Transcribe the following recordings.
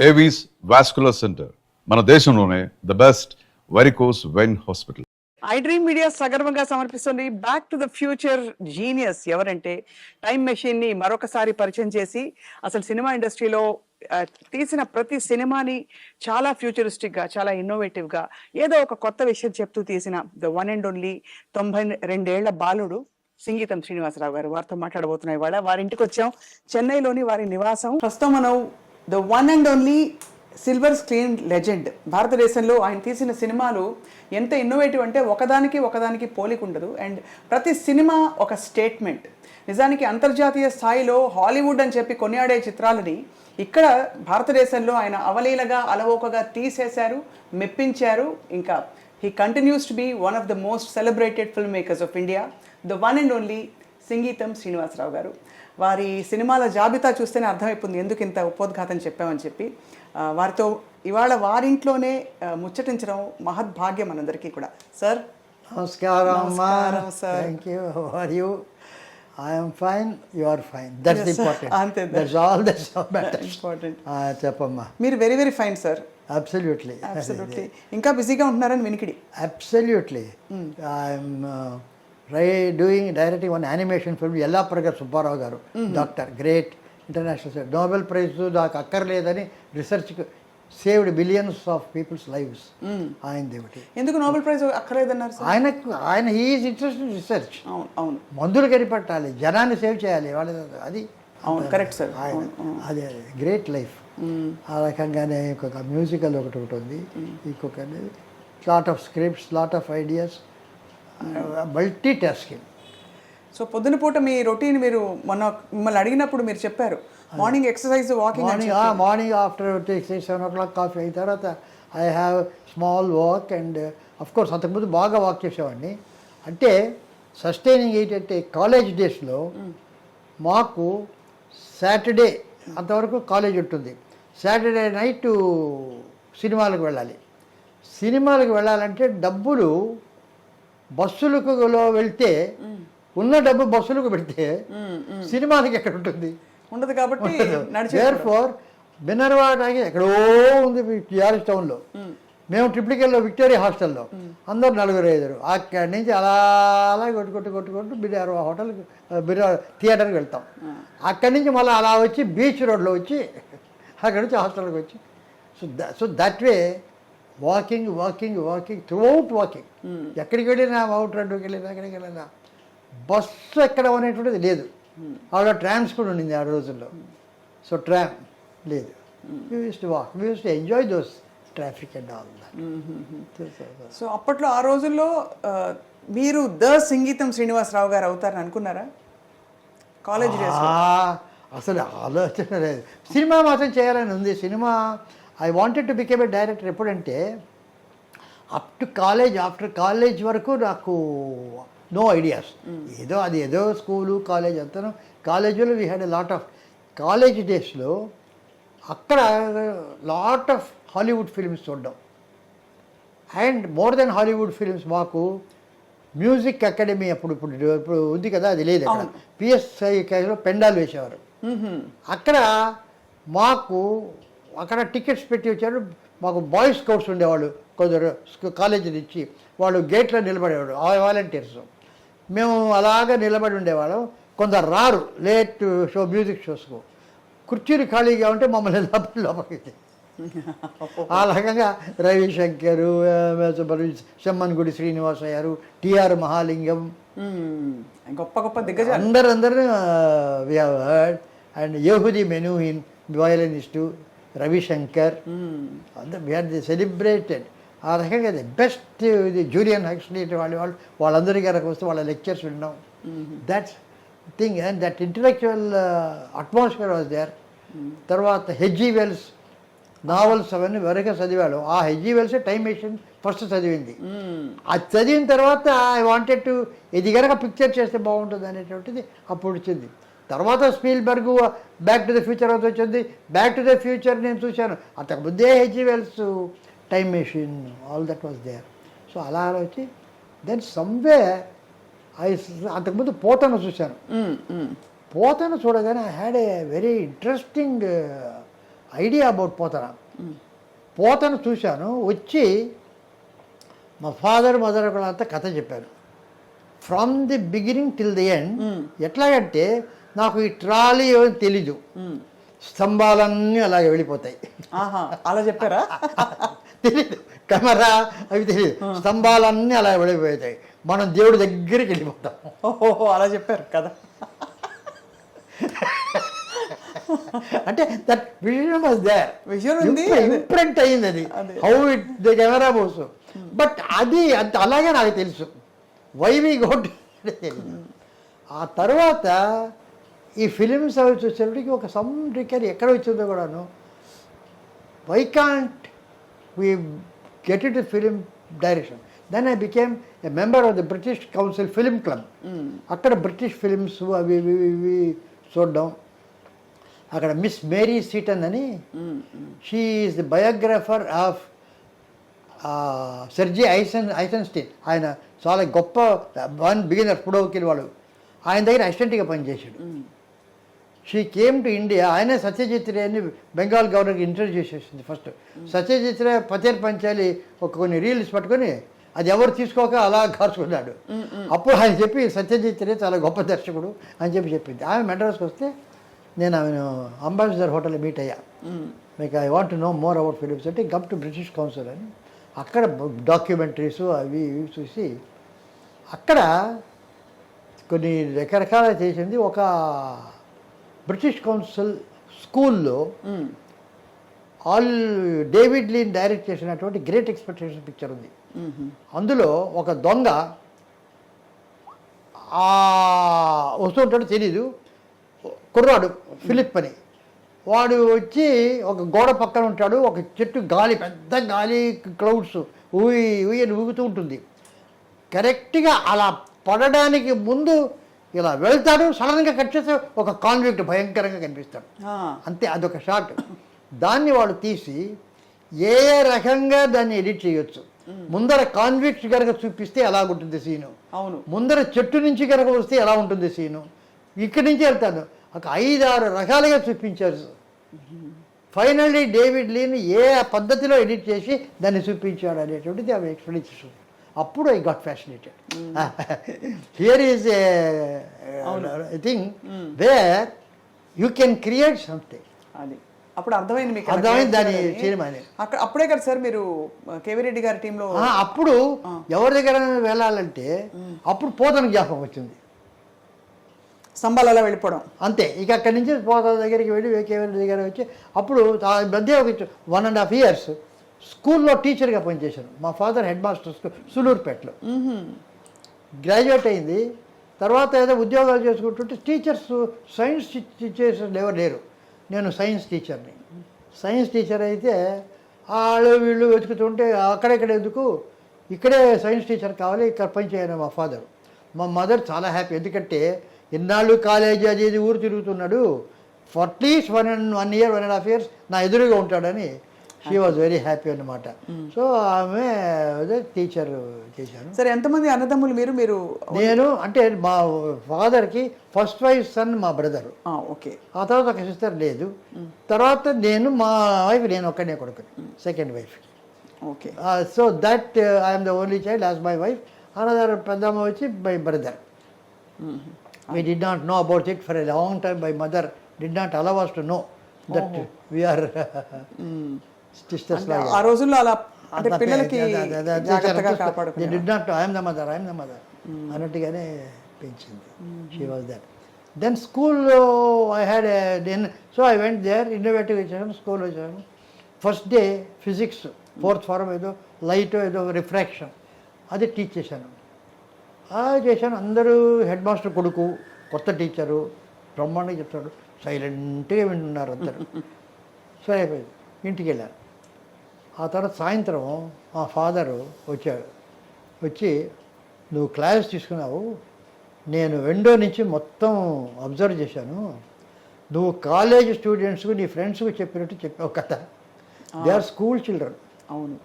Avis vascular centre మన దేశంలోనే the best varicose vein hospital. I Dream Media సగర్వంగా సమర్పిస్తుంది Back to the Future genius. ఎవరంటే time machine ని మరొకసారి పరిచయం చేసి అసలు సినిమా ఇండస్ట్రీలో తీసిన ప్రతి సినిమాని చాలా ఫ్యూచరిస్టిక్ గా, చాలా ఇన్నోవేటివ్ గా, ఏదో ఒక కొత్త విషయం చెప్తూ తీసిన ద వన్ అండ్ ఓన్లీ 92 బాలుడు సింగీతం శ్రీనివాసరావు గారు. వారితో మాట్లాడబోతున్నాయి. ఇవాళ వారి ఇంటికి వచ్చాం. చెన్నైలోని వారి నివాసం. ప్రస్తుతం మనం the one and only silver screen legend. భారతదేశంలో ఆయన తీసిన సినిమాలు ఎంత ఇన్నోవేటివ్ అంటే ఒకదానికి పోలిక ఉండదు. అండ్ ప్రతి సినిమా ఒక స్టేట్మెంట్. నిజానికి అంతర్జాతీయ స్థాయిలో హాలీవుడ్ అని చెప్పి కొనియాడే చిత్రాలని ఇక్కడ భారతదేశంలో ఆయన అవలీలగా అలవోకగా తీసేశారు, మెప్పించారు. ఇంకా he continues to be one of the most celebrated film makers of India, the one and only Singeetam Srinivasarao garu. వారి సినిమాల జాబితా చూస్తేనే అర్థమైపోతుంది ఎందుకు ఇంత ఉపోద్ఘాతం చెప్పామని చెప్పి. వారితో ఇవాళ వారింట్లోనే ముచ్చటించడం మహద్భాగ్యం మనందరికీ కూడా. సార్ నమస్కారం sir. Thank you. How are you? I am fine, you are fine. That's important. అంతే, that's all matters. ఇంపార్టెంట్. చెప్పమ్మా. మీరు very very fine sir. Absolutely ఇంకా బిజీగా ఉంటున్నారని వినికిడి. Absolutely. I'm directing one animation film. Yellapragada Subbarao గారు, doctor, great international Nobel prize నాకు అక్కర్లేదని రీసెర్చ్కి saved billions of peoples lives. ఆయన దేవుటి. ఎందుకు నోబెల్ ప్రైజ్ అక్కర్లేదన్నారు సార్? ఆయన హీఈస్ ఇంట్రెస్టెడ్ ఇన్ రీసెర్చ్. అవును, మందులు కనిపెట్టాలి, జనాన్ని సేవ్ చేయాలి వాళ్ళ. అది అవును, కరెక్ట్ సార్. అది గ్రేట్ లైఫ్. ఆ రకంగానే ఇంకొక మ్యూజికల్ ఒకటి ఉంది, ఇంకొక lot of scripts, lot of ideas, multi tasking. So పొద్దున పూట మీ రొటీన్ మీరు మొన్న మిమ్మల్ని అడిగినప్పుడు మీరు చెప్పారు morning exercise, walking. Morning after 6-7 o'clock coffee అయిన తర్వాత I have small walk. And of course అంతకుముందు బాగా వాక్ చేసేవాడిని. అంటే సస్టైనింగ్ ఏంటంటే కాలేజ్ డేస్లో మాకు సాటర్డే అంతవరకు కాలేజ్ ఉంటుంది. సాటర్డే నైట్ సినిమాలకు వెళ్ళాలి. సినిమాలకు వెళ్ళాలంటే డబ్బులు బస్సులకు వెళ్తే ఉన్న డబ్బు బస్సులకు పెడితే సినిమాలకి ఎక్కడ ఉంటుంది? ఉండదు. కాబట్టి దేర్ఫోర్ బిన్నర్వాడకి ఎక్కడో ఉంది టిఆర్ఎస్ టౌన్లో. మేము ట్రిప్లికెల్లో విక్టోరియా హాస్టల్లో అందరు 4-5. అక్కడి నుంచి అలా కొట్టుకుంటూ బిర్యానీ హోటల్కి, బిర్యానీ థియేటర్కి వెళ్తాం. అక్కడి నుంచి మళ్ళీ అలా వచ్చి బీచ్ రోడ్లో వచ్చి అక్కడి నుంచి హాస్టల్కి వచ్చి so that way walking throughout walking. ఎక్కడికి వెళ్ళినా అవుట్ రోడ్డుకి వెళ్ళినా ఎక్కడికి వెళ్ళినా బస్సు ఎక్కడం అనేటువంటిది లేదు. ఆవిడ ట్రామ్స్ కూడా ఉండింది ఆ రోజుల్లో. సో ట్రామ్ లేదు. We use to walk, we use to enjoy those traffic and all that. So అప్పట్లో ఆ రోజుల్లో మీరు ద సంగీతం శ్రీనివాసరావు గారు అవుతారని అనుకున్నారా? కాలేజ్ అసలు ఆలోచన లేదు. సినిమా మాత్రం చేయాలని ఉంది. సినిమా I wanted to became a director. ఎప్పుడంటే up to college, after college వరకు నాకు నో ఐడియాస్. ఏదో స్కూలు కాలేజ్ అంతా. కాలేజీలో we had a lot of college డేస్లో అక్కడ లాట్ ఆఫ్ హాలీవుడ్ ఫిల్మ్స్ చూడడం. And more than Hollywood films మాకు మ్యూజిక్ అకాడమీ ఇప్పుడు ఉంది కదా, అది లేదు అక్కడ. పిఎస్ఐలో పెండాలు వేసేవారు. అక్కడ మాకు అక్కడ టికెట్స్ పెట్టి వచ్చారు. మాకు బాయ్స్ స్కౌట్స్ ఉండేవాళ్ళు కొందరు కాలేజీ నుంచి. వాళ్ళు గేట్లో నిలబడేవాడు, వాలంటీర్స్. మేము అలాగా నిలబడి ఉండేవాళ్ళం. కొందరు రారు లేట్ షో మ్యూజిక్ షోస్కు. కుర్చీలు ఖాళీగా ఉంటే మమ్మల్ని లోపలికి. ఆ రకంగా రవిశంకర్, సెమ్మన్గుడి శ్రీనివాసయ్య గారు, టిఆర్ మహాలింగం, గొప్ప దిగ్గజాలు అందరూ we have heard. And యహూది మెనూహిన్ వయలినిస్టు, Ravishankar, అందరు వి ఆర్ ది సెలబ్రేటెడ్. ఆ రకంగా ది బెస్ట్ జూలియన్ హక్స్లీ వాళ్ళందరికీ వస్తే వాళ్ళ లెక్చర్స్ విన్నాం. That's thing. And that intellectual atmosphere was there. తర్వాత హెచ్జీ వెల్స్ నావల్స్ అవన్నీ వరకే చదివాడు. ఆ H G Wells time machine first చదివింది. అది చదివిన తర్వాత ఐ వాంటెడ్ టు ఇది కనుక పిక్చర్ చేస్తే బాగుంటుంది అనేటువంటిది అప్పుడు వచ్చింది. తర్వాత Spielberg Back to the Future అవుతూ వచ్చింది. బ్యాక్ టు ద ఫ్యూచర్ నేను చూశాను. అంతకుముందే HG Wells time Machine, all that was there. So అలా వచ్చి దెన్ సమ్వే అంతకుముందు పోతను చూశాను. పోతను చూడగానే I had a very interesting idea about Pothana. పోతను చూశాను, వచ్చి మా ఫాదర్ మదర్ అంతా కథ చెప్పాను from the beginning till the end. ఎట్లాగంటే నాకు ఈ ట్రాలీ ఏమని తెలీదు, స్తంభాలన్నీ అలాగే వెళ్ళిపోతాయి. అలా చెప్పారా? తెలీదు, కెమెరా అవి తెలియదు, స్తంభాలన్నీ అలా వెళ్ళిపోతాయి, మనం దేవుడి దగ్గరికి వెళ్ళిపోతాం. ఓహో, అలా చెప్పారు కదా. అంటే that vision was there, vision ఉంది, ఇంప్రింట్ అయ్యింది అది, how it the camera moves. But అది అంత అలాగే నాకు తెలుసు, వై వి గోట్ తెలియదు. ఆ తర్వాత ఈ ఫిలిమ్స్ అవి చూసేప్పటికి ఒక సమ్ రికర్ ఎక్కడ వచ్చిందో కూడాను, why can't we get it film direction. Then I became a member of the British council film club. అక్కడ బ్రిటిష్ ఫిలిమ్స్ అవి ఇవి ఇవి చూడడం. అక్కడ మిస్ మేరీ సీటన్ అని, she is the biographer of Sergei Eisenstein. ఆయన చాలా గొప్ప బిగినర్ పుడోకిల్ వాడు, ఆయన దగ్గర అసిస్టెంట్గా పనిచేశాడు. She came to India. ఆయనే సత్యజిత్ రేని బెంగాల్ గవర్నర్కి ఇంట్రడ్యూస్ చేసింది ఫస్ట్. సత్యజిత్ రే పతేర్ పంచాలి కొన్ని రీల్స్ పట్టుకొని అది ఎవరు తీసుకోక అలా కాల్చుకున్నాడు. అప్పుడు ఆయన చెప్పి సత్యజిత్ రే చాలా గొప్ప దర్శకుడు అని చెప్పింది. ఆమె మెడ్రాస్కి వస్తే నేను ఆమెను అంబాసిడర్ హోటల్లో మీట్ అయ్యా. మీకు I want to know more about films అంటే కమ్ టు బ్రిటిష్ కౌన్సిల్ అని. అక్కడ డాక్యుమెంటరీస్ అవి ఇవి చూసి అక్కడ కొన్ని రకరకాల చేసింది. ఒక బ్రిటిష్ కౌన్సిల్ స్కూల్లో డేవిడ్ లీన్ డైరెక్ట్ చేసినటువంటి గ్రేట్ ఎక్స్పెక్టేషన్ పిక్చర్ ఉంది. అందులో ఒక దొంగ వస్తుంటాడు, తెలీదు, కుర్రాడు ఫిలిప్ అని, వాడు వచ్చి ఒక గోడ పక్కన ఉంటాడు. ఒక చెట్టు గాలి, పెద్ద గాలి, క్లౌడ్స్ ఊయని ఊగుతూ ఉంటుంది. కరెక్ట్గా అలా పడడానికి ముందు ఇలా వెళ్తాడు, సడన్గా కట్ చేస్తే ఒక కాన్విక్ట్ భయంకరంగా కనిపిస్తాడు. అంతే, అదొక షాట్. దాన్ని వాడు తీసి ఏ రకంగా దాన్ని ఎడిట్ చేయొచ్చు. ముందర కాన్విక్ట్ కనుక చూపిస్తే ఎలా ఉంటుంది సీను, అవును, ముందర చెట్టు నుంచి కనుక వస్తే ఎలా ఉంటుంది సీను, ఇక్కడి నుంచి వెళ్తాను, ఒక 5-6 రకాలుగా చూపించారు. ఫైనల్లీ డేవిడ్ లీన్ ఏ పద్ధతిలో ఎడిట్ చేసి దాన్ని చూపించాడు అనేటువంటిది ఆమె ఎక్స్ప్లెనేషన్. అప్పుడు I got fascinated. Here is a thing where you can create something. అది అప్పుడు అర్థమైంది మీకు, అర్థమైంది దాని సినిమా. అక్కడ అప్పుడే కదా సార్ మీరు కేవీ రెడ్డి గారి టీంలో. అప్పుడు ఎవరి దగ్గర వెళ్ళాలంటే అప్పుడు పోతన జ్ఞాపకం వచ్చింది, స్తంభాలు అలా వెళ్ళిపోవడం అంతే. ఇక అక్కడి నుంచి పోతన దగ్గరికి వెళ్ళి కేవీ రెడ్డి దగ్గర వచ్చి అప్పుడు మధ్య ఒక 1.5 years స్కూల్లో టీచర్గా పనిచేశాను. మా ఫాదర్ హెడ్ మాస్టర్ స్కూల్ సులూరుపేటలో. గ్రాడ్యుయేట్ అయింది తర్వాత ఏదో ఉద్యోగాలు చేసుకుంటుంటే టీచర్స్, సైన్స్ టీచర్స్ ఎవరు లేరు. నేను సైన్స్ టీచర్ని. సైన్స్ టీచర్ అయితే వాళ్ళు వీళ్ళు వెతుకుతుంటే అక్కడెక్కడ ఎందుకు, ఇక్కడే సైన్స్ టీచర్ కావాలి, ఇక్కడ పనిచేయను మా ఫాదర్. మా మదర్ చాలా హ్యాపీ, ఎందుకంటే ఇన్నాళ్ళు కాలేజీ అది ఇది ఊరు తిరుగుతున్నాడు, ఫర్ అట్లీస్ట్ 1 year 1.5 years నా ఎదురుగా ఉంటాడని షీ వాజ్ వెరీ హ్యాపీ అన్నమాట. సో ఆమె టీచర్ చేశాను. సరే, ఎంతమంది అన్నదమ్ములు మీరు? నేను అంటే మా ఫాదర్కి ఫస్ట్ వైఫ్ సన్ మా బ్రదర్, ఓకే. ఆ తర్వాత ఒక సిస్టర్ లేదు. తర్వాత నేను, మా వైఫ్, నేను ఒక్కనే కొడుకు, సెకండ్ వైఫ్కి. Okay. So that I'm the only child as my wife. Another పెద్దమ్మ వచ్చి my brother. We did not know about it for a long time. My mother did not allow us to know that we are sisters. ఆ రోజుల్లో అలా అంటే పిల్లలకి జాగ్రత్తగా కాపాడుకునేవారు. They did not know, I am the mother అన్నట్టుగానే పెంచింది. She was there. Then school I had so I went there, innovative వచ్చాను, school వచ్చాను. First day physics 4th form ఏదో లైట్ ఏదో రిఫ్రాక్షన్ అది టీచ్ చేశాను. చేశాను. అందరూ హెడ్ మాస్టర్ కొడుకు, కొత్త టీచరు, బ్రహ్మాండంగా చెప్తాడు, సైలెంట్గా వింటున్నారు అందరూ. సరే అయిపోయింది, ఇంటికి వెళ్ళాను. ఆ తర్వాత సాయంత్రం మా ఫాదరు వచ్చాడు. వచ్చి, నువ్వు క్లాస్ తీసుకున్నావు, నేను విండో నుంచి మొత్తం అబ్జర్వ్ చేశాను, నువ్వు కాలేజ్ స్టూడెంట్స్కు నీ ఫ్రెండ్స్కు చెప్పినట్టు చెప్పావు కదా. They are school children. అవును,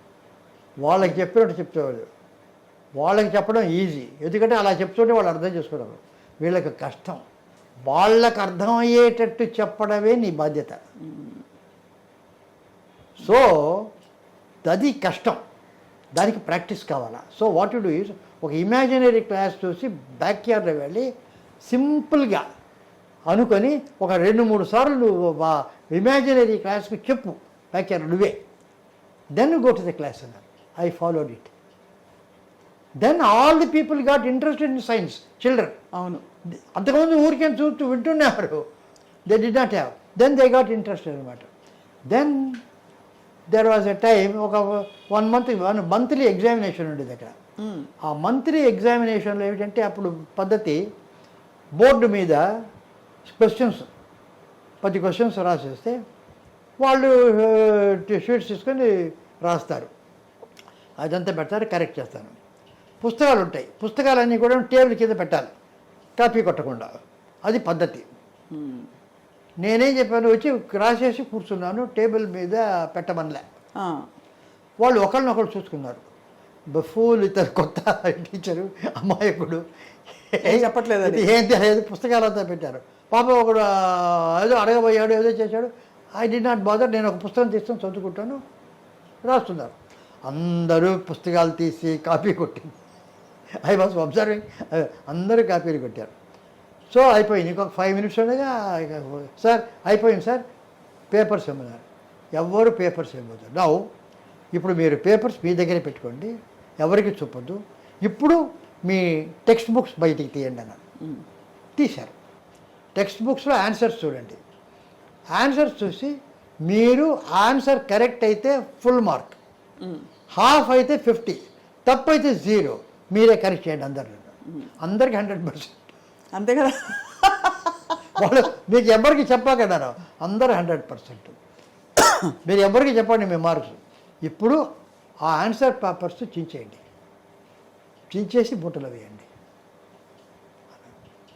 వాళ్ళకి చెప్పినట్టు చెప్తావు. వాళ్ళకి చెప్పడం ఈజీ, ఎందుకంటే అలా చెప్తుంటే వాళ్ళు అర్థం చేసుకున్నారు. వీళ్ళకి కష్టం, వాళ్ళకి అర్థమయ్యేటట్టు చెప్పడమే నీ బాధ్యత. సో అది కష్టం, దానికి ప్రాక్టీస్ కావాలా. So what you do is ఒక ఇమాజినరీ క్లాస్ చూసి బ్యాక్ యార్డ్లో వెళ్ళి సింపుల్గా అనుకొని ఒక 2-3 సార్లు నువ్వు ఇమాజినరీ క్లాస్కి చెప్పు బ్యాక్ యార్డ్ నువ్వే, then go to the class అన్నారు. I followed it. Then all the people got interested in science, children. అవును. అంతకుముందు ఊరికే చూస్తూ వింటున్నారు, they did not have, then they got interested అనమాట. Then there was a time, ఒక 1 monthly examination ఉండేది అక్కడ. ఆ మంత్లీ ఎగ్జామినేషన్లో ఏమిటంటే అప్పుడు పద్ధతి, బోర్డు మీద క్వశ్చన్స్ 10 క్వశ్చన్స్ రాసేస్తే వాళ్ళు షీట్స్ తీసుకొని రాస్తారు, అదంతా పెడతారు, కరెక్ట్ చేస్తాను. పుస్తకాలు ఉంటాయి, పుస్తకాలన్నీ కూడా టేబుల్ కింద పెట్టాలి కాపీ కొట్టకుండా, అది పద్ధతి. నేనేం చెప్పాను, వచ్చి రాసేసి కూర్చున్నాను, టేబుల్ మీద పెట్టమనిలే. వాళ్ళు ఒకళ్ళనొకళ్ళు చూసుకున్నారు, బఫూల్ ఇతను కొత్త టీచరు అమాయకుడు ఏం చెప్పట్లేదు, ఏం తెలియదు, పుస్తకాలంతా పెట్టారు. పాప ఒకడు ఏదో అడగబోయాడు, ఏదో చేశాడు. ఐ డి నాట్ బాదర్, నేను ఒక పుస్తకం తీసుకొని చదువుకుంటాను, రాస్తున్నారు. అందరూ పుస్తకాలు తీసి కాపీ కొట్టింది. ఐ వాజ్ అబ్జర్వింగ్, అందరూ కాపీలు కొట్టారు. సో అయిపోయింది, ఇంకొక 5 minutes ఉండగా సార్ అయిపోయింది సార్, పేపర్స్ ఇమ్మన్నారు. ఎవరు పేపర్స్ ఇవ్వద్దు. నౌ ఇప్పుడు మీరు పేపర్స్ మీ దగ్గరే పెట్టుకోండి, ఎవరికి చూపొద్దు. ఇప్పుడు మీ టెక్స్ట్ బుక్స్ బయటికి తీయండి అన్నారు. తీశారు. టెక్స్ట్ బుక్స్లో ఆన్సర్స్ చూడండి. ఆన్సర్స్ చూసి మీరు ఆన్సర్ కరెక్ట్ అయితే ఫుల్ మార్క్, హాఫ్ అయితే 50, తప్పు అయితే 0. మీరే కరెక్ట్ చేయండి అందరికి 100%. అంతే కదా. వాళ్ళు మీకు ఎవరికి చెప్పకన్నారు, అందరు 100%. మీరు ఎవరికి చెప్పండి మీ మార్క్స్. ఇప్పుడు ఆ ఆన్సర్ పేపర్స్ చించేయండి, చించేసి బుట్టలో వేయండి.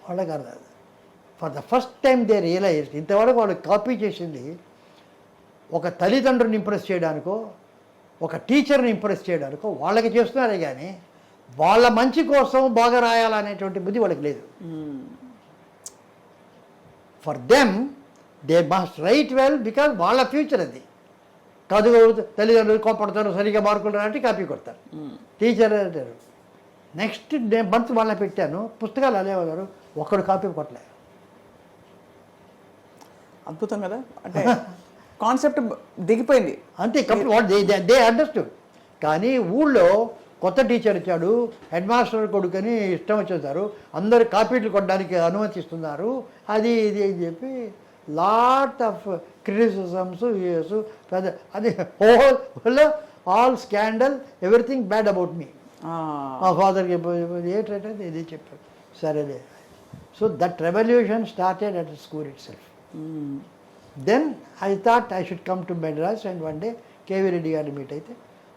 వాళ్ళకి అర్థం, for the first time they realise, ఇంతవరకు వాళ్ళు కాపీ చేసింది ఒక తల్లిదండ్రుని ఇంప్రెస్ చేయడానికో, ఒక టీచర్ని ఇంప్రెస్ చేయడానికో వాళ్ళకి చేస్తున్నారే కానీ వాళ్ళ మంచి కోసం బాగా రాయాలనేటువంటి బుద్ధి వాళ్ళకి లేదు. For them they must right well, because వాళ్ళ ఫ్యూచర్ అది కాదు. తల్లిదండ్రులు కోపడతారు, సరిగా మార్కులు అంటే కాపీ కొడతారు. టీచర్ అంటారు. నెక్స్ట్ మంత్ వాళ్ళని పెట్టాను, పుస్తకాలు అలేవారు, ఒక్కడు కాపీ కొట్టలే. అద్భుతం కదా, అంటే కాన్సెప్ట్ దిగిపోయింది అంతే. They understood. కానీ ఊళ్ళో కొత్త టీచర్ వచ్చాడు, హెడ్ మాస్టర్ కొడుకని ఇష్టం వచ్చేసారు, అందరు కాపీలు కొట్టడానికి అనుమతిస్తున్నారు, అది ఇది అని చెప్పి లాట్ ఆఫ్ క్రిటిసిజమ్స్ పెద్ద, అది all scandal, everything bad about me. మా ఫాదర్కి ఏంటంటే ఇది చెప్పారు, సరేలే. So that revolution started at school itself. Then I thought I should come to Madras and one day K V Reddy గారిని మీట్ అయితే,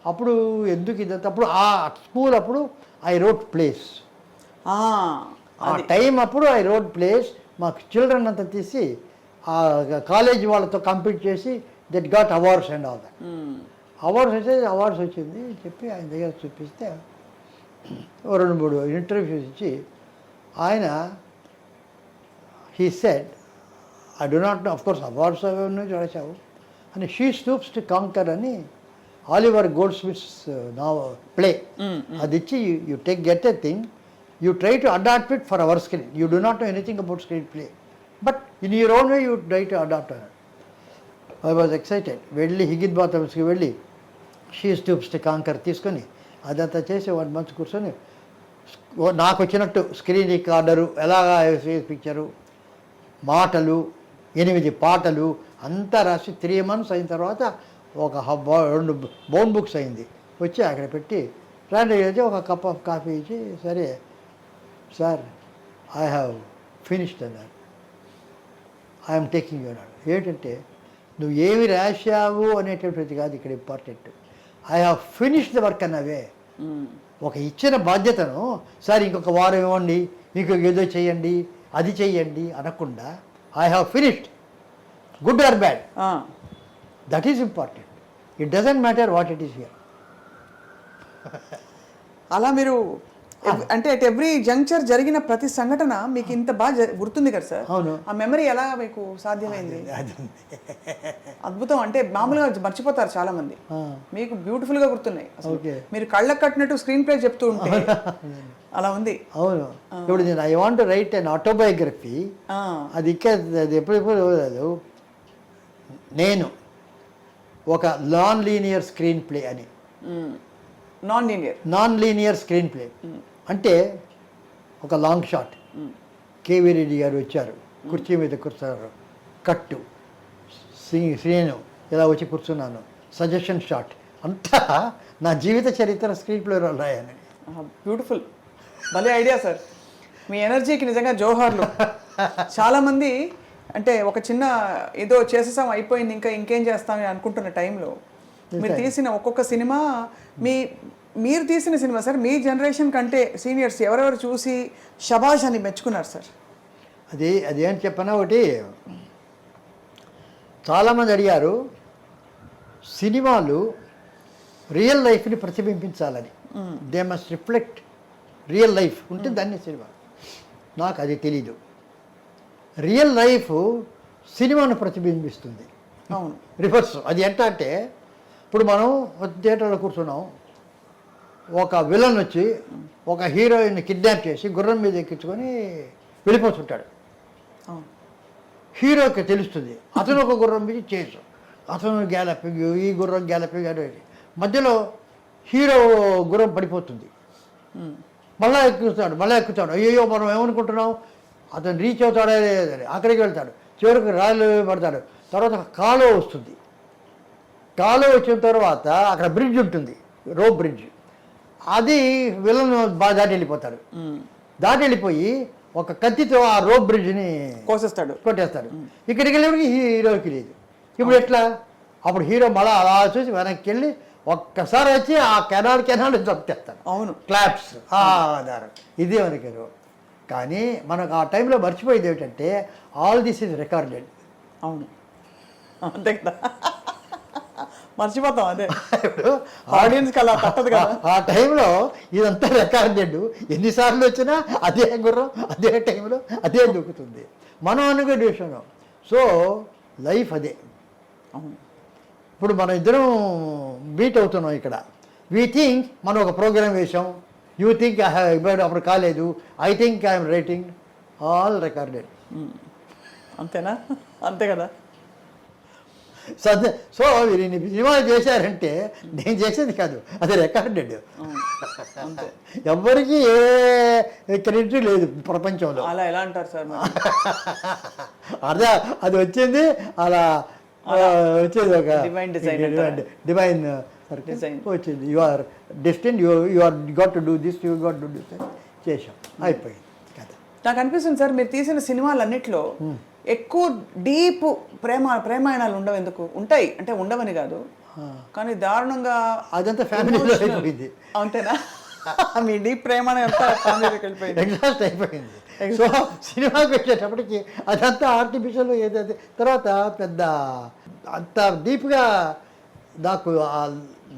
అప్పుడు ఎందుకు ఇదంతా, అప్పుడు ఆ స్కూల్ అప్పుడు ఐ రోట్ ప్లేస్, ఆ టైం అప్పుడు ఐ రోట్ ప్లేస్. మాకు చిల్డ్రన్ అంతా తీసి ఆ కాలేజ్ వాళ్ళతో కంపీట్ చేసి that got awards and all that. Awards వచ్చింది చెప్పి ఆయన దగ్గర చూపిస్తే 2-3 ఇంటర్వ్యూస్ ఇచ్చి ఆయన he said, I do not know, of course awards అవన్నీ చూడచావు అని, షీ స్టూప్స్ టు కాంకర్ అని ఆలివర్ గోల్డ్ స్మిత్స్ నా ప్లే, అది ఇచ్చి you get a thing, you try to adapt it for our screen, you do not know anything about screenplay, but in your own way you try to adapt అన్నారు. I was excited. వెళ్ళి హిగిన్ బాతమ్స్కి వెళ్ళి she stoops to canker తీసుకొని అదంతా చేసి 1 month కూర్చొని నాకు వచ్చినట్టు స్క్రీన్ రికార్డరు, ఎలాగా పిక్చరు, మాటలు, 8 పాటలు అంతా రాసి 3 months అయిన తర్వాత ఒక 2 బౌండ్ బుక్స్ అయింది. వచ్చి అక్కడ పెట్టి రాండి అయితే ఒక కప్ ఆఫ్ కాఫీ ఇచ్చి, సరే సార్ ఐ హ్యావ్ ఫినిష్డ్ అన్నారు. ఐఎమ్ టేకింగ్ యూ అన్నాడు. ఏంటంటే నువ్వు ఏమి రాశావు అనేటువంటిది కాదు ఇక్కడ important, I have finished the work అన్నవే. ఒక ఇచ్చిన బాధ్యతను సార్ ఇంకొక వారం ఇవ్వండి, ఇంకొక ఏదో చేయండి, అది చెయ్యండి అనకుండా I have finished, good or bad, that is important. It doesn't matter what it is here. అలా మీరు అంటే అట్ ఎవ్రీ జంక్చర్ జరిగిన ప్రతి సంఘటన మీకు ఇంత బాగా గుర్తుంది కదా సార్? అవును. ఆ మెమరీ ఎలా మీకు సాధ్యమైంది? అది ఉంది. అద్భుతం. అంటే మామూలుగా మర్చిపోతారు చాలా మంది, మీకు బ్యూటిఫుల్ గా గుర్తున్నాయి అసలు. ఓకే. మీరు కళ్ళకు కట్టినట్టు స్క్రీన్ ప్లే చెప్తూ ఉంటే అలా ఉంది. అవును. ఇప్పుడు నేను I want to write an autobiography. అది అది ఎప్పుడెప్పుడు అది నేను ఒక నాన్ లీనియర్ స్క్రీన్ ప్లే అని. నాన్ లీనియర్ స్క్రీన్ ప్లే అంటే ఒక లాంగ్ షాట్. కేవీ రెడ్డి గారు వచ్చారు, కుర్చీ మీద కూర్చున్నారు, కట్టు శ్రీను ఇలా వచ్చి కూర్చున్నాను, సజెషన్ షాట్, అంతా నా జీవిత చరిత్ర స్క్రీన్ ప్లేలో రాయని. బ్యూటిఫుల్, భలే ఐడియా సార్. మీ ఎనర్జీకి నిజంగా జోహార్లు. చాలా మంది అంటే ఒక చిన్న ఏదో చేసేసాం అయిపోయింది ఇంకా ఇంకేం చేస్తామని అనుకుంటున్న టైంలో మీరు తీసిన ఒక్కొక్క సినిమా మీరు తీసిన సినిమా సార్, మీ జనరేషన్ కంటే సీనియర్స్ ఎవరెవరు చూసి షబాష్ అని మెచ్చుకున్నారు సార్? అదేంటి చెప్పనా, ఒకటి చాలామంది అడిగారు సినిమాలు రియల్ లైఫ్ని ప్రతిబింబించాలని. They must reflect real life ఉంటే దాన్ని సినిమా. నాకు అది తెలీదు. రియల్ లైఫ్ సినిమాను ప్రతిబింబిస్తుంది. అవును, రివర్స్. అది ఎంత అంటే ఇప్పుడు మనం థియేటర్లో కూర్చున్నాం, ఒక విలన్ వచ్చి ఒక హీరోయిన్ కిడ్నాప్ చేసి గుర్రం మీద ఎక్కించుకొని వెళ్ళిపోతుంటాడు. హీరోకి తెలుస్తుంది అతను ఒక గుర్రం మీద చేసు, అతను గ్యాలపింగ్, ఈ గుర్రం గ్యాలపింగ్ అనేది. మధ్యలో హీరో గుర్రం పడిపోతుంది, మళ్ళీ ఎక్కుతాడు. అయ్యో మనం ఏమనుకుంటున్నాం, అతను రీచ్ అవుతాడే లేదని అక్కడికి వెళ్తాడు, చివరికి రాళ్ళు పడతాడు. తర్వాత కాలువ వస్తుంది, కాలువ వచ్చిన తర్వాత అక్కడ బ్రిడ్జ్ ఉంటుంది, రోప్ బ్రిడ్జ్. అది విలన్ బాగా దాటి వెళ్ళిపోతాడు. దాటి వెళ్ళిపోయి ఒక కత్తితో ఆ రోప్ బ్రిడ్జ్ని కొట్టేస్తాడు. ఇక్కడికి వెళ్ళేప్పటికి హీరోకి లేదు. ఇప్పుడు ఎట్లా? అప్పుడు హీరో మళ్ళీ అలా చూసి వెనక్కి వెళ్ళి ఒక్కసారి వచ్చి ఆ కెనాల్ చంపేస్తాడు. అవును, క్లాప్స్ ఆధారం. ఇదే మనకి. కానీ మనకు ఆ టైంలో మర్చిపోయేది ఏమిటంటే ఆల్ దిస్ ఈజ్ రికార్డెడ్. అవును, అంతే కదా, మర్చిపోతాం. అదే ఇప్పుడు ఆడియన్స్కి అలా తప్పదు కదా. ఆ టైంలో ఇదంతా రికార్డెడ్. ఎన్నిసార్లు వచ్చినా అదే గుర్రం అదే టైంలో అదే దొక్కుతుంది. మనం అనుకునే విషయం. సో లైఫ్ అదే. అవును. ఇప్పుడు మనం ఇద్దరం మీట్ అవుతున్నాం ఇక్కడ. వీ థింక్ మనం ఒక ప్రోగ్రామ్ వేసాం, యూ థింక్ ఐ హ్యావ్ అప్పుడు కాలేదు, I think I'm writing, all recorded. అంతేనా? అంతే కదా. సో మీరు ఇన్ని సినిమాలు చేశారంటే నేను చేసేది కాదు, అది రికార్డెడ్. ఎవ్వరికి ఏ క్రెడిట్ లేదు ప్రపంచంలో. అలా ఎలా అంటారు సార్? అదే అది వచ్చింది, అలా వచ్చేది ఒక డివైన్ వచ్చింది. You are destined, you are got to do this, you got to do this చేసాం, అయిపోయింది కదా. నాకు అనిపిస్తుంది సార్ మీరు తీసిన సినిమాలన్నిట్లో ఎక్కువ డీప్ ప్రేమాయణాలు ఉండవు. ఎందుకు ఉంటాయి అంటే ఉండవని కాదు, కానీ దారుణంగా అదంతా ఫ్యామిలీలో అయిపోయింది. అంతేనా? మీ డీప్ ప్రేమ ఎగ్జాస్ట్ అయిపోయింది. సో సినిమాకి వచ్చేటప్పటికి అదంతా ఆర్టిఫిషియల్ ఏదైతే తర్వాత పెద్ద అంత డీప్గా నాకు ఆ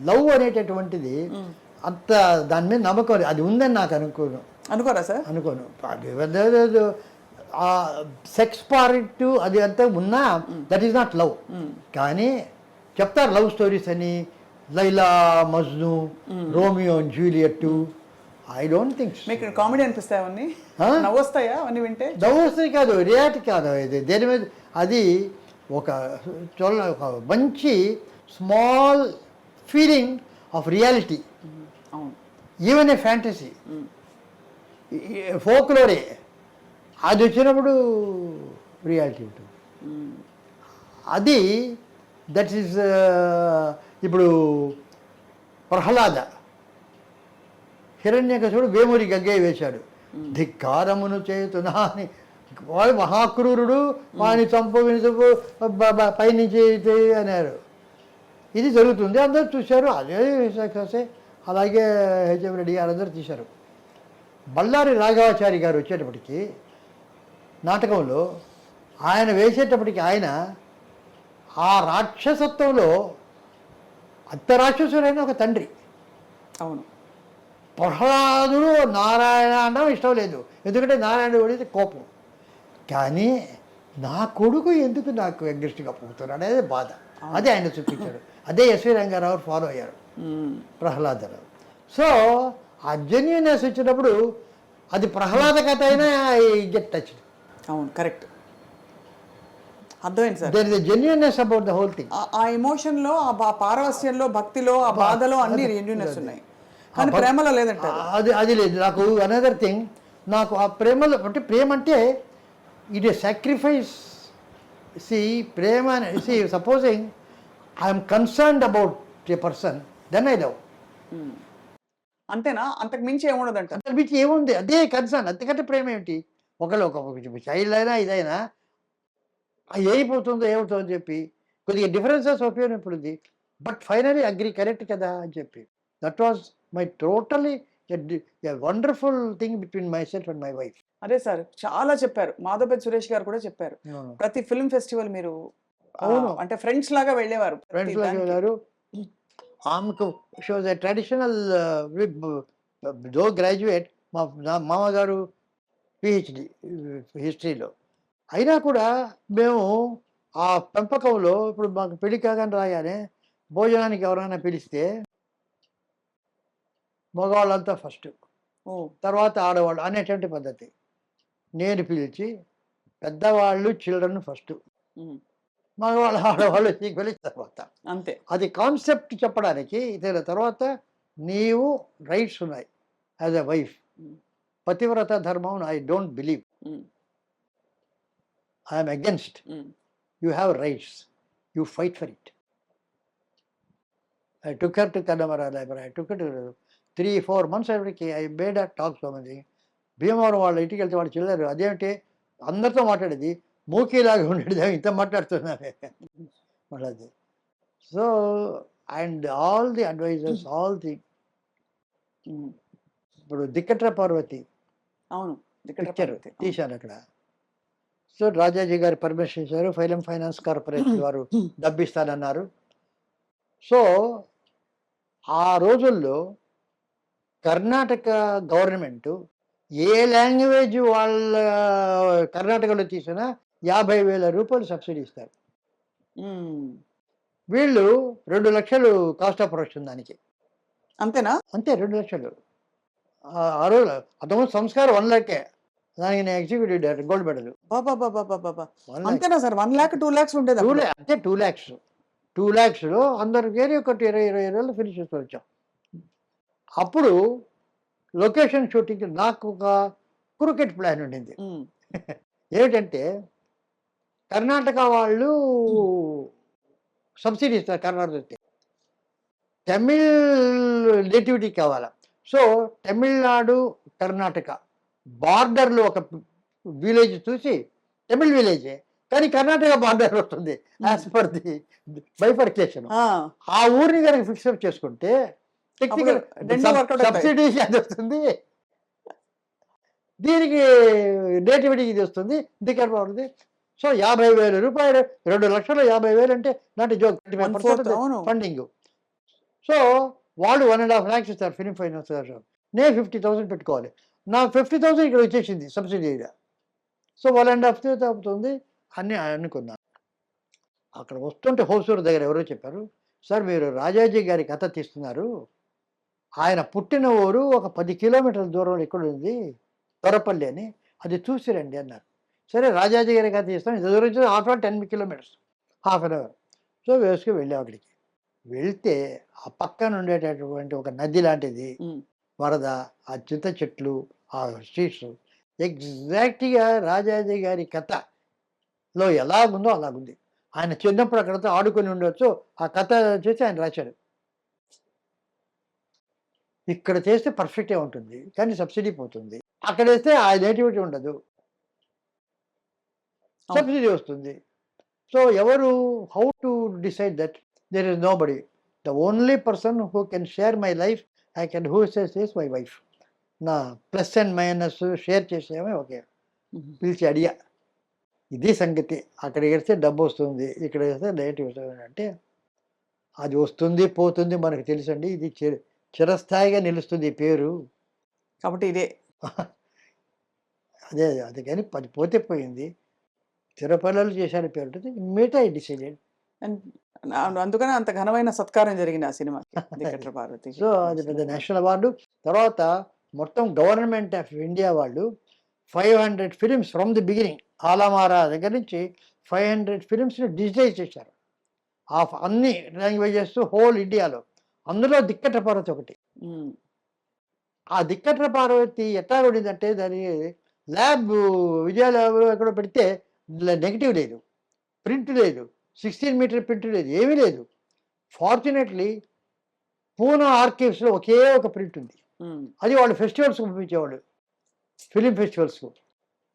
లవ్ అనేటటువంటిది అంత దాని మీద నమ్మకం అది ఉందని నాకు అనుకోరా సార్? అనుకోను. ఆ సెక్స్ పార్ట్ అది అంతా ఉన్నా దట్ ఈస్ నాట్ లవ్. కానీ చెప్తారు లవ్ స్టోరీస్ అని, Laila Majnu, Romeo and Juliet. I don't think. మీకు కామెడీ అనిపిస్తాయి అవన్నీ? నవ్వు వస్తాయా అవన్నీ వింటే? నవ్వు వస్తాయి కాదు, రియాలిటీ కాదు ఇది. దేని మీద అది ఒక మంచి small feeling of reality, even a fantasy, ఫోక్లోరే. అది వచ్చినప్పుడు రియాలిటీ ఉంటుంది. అది దట్ ఈస్ ఇప్పుడు ప్రహ్లాద హిరణ్యకశుడు వేమూరి గగ్గయ్య వేశాడు. ధిక్కారమును చేతునా అని వాడు మహాక్రూరుడు, వాడిని చంపు వినుచు పైనుంచి అన్నారు. ఇది జరుగుతుంది, అందరూ చూశారు, అదే సక్సెస్. అలాగే హెచ్ఎం రెడ్డి గారు అందరూ తీశారు. బళ్ళారి రాఘవాచారి గారు వచ్చేటప్పటికి నాటకంలో ఆయన వేసేటప్పటికి ఆయన ఆ రాక్షసత్వంలో అంత రాక్షసుడైన ఒక తండ్రి. అవును. ప్రహ్లాదుడు నారాయణ అనడం ఇష్టం లేదు, ఎందుకంటే నారాయణ పడితే కోపం. కానీ నా కొడుకు ఎందుకు నాకు అగ్రెస్ట్గా పోతున్నాడు అనేది బాధ. అదే ఆయన చూపించాడు, అదే ఎస్వి రంగారావు ఫాలో అయ్యారు ప్రహ్లాదరావు. సో ఆ జెన్యునెస్ వచ్చినప్పుడు అది ప్రహ్లాద కథ అయినా ఐ గెట్ టచ్. అవును, కరెక్ట్, అర్థమైంది sir. There is a genuineness about the whole thing. ఆ ఎమోషన్లో, ఆ పారవస్యంలో, భక్తిలో, ఆ బాధలో అన్ని జెన్యూనెస్ ఉన్నాయి, కానీ ప్రేమలో లేదంట. అది లేదు నాకు. అనదర్ థింగ్, నాకు ఆ ప్రేమలో అంటే ప్రేమ అంటే ఇట్ ఏ సాక్రిఫైస్. సి ప్రేమ see supposing I'm concerned about a person, then I love. అంతేనా? అంతకు మించి ఏముండదంట. అంతకు మించి ఏముంది, అదే కన్సర్న్. అంతకంటే ప్రేమ ఏమిటి? ఒకళ్ళు ఒక చైల్డ్ అయినా ఇదైనా ఏమైపోతుందో ఏమవుతుందో అని చెప్పి కొద్దిగా డిఫరెన్సెస్ ఒపీనియన్ ఇప్పుడు ఉంది, బట్ ఫైనలీ అగ్రీ, కరెక్ట్ కదా అని చెప్పి. That was my totally wonderful thing between my self and my wife. అదే సార్, చాలా చెప్పారు. మాధవపతి సురేష్ గారు కూడా చెప్పారు, ప్రతి ఫిల్మ్ ఫెస్టివల్ మీరు అవును అంటే ఫ్రెండ్స్ లాగా వెళ్ళేవారు. ఫ్రెండ్స్ లాగా వెళ్ళారు. ఆమెకు she was a traditional though graduate. మా మామగారు పిహెచ్డి హిస్టరీలో. అయినా కూడా మేము ఆ పెంపకంలో ఇప్పుడు మాకు పెళ్లి కాగానే రాగానే భోజనానికి ఎవరైనా పిలిస్తే మగవాళ్ళంతా ఫస్ట్, తర్వాత ఆడవాళ్ళు అనేటువంటి పద్ధతి. నేను పిలిచి పెద్దవాళ్ళు చిల్డ్రన్ ఫస్ట్, మగవాళ్ళు ఆడవాళ్ళు ఈక్వల్ తర్వాత. అంతే, అది కాన్సెప్ట్ చెప్పడానికి. ఇతర తర్వాత నీవు రైట్స్ ఉన్నాయి యాజ్ ఎ వైఫ్. పతివ్రత ధర్మం I don't believe, I'm against. You have rights, you fight for it. I took her to Connemara library, I took her to 3-4 months ఎవరికి I made a talk so much. Bhimavaram వాళ్ళ ఇంటికి వెళ్తే వాళ్ళు చిల్లరు, అదేంటి అందరితో మాట్లాడేది, మూకీలాగా ఉండేది, ఇంత మాట్లాడుతున్నామే వాళ్ళది. So and all the advisers, all the ఇప్పుడు దిక్కట్ర పార్వతి అవును పిక్చర్ తీశాను అక్కడ. సో రాజాజీ గారు పర్మిషన్ ఇచ్చారు, ఫైలం ఫైనాన్స్ కార్పొరేషన్ వారు డబ్బిస్తానన్నారు. సో ఆ రోజుల్లో కర్ణాటక గవర్నమెంట్ ఏ లాంగ్వేజ్ వాళ్ళ కర్ణాటకలో తీసినా 50,000 రూపాయలు సబ్సిడీ ఇస్తారు. వీళ్ళు 2 లక్షలు కాస్ట్ ఆఫ్ ప్రొడక్షన్ దానికి. అంతేనా? అంతే, 2 లక్షలు. ఆ రోజు అంతకుముందు సంస్కారం 1 lakhే, దానికి నేను ఎగ్జిక్యూటివ్ డైరెక్టర్, గోల్డ్ మెడల్. అంతేనా సార్? 1 lakh 2 lakhs ఉండేది అంతే. 2 lakhs 2 lakhsలో అందరికి వేరే ఒకటి 20 రోజులు ఫినిష్ చేస్తూ వచ్చాం. అప్పుడు లొకేషన్ షూటింగ్ నాకు ఒక క్రికెట్ ప్లాన్ ఉండింది. ఏమిటంటే కర్ణాటక వాళ్ళు సబ్సిడీ ఇస్తారు, కర్ణాటక తమిళ్ నేటివిటీ కావాలా. సో తమిళనాడు కర్ణాటక బార్డర్లో ఒక విలేజ్ చూసి, తమిళ్ విలేజే కానీ కర్ణాటక బార్డర్ వస్తుంది యాజ్ పర్ ది బైఫర్కేషన్. ఆ ఊరిని కనుక ఫిక్సప్ చేసుకుంటే టెక్నికల్ సబ్సిడీ అది వస్తుంది, దీనికి నేటివిటీకి ఇది వస్తుంది, దిక్కర్ బాగుంది. సో 50,000 రూపాయలు, 2 లక్షలు 50,000 అంటే నాటి జోక్, 35% ఫండింగ్. సో వాళ్ళు 1.5 lakhs ఇస్తారు ఫిలిం ఫైనాన్స్ గారు, నేను 50,000 పెట్టుకోవాలి. నా 50,000 ఇక్కడ వచ్చేసింది సబ్సిడీగా. సో 1.5 అవుతుంది అని అనుకున్నాను. అక్కడ వస్తుంటే హోసూరు దగ్గర ఎవరో చెప్పారు, సార్ మీరు రాజాజీ గారి కథ తీస్తున్నారు, ఆయన పుట్టిన ఊరు ఒక 10 కిలోమీటర్ల దూరంలో ఎక్కడ ఉంది, తొరపల్లి అని, అది చూసిరండి అన్నారు. సరే రాజాజీ గారి కథ తీస్తాం, ఇంత దూరం 10 kilometers, ½ an hour. సో వేసుకు వెళ్ళాం అక్కడికి. వెళ్తే ఆ పక్కన ఉండేటటువంటి ఒక నది లాంటిది, వరద, ఆ చింత చెట్లు, ఆ స్ట్రీట్స్ ఎగ్జాక్ట్గా రాజాజీ గారి కథలో ఎలాగుందో అలాగుంది. ఆయన చిన్నప్పుడు అక్కడతో ఆడుకొని ఉండొచ్చు, ఆ కథ చేసి ఆయన రాశాడు. ఇక్కడ చేస్తే పర్ఫెక్టే ఉంటుంది కానీ సబ్సిడీ పోతుంది, అక్కడ వేస్తే ఆ నేటివిటీ ఉండదు, సబ్సిడీ వస్తుంది. సో ఎవరు, how to decide that? There is nobody. The only person who can share my life, I can who says is my wife. నా ప్లస్ అండ్ మైనస్ షేర్ చేసేమే okay. పిలిచి అడిగా, ఇది సంగతి, అక్కడ వేస్తే డబ్బు వస్తుంది, ఇక్కడ వేస్తే నేటివ్ వస్తుంది అంటే, అది వస్తుంది పోతుంది మనకు తెలుసండి, ఇది చిరస్థాయిగా నిలుస్తుంది ఈ పేరు. కాబట్టి ఇదే. అదే అది కానీ అది పోతే పోయింది. తిరుపతిలో చేశారు పేరు ఉంటుంది. మిగతా ఐ డిసైడెడ్. అండ్ అందుకనే అంత ఘనమైన సత్కారం జరిగింది ఆ సినిమాకి. దిక్కట్ర పార్వతి. సో అది పెద్ద నేషనల్ అవార్డు. తర్వాత మొత్తం గవర్నమెంట్ ఆఫ్ ఇండియా వాళ్ళు 500 ఫిలిమ్స్ ఫ్రమ్ ది బిగినింగ్ ఆలమారా దగ్గర నుంచి 500 ఫిలిమ్స్ని డిజిటైజ్ చేశారు. ఆఫ్ అన్ని లాంగ్వేజెస్ హోల్ ఇండియాలో. అందులో దిక్కట్ర పార్వతి ఒకటి. ఉమ్. ఆ దిక్కట్ర పార్వతి ఎట్లా ఉండిందంటే దాని ల్యాబ్ విజయ ల్యాబ్లో ఎక్కడో పెడితే నెగిటివ్ లేదు, ప్రింట్ లేదు, 16 మీటర్ ప్రింట్ లేదు, ఏమీ లేదు. ఫార్చునేట్లీ పూనా ఆర్కైవ్స్లో ఒకే ఒక ప్రింట్ ఉంది. ఉమ్. అది వాళ్ళు ఫెస్టివల్స్కి పంపించేవాళ్ళు, ఫిలిం ఫెస్టివల్స్కు.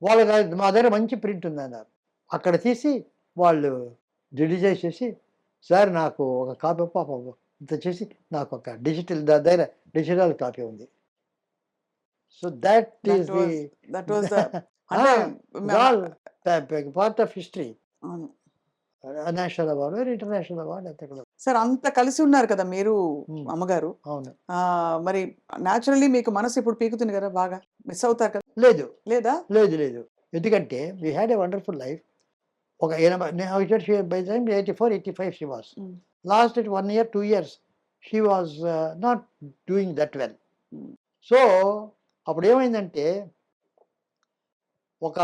వాళ్ళకి మా దగ్గర మంచి ప్రింట్ ఉందన్నారు. అక్కడ తీసి వాళ్ళు డిజిటైజ్ చేసి, సార్ నాకు ఒక కాపీ పాప ఇంత చేసి నాకు ఒక డిజిటల్ దగ్గర డిజిటల్ కాపీ ఉంది. So that is the That was the అంటే పార్ట్ ఆఫ్ హిస్టరీ. అవును. నేషనల్ అవార్డు, ఇంటర్నేషనల్ అవార్డు అంతే కదా. సార్ అంత కలిసి ఉన్నారు కదా మీరు ఉమ్. అమ్మగారు. అవును. మరి న్యాచురల్లీ మీకు మనసు ఇప్పుడు పీకుతుంది కదా, బాగా మిస్ అవుతారు కదా లేదు లేదా? లేదు లేదు ఎందుకంటే we had a wonderful life. ఒక 80 by time 84, 85 she was. Mm. Last 1 year 2 years she was not doing that well. Mm. So అప్పుడు ఏమైందంటే ఒక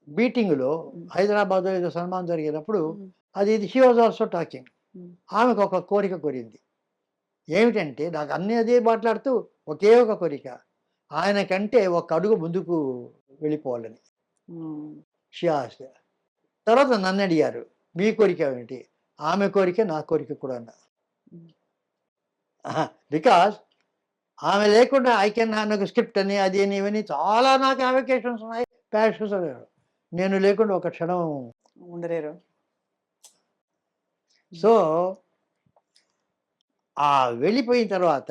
మీటింగ్లో హైదరాబాద్లో ఏదో సన్మానం జరిగినప్పుడు అది షీ వాజ్ ఆల్సో టాకింగ్. ఆమెకు ఒక కోరిక కోరింది. ఏమిటంటే నాకు అన్నీ అదే మాట్లాడుతూ ఒకే ఒక కోరిక, ఆయనకంటే ఒక అడుగు ముందుకు వెళ్ళిపోవాలని. She asked. తర్వాత నన్ను అడిగారు మీ కోరిక ఏమిటి? ఆమె కోరిక నా కోరిక కూడా అన్నా. బికాస్ ఆమె లేకుండా ఐ కెన్ నాకు స్క్రిప్ట్ అని అది అని ఇవన్నీ చాలా నాకు అప్లికేషన్స్ ఉన్నాయి, ప్యాషన్స్ అనేవారు. నేను లేకుండా ఒక క్షణం ఉండలేరు. సో ఆ వెళ్ళిపోయిన తర్వాత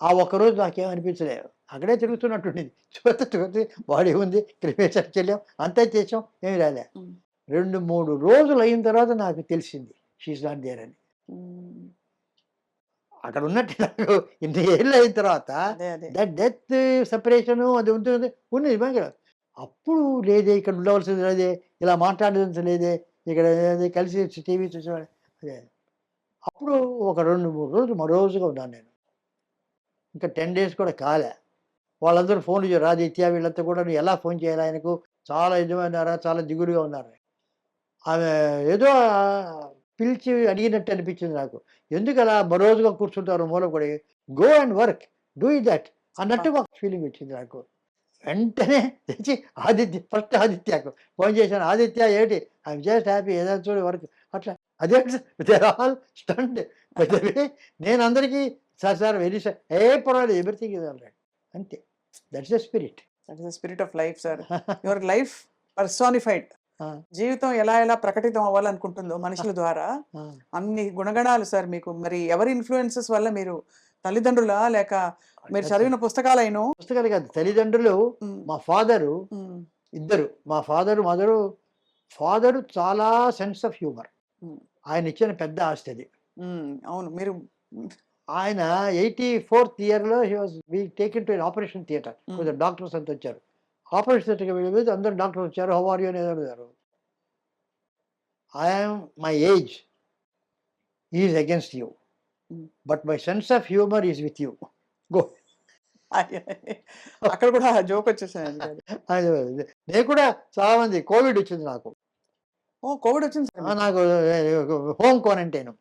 ఆ ఒక్కరోజు నాకేం అనిపించలేదు. అక్కడే తిరుగుతున్నట్టుండింది. చూస్తే బాడీ ఉంది, క్రిమేషన్ చెల్లాం, అంతా చేసాం, ఏమి రాలే. 2-3 రోజులు అయిన తర్వాత నాకు తెలిసింది షీఈస్ నాట్ దేర్ అని. అక్కడ ఉన్నట్టు నాకు ఇన్ని ఏళ్ళు అయిన తర్వాత దట్ డెత్ సెపరేషను అది ఉంటుంది ఉన్నది బాగా. అప్పుడు లేదే, ఇక్కడ ఉండవలసింది లేదే, ఇలా మాట్లాడేది లేదే, ఇక్కడ కలిసి టీవీ చూసేవాడు అదే. అప్పుడు ఒక 2-3 రోజులు మరోజుగా ఉన్నాను నేను. ఇంకా 10 days కూడా కాలే. వాళ్ళందరూ ఫోన్లు చేయరు, ఆదిత్య వీళ్ళంతా కూడా నువ్వు ఎలా ఫోన్ చేయాలి ఆయనకు, చాలా ఇదిమైనారా, చాలా దిగులుగా ఉన్నారు. ఆమె ఏదో పిలిచి అడిగినట్టు అనిపించింది నాకు. ఎందుకు అలా మరోజుగా కూర్చుంటారు మూల కూడా, go and work, do that అన్నట్టుగా ఒక ఫీలింగ్ వచ్చింది నాకు. వెంటనే తెచ్చి ఫస్ట్ ఆదిత్యకు ఫోన్ చేశాను. ఆదిత్య ఏంటి, ఐఎమ్ జస్ట్ హ్యాపీ, ఏదైనా చూడు వర్క్ అట్లా. అదే దేర్ ఆల్ స్టండ్. నేను అందరికీ సార్ వెరీ సార్ పర్వాలేదు, ఎవ్రీథింగ్ ఇస్ ఆల్ రైట్ అంతే. That's the spirit. That is the spirit of life sir. Your life personified. జీవితం ఎలా ఎలా ప్రకటితం అవ్వాలనుకుంటుందో మనుషుల ద్వారా అన్ని గుణగణాలు సార్ మీకు. మరి ఎవరి ఇన్ఫ్లుయెన్సెస్ వల్ల మీరు, తల్లిదండ్రులా లేక మీరు చదివిన పుస్తకాలైనా? పుస్తకాలు కాదు, తల్లిదండ్రులు. మా ఫాదరు ఇద్దరు, మా ఫాదరు మదరు. ఫాదరు చాలా సెన్స్ ఆఫ్ హ్యూమర్, ఆయన ఇచ్చిన పెద్ద ఆస్తి అది. అవును. మీరు ఆయన 84th yearలో he was taken to operation theatre. కొంచెం డాక్టర్స్ అంతా వచ్చారు. ఆపరేషన్ థియేటర్కి వెళ్ళి అందరు డాక్టర్స్ వచ్చారు, హౌ ఆర్ యూ అని అడిగారు. I'm my age is against you, but my sense of humour is with you, go. అక్కడ కూడా జోక్ వచ్చేసాను. నేను కూడా చాలా మంది కోవిడ్ వచ్చింది నాకు. కోవిడ్ వచ్చింది నాకు, హోమ్ క్వారంటైన్.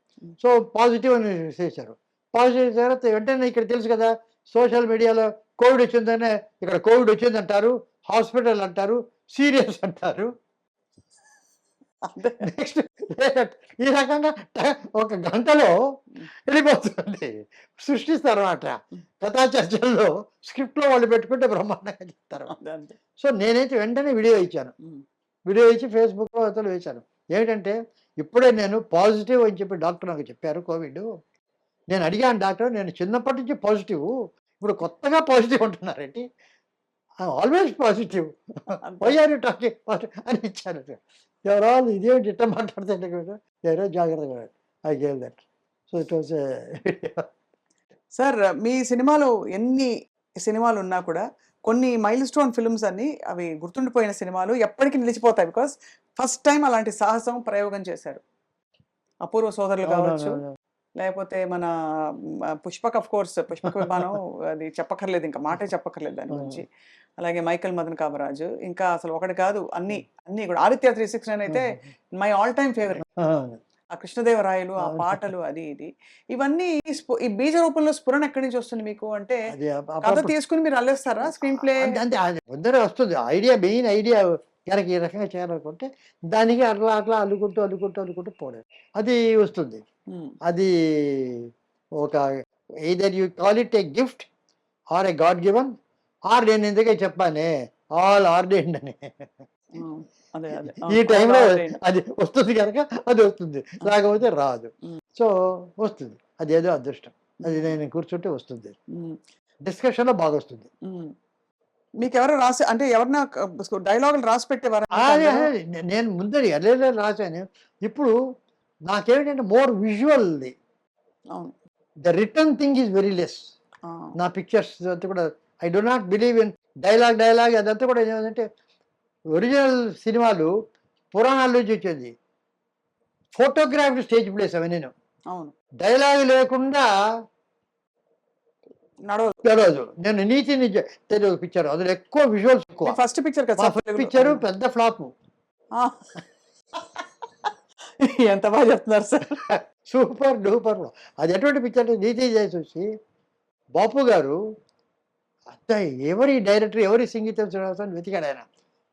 సో పాజిటివ్ అని చేశారు. పాజిటివ్ తర్వాత వెంటనే ఇక్కడ తెలుసు కదా సోషల్ మీడియాలో కోవిడ్ వచ్చిందనే, ఇక్కడ కోవిడ్ వచ్చిందంటారు, హాస్పిటల్ అంటారు, సీరియస్ అంటారు. నెక్స్ట్ ఈ రకంగా ఒక గంటలో వెళ్ళిపోతుంది, సృష్టిస్తారు అన్నమాట. కథా చర్చల్లో స్క్రిప్ట్లో వాళ్ళు పెట్టుకుంటే బ్రహ్మాండంగా చెప్తారు. సో నేనైతే వెంటనే వీడియో ఇచ్చాను. వీడియో ఇచ్చి ఫేస్బుక్లో అతను వేశాను. ఏమిటంటే ఇప్పుడే నేను పాజిటివ్ అని చెప్పి డాక్టర్ నాకు చెప్పారు కోవిడ్. నేను అడిగాను డాక్టర్, నేను చిన్నప్పటి నుంచి పాజిటివ్, ఇప్పుడు కొత్తగా పాజిటివ్ అంటున్నారండి. Always positive, why are you talking positive అని ఇచ్చాను. ఎవరాలు ఇదేమిటి ఇట్ట మాట్లాడుతుంటే ఎవరో జాగ్రత్తగా I gave that. So it was sir మీ సినిమాలో ఎన్ని సినిమాలు ఉన్నా కూడా కొన్ని మైల్ స్టోన్ ఫిల్మ్స్ అన్ని అవి గుర్తుండిపోయిన సినిమాలు ఎప్పటికీ నిలిచిపోతాయి. బికాస్ ఫస్ట్ టైం అలాంటి సాహసం ప్రయోగం చేశారు. అపూర్వ సోదరులు కావచ్చు, అవునవును. లేకపోతే మన పుష్పక్ ఆఫ్ కోర్స్ పుష్పక విమానం అది చెప్పక్కర్లేదు, ఇంకా మాటే చెప్పక్కర్లేదు దాని గురించి. అలాగే మైకల్ మదన్ కామరాజు, ఇంకా అసలు ఒకటి కాదు అన్ని అన్ని కూడా ఆదిత్య 369 అయితే మై ఆల్ టైమ్ ఫేవరెట్. అవును. ఆ కృష్ణదేవరాయలు, ఆ పాటలు, అది ఇది ఇవన్నీ ఈ బీజ రూపంలో స్ఫురణ ఎక్కడి నుంచి వస్తుంది మీకు? అంటే అది కథ అప్పుడప్పుడు తీసుకుని మీరు అల్లేస్తారా స్క్రీన్ ప్లే? అంతే అంతే అది ముందరే వస్తుంది ఐడియా, మెయిన్ ఐడియా కనుక ఈ రకంగా చేయాలనుకుంటే దానికి అట్లా అట్లా అల్లుకుంటూ అల్లుకుంటూ అల్లుకుంటూ పోవడం అది వస్తుంది. అది ఒక either you call it a gift or a god given, or నేను ఎందుకే చెప్పానే ఆల్ ఆర్డెండ్ అని. అదే అదే ఈ టైంలో అది వస్తుంది కనుక అది వస్తుంది, లేకపోతే రాదు. సో వస్తుంది, అదేదో అదృష్టం. అది నేను కూర్చుంటే వస్తుంది, డిస్కషన్లో బాగా వస్తుంది. మీకు ఎవరు రాసి అంటే ఎవరన్నా డైలాగులు రాసి పెట్టేవారా? నేను ముందరి అదే రాశాను. ఇప్పుడు నాకేమిటంటే మోర్ విజువల్ది, అవును. The return thing is very less. నా పిక్చర్స్ అంతా కూడా I do not believe in dialogue అదంతా కూడా ఏమంటే ఒరిజినల్ సినిమాలు పురాణాల నుంచి వచ్చేది, ఫోటోగ్రాఫ్డ్ స్టేజ్ ప్లేస్ అవన్నీ. అవును, డైలాగ్ లేకుండా నడవదు. నేను నీతి నిజ తెలుగు పిక్చర్ అందులో ఎక్కువ విజువల్స్ ఎక్కువ. ఫస్ట్ పిక్చర్ కదా, ఫస్ట్ పిక్చర్ పెద్ద ఫ్లాప్. ఎంత బాగా చెప్తున్నారు సార్. Super duper. అది ఎటువంటి పిక్చర్ అంటే నీతి చేసి వచ్చి బాపు గారు అంత ఎవరి డైరెక్టర్ ఎవరి సంగీతం శ్రీనివాసన్ వెతికాడు ఆయన,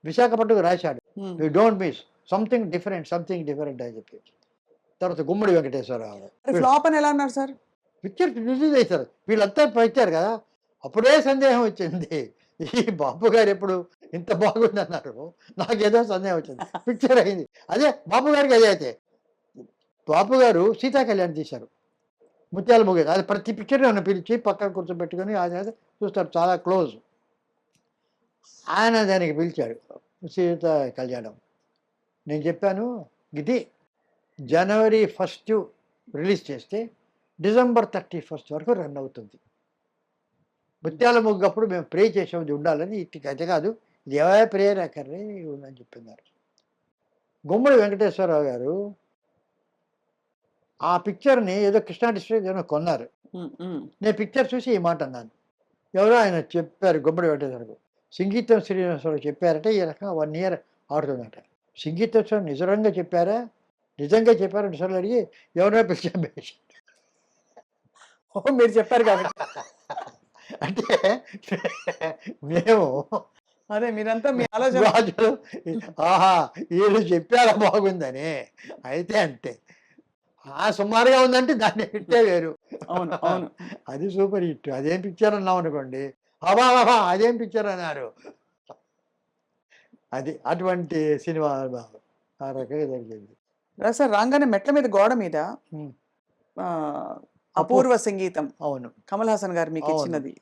విశాఖపట్నం రాశాడు you don't miss something different అని చెప్పి. తర్వాత గుమ్మడి వెంకటేశ్వరరావు ఫ్లాప్ అని ఎలా అన్నారు సార్? పిక్చర్ రిలీజ్ చేశారు, వీళ్ళంతా పెట్టారు కదా, అప్పుడే సందేహం వచ్చింది ఈ బాపు గారు ఎప్పుడు ఇంత బాగుంది అన్నారు, నాకేదో సందేహం వచ్చింది. పిక్చర్ అయింది అదే బాపు గారికి. అదే అయితే బాపు గారు సీతా కళ్యాణ్ తీశారు, ముత్యాల ముగ్గు, అది ప్రతి పిక్చర్ నన్ను పిలిచి పక్కన కూర్చోబెట్టుకొని ఆయన చూస్తారు, చాలా క్లోజ్. ఆయన దానికి పిలిచాడు సీతా కళ్యాణం. నేను చెప్పాను ఇది జనవరి 1 రిలీజ్ చేస్తే డిసెంబర్ 31 వరకు రన్ అవుతుంది. ముత్యాల ముగ్గు అప్పుడు మేము ప్రే చేసాం ఇది ఉండాలని, ఇది కథ కాదు, ఇది ఏవే ప్రేయర్ అక్కర్రే ఉందని చెప్పినారు. గుమ్మడి వెంకటేశ్వరరావు గారు ఆ పిక్చర్ని ఏదో కృష్ణా డిస్ట్రిక్ట్ ఏదో కొన్నారు. నేను పిక్చర్ చూసి ఈ మాట అన్నాను, ఎవరో ఆయన చెప్పారు గుమ్మడి వెంకటేశ్వరరావు, సంగీతం శ్రీనివాసరావు చెప్పారట ఈ రకంగా 1 year ఆడుతుందట. సంగీతం నిజంగా చెప్పారా నిజంగా అడిగి ఎవరో పిక్చర్ వేసి మీరు చెప్పారు కాబట్టి అంటే మేము అదే మీరంతా మీ ఆలోచన. రాజులు ఆహా వీళ్ళు చెప్పారా బాగుందని, అయితే అంతే సుమారుగా ఉందంటే దాన్ని హిట్టే వేరు. అవును అవును, అది సూపర్ హిట్. అదేం పిక్చర్ అన్నాం అనుకోండి, అబా అదేం పిక్చర్ అన్నారు. అది అటువంటి సినిమా ఆ రకంగా జరిగింది. సార్ రాగానే మెట్ల మీద గోడ మీద అపూర్వ సంగీతం, అవును, కమల్ హాసన్ గారు మీకు ఇచ్చినది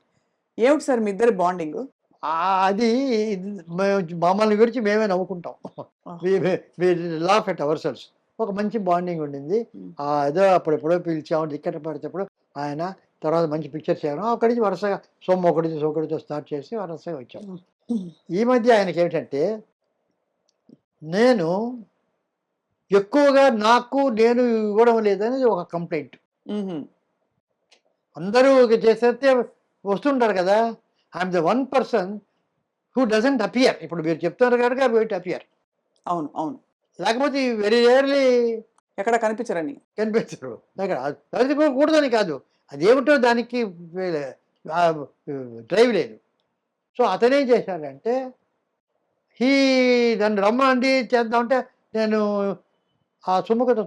ఏమిటి సార్ మీ ఇద్దరి బాండింగ్? అది మమ్మల్ని గురించి మేమే నవ్వుకుంటాం, లాఫ్ ఎట్ అవర్ సెల్స్. ఒక మంచి బాండింగ్ ఉండింది. ఏదో అప్పుడెప్పుడో పిలిచాము టికెట్ పడితేప్పుడు ఆయన, తర్వాత మంచి పిక్చర్ చేయడం, అక్కడి నుంచి వరుసగా ఒకటితో స్టార్ట్ చేసి వరుసగా వచ్చాము. ఈ మధ్య ఆయనకి ఏమిటంటే నేను ఎక్కువగా నేను ఇవ్వడం లేదనేది ఒక కంప్లైంట్. అందరూ చేసేస్తే వస్తుంటారు కదా, I'm the 1% who doesn't appear. ఇప్పుడు మీరు చెప్తున్నారు కనుక వెయిట్ అపియర్. అవును అవును, లేకపోతే వెరీ రేర్లీ ఎక్కడ కనిపించరు. కూడదని కాదు, అదేమిటో దానికి డ్రైవ్ లేదు. సో అతనేం చేశాడంటే నన్ను రమ్మండి చేద్దామంటే, నేను ఆ సుముఖత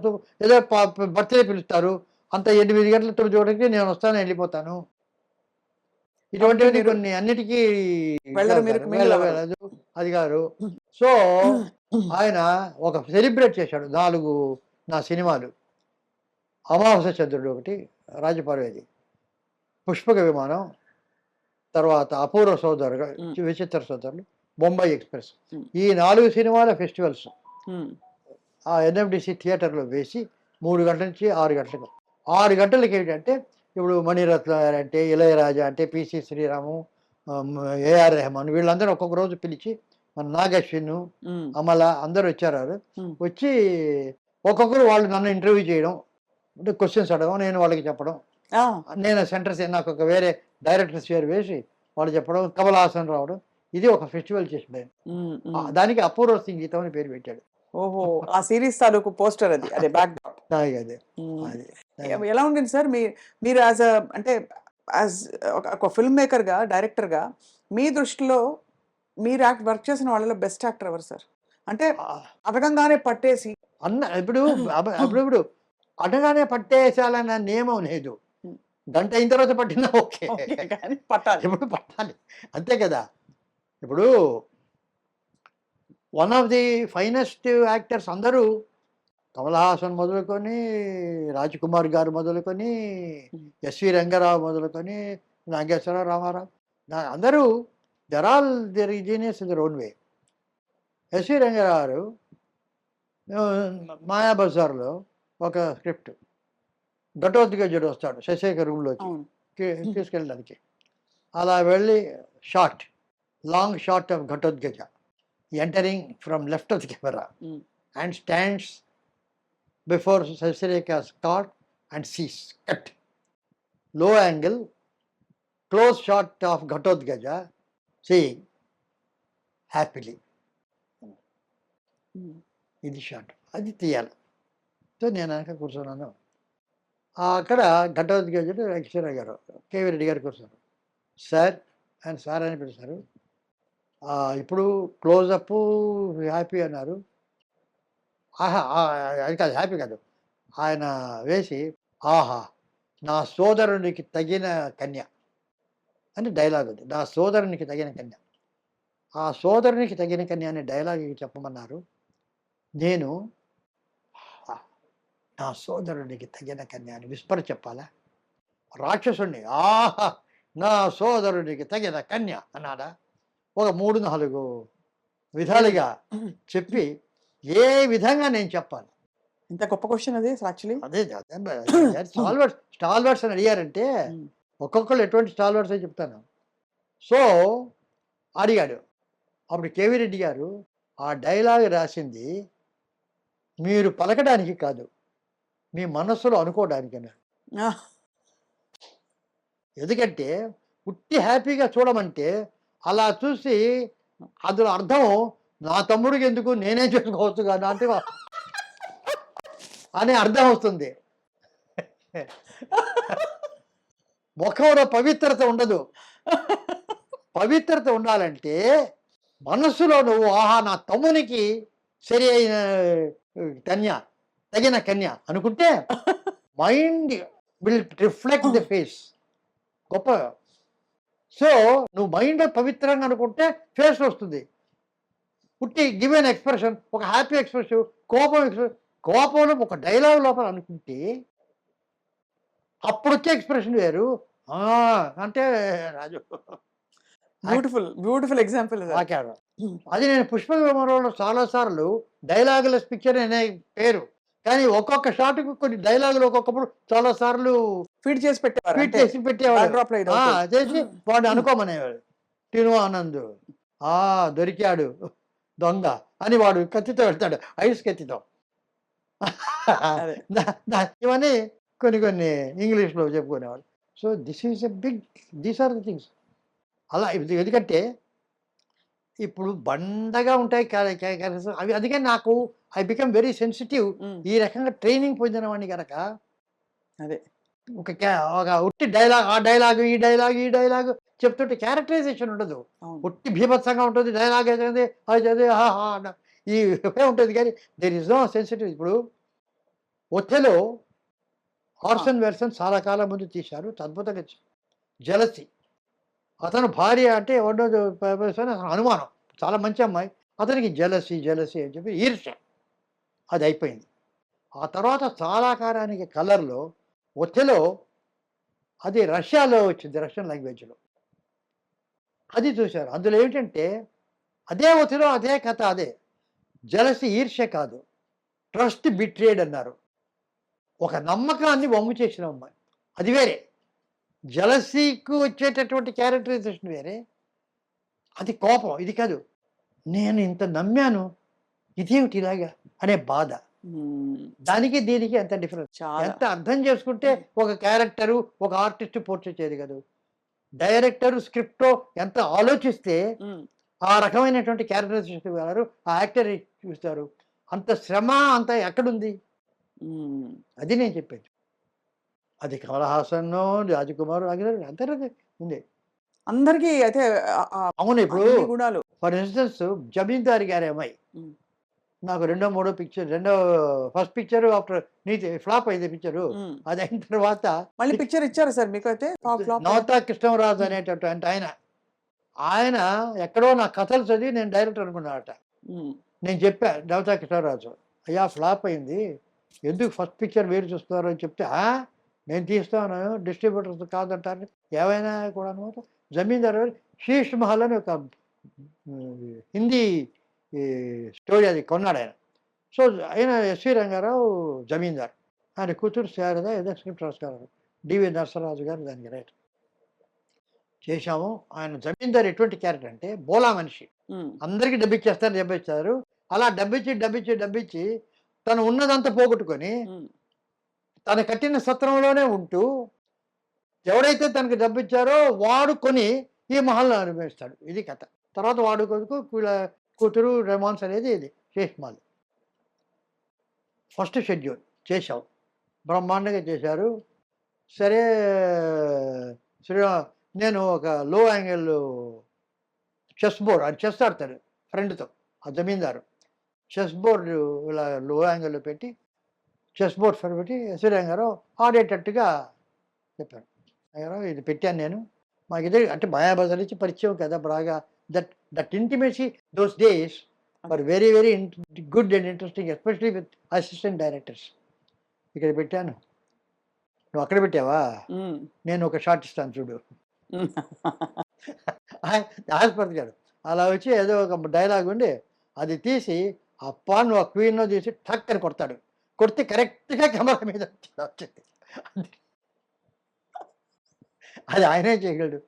ఏదో బర్త్డే పిలుస్తారు, అంత 8 గంటల 9 గంటలకి నేను వస్తాను వెళ్ళిపోతాను, ఇటువంటివి కొన్ని అన్నిటికీ వెళ్ళదు అది గారు. సో ఆయన ఒక సెలబ్రేట్ చేశాడు 4 నా సినిమాలు, అమావాస్య చంద్రుడు ఒకటి, రాజపార్వేది, పుష్పక విమానం, తర్వాత అపూర్వ సోదరు, విచిత్ర సోదరులు, బొంబాయి ఎక్స్ప్రెస్, ఈ 4 సినిమాల ఫెస్టివల్స్ ఆ NMDC థియేటర్లో వేసి 3 గంటల నుంచి 6 గంటలకు 6 గంటలకి ఏంటంటే ఇప్పుడు మణిరత్నం గారు అంటే, ఇళయరాజా అంటే, పిసి శ్రీరాము, ఏఆర్ రెహమాన్ వీళ్ళందరూ ఒక్కొక్క రోజు పిలిచి మన నాగశ్విన్, అమల అందరూ వచ్చారు. వచ్చి ఒక్కొక్కరు వాళ్ళు నన్ను ఇంటర్వ్యూ చేయడం, అంటే క్వశ్చన్స్ అడగడం, నేను వాళ్ళకి చెప్పడం. నేను సెంటర్స్ నాకు ఒక వేరే డైరెక్టర్స్ పేరు వేసి వాళ్ళు చెప్పడం, కమల్ హాసన్ రావడం. ఇది ఒక ఫెస్టివల్ చేసి దానికి అపూర్వ సంగీతం అని పేరు పెట్టాడు. ఓహో, ఆ సిరీస్ తాలూకు పోస్టర్ అది, అదే బ్యాక్ డ్రాప్. అదే అది ఎలా ఉండింది సార్ మీరు యాజ్ అంటే యాజ్ ఒక ఫిల్మ్ మేకర్ గా, డైరెక్టర్ గా మీ దృష్టిలో మీరు వర్క్ చేసిన వాళ్ళలో బెస్ట్ యాక్టర్ ఎవరు సార్? అంటే అడగంగానే పట్టేసి ఇప్పుడు అడగానే పట్టేసాలన్న నియమం లేదు. గంట అయిన తర్వాత పట్టినా ఓకే, పట్టాలి, ఇప్పుడు పట్టాలి అంతే కదా. ఇప్పుడు one of the finest actors అందరూ కమల్ హాసన్ మొదలుకొని, రాజ్ కుమార్ గారు మొదలుకొని, ఎస్వి రంగారావు మొదలుకొని, నాగేశ్వరరావు, రామారావు, అందరూ their all their genius in their own way. S V Rangarao garu మాయాబజార్లో ఒక స్క్రిప్ట్, ఘటోద్గజుడు వస్తాడు శశేఖర్ రూమ్లోకి తీసుకెళ్ళడానికి. అలా వెళ్ళి shot, long shot of Ghatotkacha entering from left of the camera and stands before Sasireka's cart and sees. Cut. Low angle, close shot of Ghatotkacha seeing happily. ఇది shot, అది తీయాలి. సో నేను అక్కడ కూర్చున్నాను. అక్కడ ఘటోద్గజుడు వెంకటేశ్వర గారు, కేవీ రెడ్డి గారు కూర్చున్నారు. సార్ ఆయన సార్ అని పిలిచారు. ఇప్పుడు క్లోజప్ హ్యాపీ అన్నారు. అది కాదు, హ్యాపీ కాదు, ఆయన వేసి ఆహా నా సోదరునికి తగిన కన్య అని డైలాగ్ ఉంది. నా సోదరునికి తగిన కన్య, ఆ సోదరునికి తగిన కన్య అనే డైలాగ్ చెప్పమన్నారు. నేను నా సోదరునికి తగిన కన్య అని విస్పర్ చెప్పాలా? రాక్షసుణ్ణి ఆహా నా సోదరునికి తగిన కన్య అన్నాడా? ఒక 3-4 విధాలుగా చెప్పి ఏ విధంగా నేను చెప్పాలి? ఇంత గొప్ప క్వశ్చన్ అది యాక్చువల్లీ. అదే స్టాల్వర్డ్స్ అని అడిగారంటే ఒక్కొక్కరు ఎటువంటి స్టాల్వర్డ్స్ అని చెప్తాను. సో అడిగాడు. అప్పుడు కేవీ రెడ్డి గారు ఆ డైలాగ్ రాసింది మీరు పలకడానికి కాదు, మీ మనస్సులో అనుకోవడానికి అన్నారు. ఎందుకంటే ఉట్టి హ్యాపీగా చూడమంటే అలా చూసి అందులో అర్థం నా తమ్ముడికి ఎందుకు, నేనే చేసుకోవచ్చు కదా అంటే అనే అర్థం వస్తుంది. ముఖంలో పవిత్రత ఉండదు. పవిత్రత ఉండాలంటే మనస్సులో నువ్వు ఆహా నా తమ్మునికి సరి అయిన కన్య, తగిన కన్య అనుకుంటే mind will reflect the face. గొప్ప. సో నువ్వు మైండ్ పవిత్రంగా అనుకుంటే ఫేస్ వస్తుంది. పుట్టి గివెన్ ఎక్స్ప్రెషన్, ఒక హ్యాపీ ఎక్స్ప్రెషన్, కోపంలో ఒక డైలాగ్ లోపల అనుకుంటే అప్పుడు వచ్చే ఎక్స్ప్రెషన్ వేరు. అంటే రాజు బ్యూటిఫుల్ ఎగ్జాంపుల్. అది నేను పుష్ప విమానంలో చాలాసార్లు డైలాగులెస్ పిక్చర్ అనే పేరు, కానీ ఒక్కొక్క షాట్కు కొన్ని డైలాగులు ఒక్కొక్కప్పుడు చాలా సార్లు ఫీడ్ చేసి పెట్టేవాడు. చేసి వాడు అనుకోమనేవాడు. టిను ఆనంద్ దొరికాడు దొంగ అని వాడు కత్తితో పెడతాడు, ఐస్ కత్తితో. ఇవన్నీ కొన్ని ఇంగ్లీష్లో చెప్పుకునేవాడు. So these are the things. అలా ఎందుకంటే ఇప్పుడు బండగా ఉంటాయి అవి. అందుకే నాకు ఐ బికమ్ వెరీ సెన్సిటివ్. ఈ రకంగా ట్రైనింగ్ పొందిన వాడిని కనుక అదే ఒక ఉట్టి డైలాగ్, ఆ డైలాగు ఈ డైలాగు చెప్తుంటే క్యారెక్టరైజేషన్ ఉండదు. ఉట్టి భీభత్సంగా ఉంటుంది డైలాగ్. అయితే అది ఈ ఉంటుంది కానీ దేర్ ఇస్ నో సెన్సిటివ్. ఇప్పుడు ఒథెలో ఆర్సన్ వెల్సన్ చాలా కాలం ముందు తీశారు, అద్భుతంగా. జలసి, అతను భార్య అంటే అనుమానం, చాలా మంచి అమ్మాయి, అతనికి జలసి అని చెప్పి ఈర్ష్య, అది అయిపోయింది. ఆ తర్వాత చాలా కాలానికి కలర్లో ఒథెలో, అది రష్యాలో వచ్చింది, రష్యన్ లాంగ్వేజ్లో, అది చూశారు. అందులో ఏమిటంటే అదే ఒథెలో అదే కథ, అదే జలసి, ఈర్ష్య కాదు, ట్రస్ట్ బిట్రేడ్ అన్నారు. ఒక నమ్మకాన్ని వమ్ము చేసిన అమ్మాయి, అది వేరే. జలసీకు వచ్చేటటువంటి క్యారెక్టరైజేషన్ వేరే, అది కోపం, ఇది కాదు. నేను ఇంత నమ్మాను, ఇదేమిటి ఇలాగా అనే బాధ. దానికి దీనికి ఎంత డిఫరెన్స్, చాలా. ఎంత అర్థం చేసుకుంటే ఒక క్యారెక్టరు, ఒక ఆర్టిస్ట్ పోర్ట్రేట్ చేయదు కదా. డైరెక్టర్ స్క్రిప్ట్ ఎంత ఆలోచిస్తే ఆ రకమైనటువంటి క్యారెక్టరైజేషన్ వారు ఆ యాక్టర్ చూస్తారు. అంత శ్రమ అంత ఎక్కడుంది, అది నేను చెప్పేది. అది కమల్ హాసన్, రాజకుమార్ అందరూ ఉంది. అందరికీ అయితే అవును. ఇప్పుడు అన్ని గుణాలు. ఫర్ ఇన్స్టెన్స్ జమీందారి గారి అమ్మాయి ఉమ్. నాకు మూడో పిక్చర్, ఫస్ట్ పిక్చర్ ఆఫ్టర్ నీతి ఫ్లాప్ అయింది పిక్చరు. ఉమ్. అది అయిన తర్వాత మళ్ళీ పిక్చర్ ఇచ్చారు సార్ మీకు అయితే నవతా కృష్ణరాజు అనేటటువంటి ఆయన ఎక్కడో నా కథలు చదివి నేను డైరెక్టర్ అనుకున్నాడట. నేను చెప్పా నవతా కృష్ణరాజు, అయ్యా ఫ్లాప్ అయింది, ఎందుకు ఫస్ట్ పిక్చర్ వేరు చూస్తున్నారు అని చెప్తే, నేను తీస్తాను, డిస్ట్రిబ్యూటర్స్ కాదంటారు. ఏమైనా కూడా అనమాట. జమీందారు శీష్ మహల్ అని ఒక హిందీ స్టోరీ అది కొన్నాడు ఆయన. సో ఆయన ఎస్వి రంగారావు జమీందార్, ఆయన కూతురు శారద ఏదో స్క్రిప్ట్ రాసుకున్నారు, డివి నరసరాజు గారు దానికి రైట్ చేశాము. ఆయన జమీందార్ ఎటువంటి క్యారెక్టర్ అంటే బోలా మనిషి, అందరికీ డబ్బిచ్చేస్తారు. అలా డబ్బిచ్చి తను ఉన్నదంతా పోగొట్టుకొని తను కట్టిన సత్రంలోనే ఉంటూ ఎవరైతే తనకు డబ్బిచ్చారో వాడు కొని ఈ మహల్ని అనుభవిస్తాడు. ఇది కథ. తర్వాత వాడు కొడుకు కూతురు రెమాన్స్ అనేది ఇది శేష్ మహల్. ఫస్ట్ షెడ్యూల్ చేశాం, బ్రహ్మాండంగా చేశారు. సరే నేను ఒక లో యాంగిల్ చెస్ బోర్డ్, అది చెస్ ఆడతాడు ఫ్రెండ్తో, ఆ జమీందారు చెస్ బోర్డు ఇలా లో యాంగిల్లో పెట్టి చెస్ బోర్డ్ ఫర్ పెట్టి ఎస్వి రంగారావు ఆడేటట్టుగా చెప్పాను. రంగారావు ఇది పెట్టాను నేను, మాకు ఇదే అంటే మాయాబజార్ నుంచి పరిచయం కదా బాగా. That intimacy those days for very very good and interesting, especially with assistant directors. ఇక్కడ పెట్టాను, నువ్వు అక్కడ పెట్టావా, నేను ఒక షార్ట్ ఇస్తాను చూడు. ఆస్పత్రిగాడు అలా వచ్చి ఏదో ఒక డైలాగ్ ఉండి అది తీసి అప్పా నువ్వు ఆ క్వీన్లో తీసి టక్ అని కొడతాడు. కొడితే కరెక్ట్గా కెమెరా మీద వచ్చింది. అది ఆయనే చేయగలడు.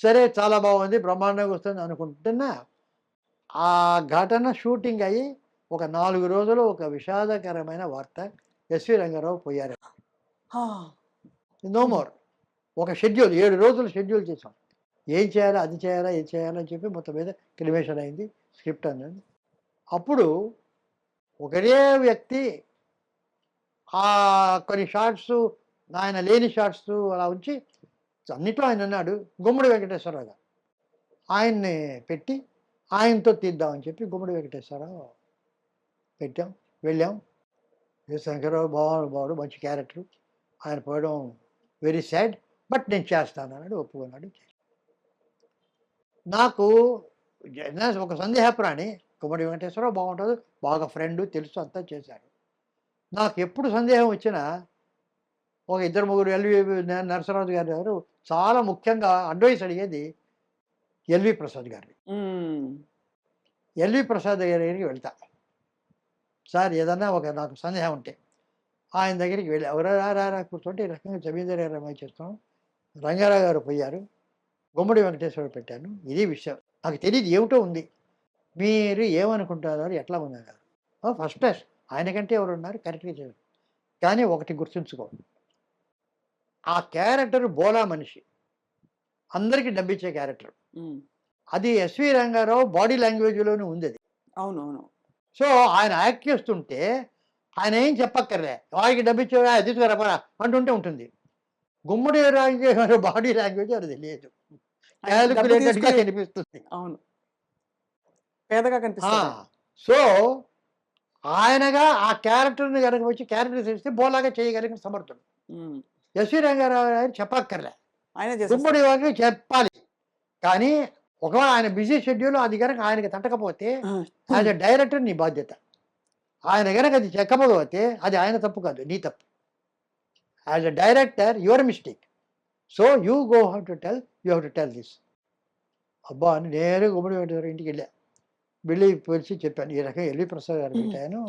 సరే చాలా బాగుంది, బ్రహ్మాండంగా వస్తుంది అనుకుంటున్నా. ఆ ఘటన షూటింగ్ అయ్యి ఒక 4 రోజులు ఒక విషాదకరమైన వార్త, ఎస్వి రంగారావు పోయారు. No more. ఒక షెడ్యూల్ 7 రోజులు షెడ్యూల్ చేసాం, ఏం చేయాలా అది చేయాలా ఇది చేయాలని చెప్పి మొత్తం మీద క్రిమేషన్ అయింది, స్క్రిప్ట్ అన్నది. అప్పుడు ఒకరే వ్యక్తి ఆ కొన్ని షార్ట్స్, ఆయన లేని షార్ట్స్ అలా ఉంచి అన్నిట్లో ఆయన ఉన్నాడు, గుమ్మడి వెంకటేశ్వరరావు గారు. ఆయన్ని పెట్టి ఆయనతో తీద్దామని చెప్పి గుమ్మడి వెంకటేశ్వరరావు పెట్టాం, వెళ్ళాం. శంకరరావు బాగుడు మంచి క్యారెక్టర్, ఆయన పోవడం వెరీ సాడ్, బట్ నేను చేస్తాను అన్నాడు, ఒప్పుకున్నాడు. నాకు ఒక సందేహప్రాణి, గుమ్మడి వెంకటేశ్వరరావు బాగుంటుంది, బాగా ఫ్రెండ్ తెలుసు, అంతా చేశాడు. నాకు ఎప్పుడు సందేహం వచ్చినా ఒక 2-3 ఎల్వి నరసరాజు గారు చాలా ముఖ్యంగా అడ్వైస్ అడిగేది ఎల్వి ప్రసాద్ గారిని. ఎల్వి ప్రసాద్ గారికి వెళ్తా, సార్ ఏదన్నా నాకు సందేహం ఉంటే ఆయన దగ్గరికి వెళ్ళి ఎవరా కూర్చుంటే ఈ రకంగా జమీందారు గారు అమ్మాయి చేస్తాం, రంగారావు గారు పోయారు, గుమ్మడి వెంకటేశ్వరరావు పెట్టాను, ఇది విషయం నాకు తెలియదు, ఏమిటో ఉంది, మీరు ఏమనుకుంటున్నారు, ఎట్లా ఉన్నారు. ఫస్ట్ క్లాస్, ఆయనకంటే ఎవరు ఉన్నారు, కరెక్ట్గా చేయరు. కానీ ఒకటి గుర్తుంచుకో, ఆ క్యారెక్టర్ బోలా మనిషి, అందరికీ డబ్బిచ్చే క్యారెక్టర్. అది ఎస్వి రంగారావు బాడీ లాంగ్వేజ్లోనే ఉంది అది. అవునవును. సో ఆయన యాక్ట్ చేస్తుంటే ఆయన ఏం చెప్పక్కర్లే, వాడికి డబ్బిచ్చే తీసుకురాపరా అంటుంటే ఉంటుంది. గుమ్మడి రాజు బాడీ లాంగ్వేజ్ అది తెలియదు, క్యాలిక్యులేటెడ్గా కనిపిస్తుంది. అవును, పేదగా కనిపిస్తుంది. సో ఆయనగా ఆ క్యారెక్టర్ని కనుక వచ్చి క్యారెక్టర్ చేస్తే బోలాగా చేయగలిగిన సమర్థుడు. ఎస్వి రంగారావు గారు చెప్పక్కర్లే, గుమ్మడి వారికి చెప్పాలి. కానీ ఒకవేళ ఆయన బిజీ షెడ్యూల్ అది కనుక ఆయనకి తట్టకపోతే యాజ్ ఎ డైరెక్టర్ నీ బాధ్యత. ఆయన కనుక అది చెక్కకపోతే అది ఆయన తప్పు కాదు, నీ తప్పు. As a director your mistake. So you go how to tell, you have to tell this. అబ్బా అని నేరు గుమ్మడి వెంకటేశ్వర ఇంటికి వెళ్ళి పిలిచి చెప్పాను, ఈ రకంగా ఎల్వి ప్రసాద్ గారు పెట్టాను,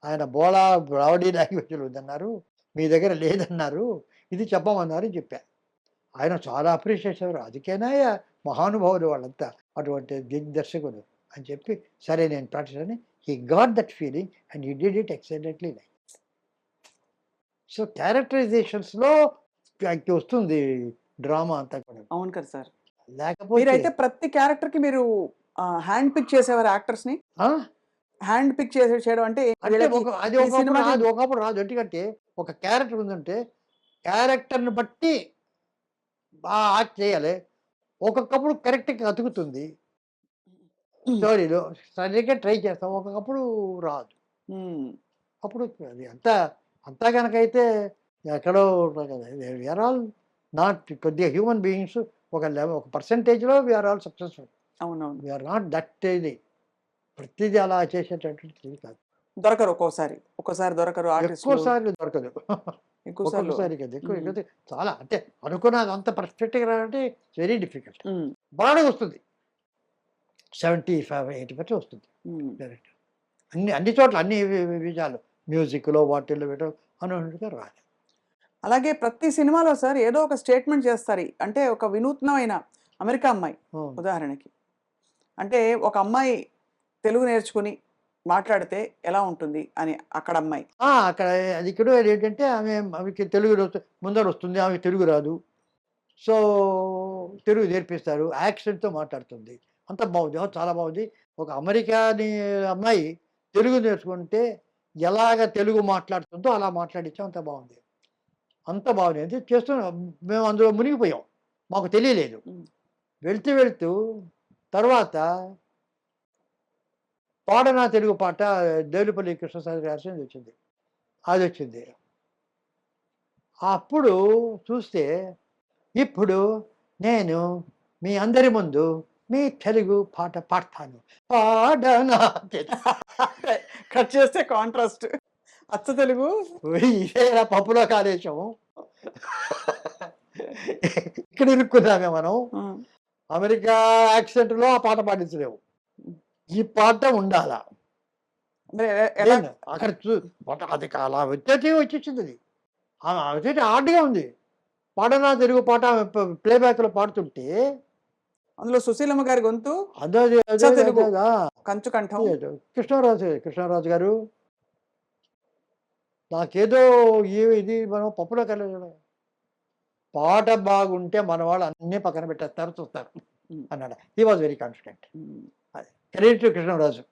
ఆయన బోలా బ్రావడీ లాంగ్వేజ్లో ఉందన్నారు, మీ దగ్గర లేదన్నారు, ఇది చెప్పమన్నారు అని చెప్పా. ఆయన చాలా అప్రిషియేట్ చేశారు. అందుకేనా మహానుభావులు వాళ్ళంతా అటువంటి దిగ్దర్శకులు అని చెప్పి, సరే నేను ప్రాక్టీస్ అని he got that feeling and he did it excellently nice. So క్యారెక్టరైజేషన్స్లో వస్తుంది డ్రామా అంతా కూడా. అవును కదా సార్. లేకపోతే మీరైతే ప్రతి క్యారెక్టర్ కి మీరు హ్యాండ్ పిక్ చేసేవారు యాక్టర్స్ ని. ఆ? హ్యాండ్ పిక్ చేయడం అంటే అంటే వీళ్ళకి అది ఈ ఒకప్పుడు సినిమాకి రాదు, ఒకప్పుడు రాదు. ఎందుకంటే ఒక క్యారెక్టర్ ఉందంటే క్యారెక్టర్ని బట్టి బాగా యాక్ట్ చేయాలి. ఒక్కొక్కప్పుడు కరెక్ట్గా అతుకుతుంది స్టోరీలో, సరిగ్గా ట్రై చేస్తాం, ఒక్కొక్కప్పుడు రాదు. ఉమ్, అప్పుడు అది అంతా అంతా కనుకైతే ఎక్కడో వీఆర్ ఆల్ నాట్ కొద్దిగా హ్యూమన్ బీయింగ్స్, ఒక లెవెల్ ఒక పర్సంటేజ్లో వీఆర్ ఆల్ సక్సెస్ఫుల్. అవునవును. వీఆర్ నాట్ దట్ ఇది ప్రతిదీ అలా చేసేటటువంటి కాదు. దొరకరు ఒక్కోసారి దొరకరు ఆర్టిస్ట్. ఎక్కువ సార్లు దొరకదు. ఎక్కువ సార్లు. ఒక్కొక్కసారి కదా ఎక్కువ మ్మ్. ఎక్కువ చాలా అంటే అనుకున్నది అంత పర్ఫెక్ట్గా రావాలంటే వెరీ డిఫికల్ట్. బాగా వస్తుంది, 75-80% వస్తుంది డైరెక్ట్. అన్ని చోట్ల అన్ని విజయాలు మ్యూజిక్లో వాటిల్లో వీటిలో అనుకున్నట్టుగా రాదు. అలాగే ప్రతి సినిమాలో సార్ ఏదో ఒక స్టేట్మెంట్ చేస్తారు. అంటే ఒక వినూత్నమైన అమెరికా అమ్మాయి ఉదాహరణకి, అంటే ఒక అమ్మాయి తెలుగు నేర్చుకుని మాట్లాడితే ఎలా ఉంటుంది అని అక్కడ అమ్మాయి. అక్కడ అది ఇక్కడ ఏంటంటే ఆమెకి తెలుగు ముందర వస్తుంది, ఆమె తెలుగు రాదు. సో తెలుగు నేర్పిస్తారు, యాక్సెంట్తో మాట్లాడుతుంది, అంత బాగుంది, చాలా బాగుంది. ఒక అమెరికాని అమ్మాయి తెలుగు నేర్చుకుంటే ఎలాగ తెలుగు మాట్లాడుతుందో అలా మాట్లాడించాం, అంత బాగుంది, అంత బాగుంది. అంటే చేస్తున్నాం మేము, అందులో మునిగిపోయాం, మాకు తెలియలేదు. వెళ్తూ తర్వాత పాడనా తెలుగు పాట దేవులపల్లి కృష్ణశాస్త్రి గారి వచ్చింది, అది వచ్చింది. అప్పుడు చూస్తే ఇప్పుడు నేను మీ అందరి ముందు మీ తెలుగు పాట పాడతాను, పాడనా కట్ చేస్తే కాంట్రాస్ట్ అచ్చ తెలుగు, ఇదేనా పప్పులో కాదేశం. ఇక్కడ ఇరుక్కున్నామే మనం, అమెరికా యాక్సెంట్లో ఆ పాట పాడించలేవు, ఈ పాట ఉండాలా. అక్కడ అది అలా వచ్చేసింది అది వచ్చేసి హార్డ్గా ఉంది. పాడనా తెలుగు పాట ప్లేబ్యాక్లో పాడుతుంటే అందులో సుశీలమ్మ గారి గొంతు అదే తెలుగు కంచు కంఠం. కృష్ణరాజు గారు నాకేదో ఇది మనం పప్పులో కలగడం, పాట బాగుంటే మన వాళ్ళు అన్నీ పక్కన పెట్టేస్తారు, చూస్తారు అన్నాడు. He was very confident. Credit Krishnaraju,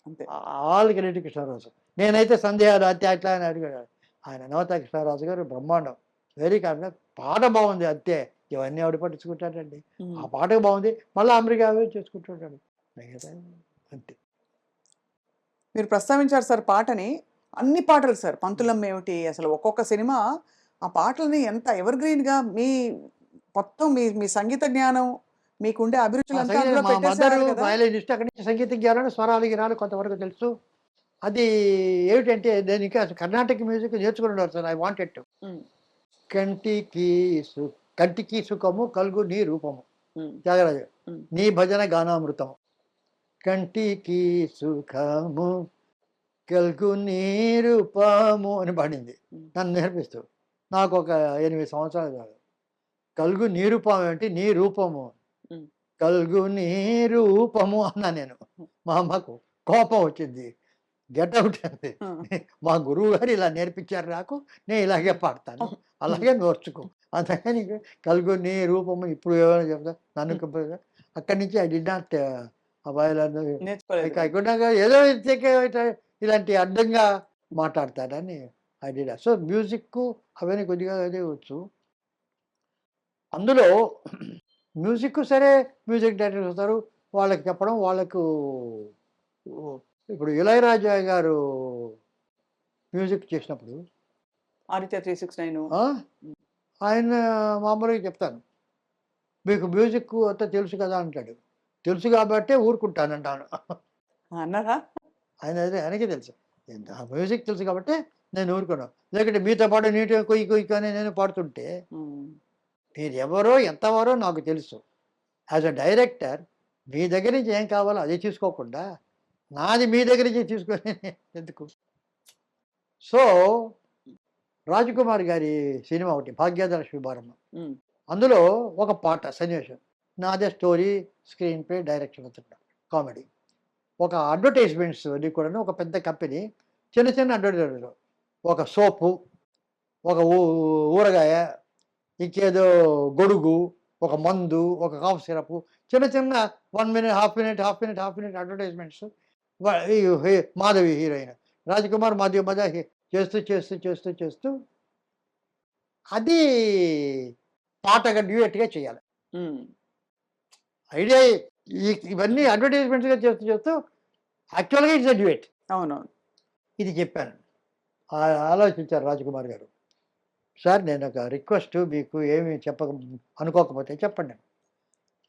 అంతే, ఆల్ క్రెడిట్ కృష్ణరాజు. నేనైతే సందేహాలు అట్లా అని అడిగాడు ఆయన. నవత కృష్ణరాజు గారు బ్రహ్మాండం, వెరీ కాన్ఫిడెంట్. పాట బాగుంది అంతే, ఇవన్నీ ఆవిడ పట్టించుకుంటాడండి. ఆ పాట బాగుంది, మళ్ళీ అమెరికా చేసుకుంటుంటాడు అంతే. మీరు ప్రస్తావించారు సార్ పాటని, అన్ని పాటలు సార్, పంతులమ్మ ఏమిటి, అసలు ఒక్కొక్క సినిమా ఆ పాటలని ఎంత ఎవర్ గ్రీన్ గా మొత్తం మీ సంగీత జ్ఞానం, మీకుండే అభిరుచులంతా అందులో మా మదరు పెట్టేశారు కదా. వయలినిస్ట్, అక్కడి నుంచి సంగీత జ్ఞానం, స్వరాలు గిరాలు కొంతవరకు తెలుసు. అది ఏమిటంటే నేను ఇంకా కర్ణాటక మ్యూజిక్ నేర్చుకున్నాడు సార్. I wanted to. కంటికి సుఖము కలుగు నీ రూపము, త్యాగరాజు, నీ భజన గానామృతం. కంటికి సుఖము కలుగు నీ రూపము అని పాడింది నన్ను నేర్పిస్తూ. నాకు ఒక 8 సంవత్సరాలు కాదు. కలుగు నీ రూపం ఏంటి, నీ రూపము, కలుగు నీ రూపము అన్నా నేను. మా అమ్మకు కోపం వచ్చింది, గెట్ అవుట్ అంది. మా గురువు గారు ఇలా నేర్పించారు నాకు, నేను ఇలాగే పాడతాను, అలాగే నేర్చుకో. అందుకని కలుగు నీ రూపము ఇప్పుడు ఏమైనా చెప్తా నన్ను. అక్కడి నుంచి ఐ డి నాట్ ఏదో ఇలాంటి అడ్డంగా మాట్లాడతాడని ఐ డి. సో మ్యూజిక్ అవన్నీ కొద్దిగా అదే వచ్చు. అందులో మ్యూజిక్ సరే, మ్యూజిక్ డైరెక్టర్స్ వస్తారు, వాళ్ళకి చెప్పడం, వాళ్ళకు ఇప్పుడు ఇళయరాజా గారు మ్యూజిక్ చేసినప్పుడు ఆదిత్య 369 ఆయన మామూలుగా చెప్తాను, మీకు మ్యూజిక్ అంతా తెలుసు కదా అంటాడు. తెలుసు కాబట్టే ఊరుకుంటానంటాను అన్నారా. ఆయనకి తెలుసు, ఆ మ్యూజిక్ తెలుసు కాబట్టి నేను ఊరుకున్నాను. లేకుంటే మీతో పాటు నీట్గా కొయ్యి కానీ నేను పాడుతుంటే మీరు ఎవరో ఎంతవరో నాకు తెలుసు. యాజ్ అ డైరెక్టర్ మీ దగ్గర నుంచి ఏం కావాలో అది తీసుకోకుండా నాది మీ దగ్గర నుంచి తీసుకొని ఎందుకు. సో రాజకుమార్ గారి సినిమా ఒకటి భాగ్యధర శుభారంభం. ఉమ్, అందులో ఒక పాట సన్నివేశం నాదే స్టోరీ, స్క్రీన్ ప్లే, డైరెక్షన్ అంతా కామెడీ. ఒక అడ్వర్టైజ్మెంట్స్ అది కూడా ఒక పెద్ద కంపెనీ చిన్న చిన్న అడ్వర్టైజ్మెంట్, ఒక సోపు, ఒక ఊరగాయ, ఇంకేదో గొడుగు, ఒక మందు, ఒక కాఫ్ సిరప్, చిన్న చిన్న 1 minute, half minute advertisements. Madhavi heroine, Rajkumar Madhavi మధ్య చేస్తూ అది పాటగా డ్యూయట్గా చేయాలి. ఉమ్, ఐడియా ఇవన్నీ అడ్వర్టైజ్మెంట్స్గా చేస్తూ యాక్చువల్గా ఇట్స్ అ డ్యూయట్. అవునవును. ఇది చెప్పాను. ఆలోచించారు రాజకుమార్ గారు. సార్ నేను ఒక రిక్వెస్ట్, మీకు ఏమి అనుకోకపోతే చెప్పండి.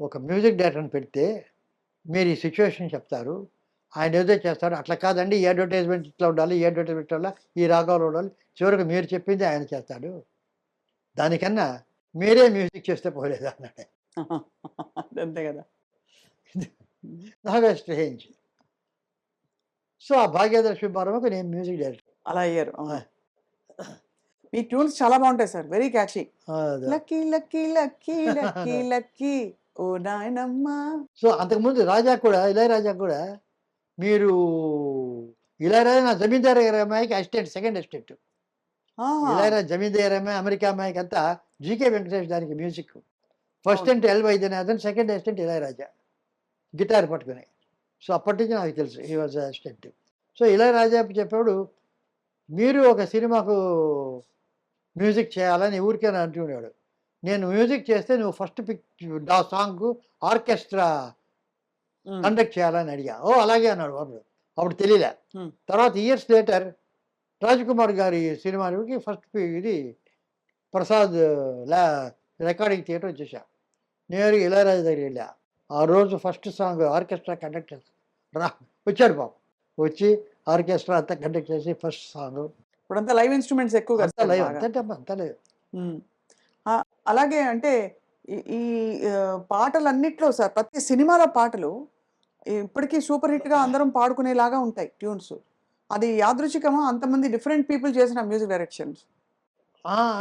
ఒక మ్యూజిక్ డైరెక్టర్ని పెడితే మీరు ఈ సిచ్యువేషన్ చెప్తారు, ఆయన ఏదో చేస్తారు. అట్లా కాదండి, ఈ అడ్వర్టైజ్మెంట్ ఇట్లా ఉండాలి, ఈ అడ్వర్టైజ్మెంట్ వల్ల ఈ రాగాలు ఉండాలి, చివరికి మీరు చెప్పింది ఆయన చేస్తాడు, దానికన్నా మీరే మ్యూజిక్ చేస్తే పోలేదు అన్నాడు. అంతే కదా. నాకు స్ట్రేంజ్. సో ఆ భాగ్యధర శుభారంభకు నేను మ్యూజిక్ డైరెక్టర్. అలా అయ్యారు. అవును. మీ ట్యూన్స్ చాలా బాగుంటాయి sir, very catchy. Lucky lucky lucky lucky lucky ఓ నాయనమ్మా. సో అంతకుముందు ఇళయరాజా కూడా మీరు ఇళయరాజా నా జమీందారు గారి అమ్మాయికి అసిస్టెంట్, సెకండ్ అసిస్టెంట్. ఇళయరాజా జమీందారు అమ్మాయి, అమెరికా అమ్మాయికి అంతా జీకే వెంకటేష్ దానికి మ్యూజిక్. ఫస్ట్ అవును. అంటే L Vaidyanathan, second assistant Ilaiyaraaja guitar పట్టుకుని. సో అప్పటి నుంచి నాకు తెలుసు ఈ వాజ్ అసిస్టెంట్. సో ఇళయరాజా చెప్పాడు, మీరు ఒక సినిమాకు మ్యూజిక్ చేయాలని ఊరికే అంటున్నాడు. నేను మ్యూజిక్ చేస్తే నువ్వు ఫస్ట్ సాంగ్ ఆర్కెస్ట్రా కండక్ట్ చేయాలని అడిగా. ఓ అలాగే అన్నాడు బాబు. అప్పుడు తెలియలే. తర్వాత ఇయర్స్ లేటర్ రాజకుమార్ గారి సినిమాకి ఫస్ట్ ఇది ప్రసాద్ రికార్డింగ్ థియేటర్ వచ్చేసా. నేరుగా ఇళయరాజా దగ్గర వెళ్ళా. ఆ రోజు ఫస్ట్ సాంగ్ ఆర్కెస్ట్రా కండక్ట్ చేస్తా వచ్చాడు బాబు. వచ్చి ఆర్కెస్ట్రా అంతా కండక్ట్ చేసి ఫస్ట్ సాంగ్. ఇప్పుడంతా లైవ్ ఇన్స్ట్రుమెంట్స్ ఎక్కువ కదా అంతా సార్, లైవ్, బాగా. అంతా లైవ్. అలాగే అంటే ఈ పాటలన్నిట్లో సార్, ప్రతి సినిమాలో పాటలు ఇప్పటికీ సూపర్ హిట్ గా అందరం పాడుకునేలాగా ఉంటాయి ట్యూన్స్. అది యాదృచ్ఛికమా, అంతమంది డిఫరెంట్ పీపుల్ చేసిన మ్యూజిక్ డైరెక్షన్స్?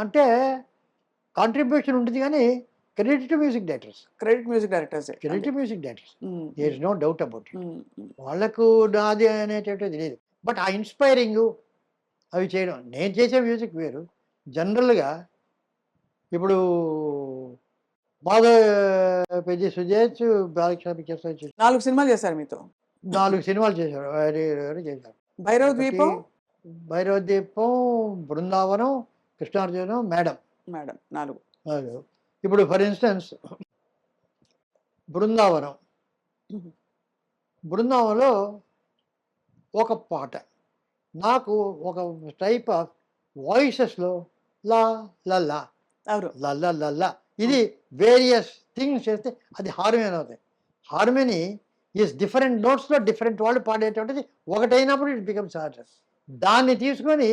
అంటే కాంట్రిబ్యూషన్ ఉంటుంది కానీ credit music directors, credit music directors. Credit music directors, there is no doubt about it. వాళ్ళకు నాది అనేటటువంటిది లేదు. బట్ ఆ ఇన్స్పైరింగ్ అవి చేయడం, నేను చేసే మ్యూజిక్ వేరు. జనరల్గా ఇప్పుడు మాధవ్ సుజేష్ బాలకృష్ణ చేస్తారు. 4 సినిమాలు చేశారు మీతో. 4 సినిమాలు చేశారు. చేశారు భైరవ ద్వీపం, భైరవ దీపం, బృందావనం, కృష్ణార్జునం, మేడం. 4. ఇప్పుడు ఫర్ ఇన్స్టెన్స్ బృందావనంలో ఒక పాట నాకు ఒక టైప్ ఆఫ్ వాయిసెస్లో లా లల్లా అవును. లల్లా లల్లా ఇది వేరియస్ థింగ్స్ చేస్తే అది హార్మోని అవుతాయి. హార్మోని ఈస్ డిఫరెంట్ నోట్స్లో డిఫరెంట్ వాళ్ళు పాడేటువంటిది ఒకటైనప్పుడు ఇట్ బికమ్స్ హార్డ్. దాన్ని తీసుకొని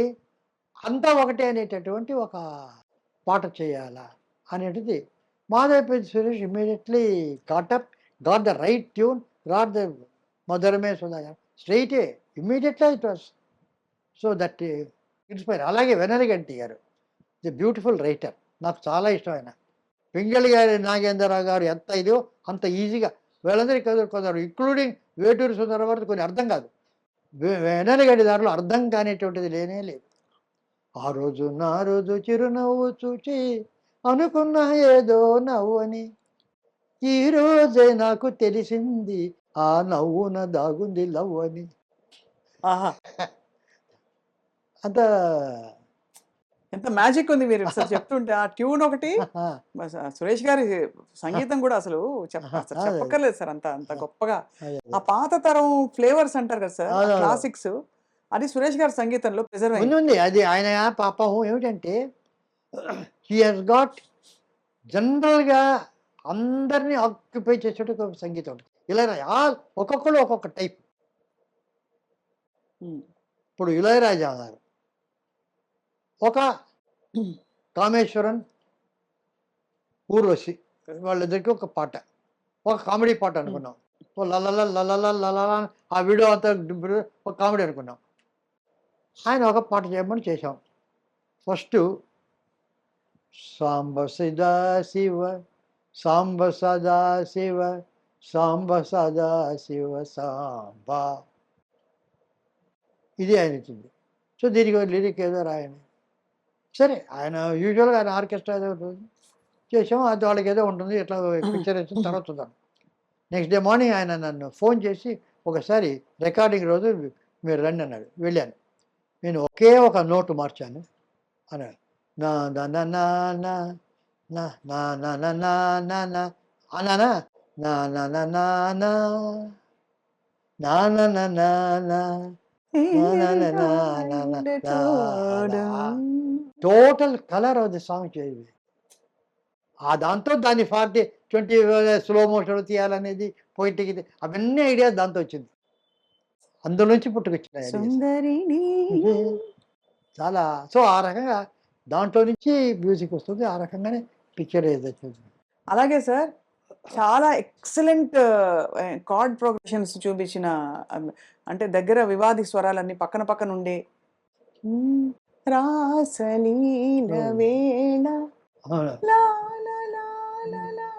అంతా ఒకటే అనేటటువంటి ఒక పాట చేయాలా అనేటిది Madhavapeddi Suresh immediately got the right tune, got the మధురమే సుధాగా స్ట్రైటే immediately it was. So that inspire. అలాగే వెనరగంటి గారు ది బ్యూటిఫుల్ రైటర్, నాకు చాలా ఇష్టం ఆయన. పింగళి గారి నాగేంద్రరావు గారు ఎంత ఇదో అంత ఈజీగా వీళ్ళందరికీ కొందరు ఇంక్లూడింగ్ వేటూరు సుందర వరకు కొన్ని అర్థం కాదు. వెనరగంటి దారిలో అర్థం కానిటువంటిది లేనే లేదు. ఆ రోజు నా రోజు చిరునవ్వు చూచి అనుకున్నా ఏదో నవ్వు అని, ఈ రోజే నాకు తెలిసింది ఆ నవ్వున దాగుంది లవ్ అని. ఆహా, అంత ఎంత మ్యాజిక్ ఉంది మీరు అసలు చెప్తుంటే. ఆ ట్యూన్ ఒకటి, సురేష్ గారి సంగీతం కూడా అసలు చెప్పక్కర్లేదు సార్, అంత గొప్పగా. ఆ పాత తరం ఫ్లేవర్స్ అంటారు కదా సార్, క్లాసిక్స్, అది సురేష్ గారి సంగీతంలో ప్రిజర్వ్ అయింది. ఉంది. అది ఆయన పాపం ఏమిటంటే హీ హాస్ గాట్ జనరల్గా అందరినీ ఆక్యుపై చేసేట ఒక సంగీతం ఉంటుంది. ఇళయరాజా ఒక్కొక్కరు ఒక్కొక్క టైప్. ఇప్పుడు ఇళయరాజా గారు ఒక కామేశ్వరన్, ఊర్వశి వాళ్ళిద్దరికి ఒక పాట, ఒక కామెడీ పాట అనుకున్నాం. లలల ఆ వీడియో అంతా ఒక కామెడీ అనుకున్నాం. ఆయన ఒక పాట చేయమని చేసాం. ఫస్ట్ సాంబ సదా శివ సాంబ సదా శివ సాంబ సదా శివ సాంబ, ఇది ఆయన ఇచ్చింది. సో దీనికి లిరిక్ ఏదో రాయండి. సరే ఆయన యూజువల్గా ఆయన ఆర్కెస్ట్రా ఏదో ఉంటుంది చేసాం, అది వాళ్ళకి ఏదో ఉంటుంది, ఎట్లా పిక్చర్ వేసిన తర్వాత చూద్దాం. నెక్స్ట్ డే మార్నింగ్ ఆయన నన్ను ఫోన్ చేసి ఒకసారి రికార్డింగ్ రోజు మీరు రండి అన్నాడు. వెళ్ళాను. నేను ఒకే ఒక నోటు మార్చాను అన్నాడు. నా నా నా నా నా నా నా నా నా నా నా నా అన్నానా, నా నా నా నా నా నా నా నా నా నా total colour of the song చేయాలి. ఆ దాంతో దాన్ని 20 స్లో మోషన్ తీయాలనేది పోయిట్కి అవన్నీ ఐడియాస్ దాంతో వచ్చింది. అందులోంచి పుట్టుకొచ్చినాయి సుందరిని చాలా. సో ఆ రకంగా దాంట్లో నుంచి మ్యూజిక్ వస్తుంది, ఆ రకంగానే పిక్చర్ ఏదైతుంది. అలాగే సార్ చాలా ఎక్సలెంట్ కార్డ్ ప్రోగ్రెషన్స్ చూపించిన అంటే దగ్గర వివాది స్వరాలన్నీ పక్కన పక్కన ఉండే రాసలీల వేళ అవును. లా లా లా లా లా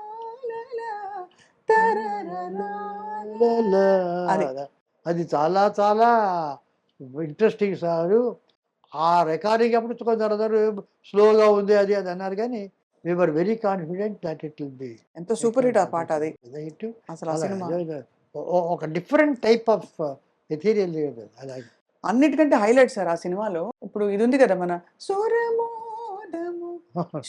లా లా తరరరా అది. అది చాలా చాలా ఇంట్రెస్టింగ్ సారు. ఆ రికార్డింగ్ అప్పుడు కొందరు స్లోగా ఉంది అది అది అన్నారు, కానీ we are very confident that it will be ఎంత సూపర్ హిట్ ఆ పాట అది. హిట్. అసలు ఆ సినిమా ఒక డిఫరెంట్ టైప్ ఆఫ్ ఎథీరియల్ అలాగే. అన్నిటికంటే హైలైట్ సార్ ఆ సినిమాలో. ఇప్పుడు ఇది ఉంది కదా మన సురమోదము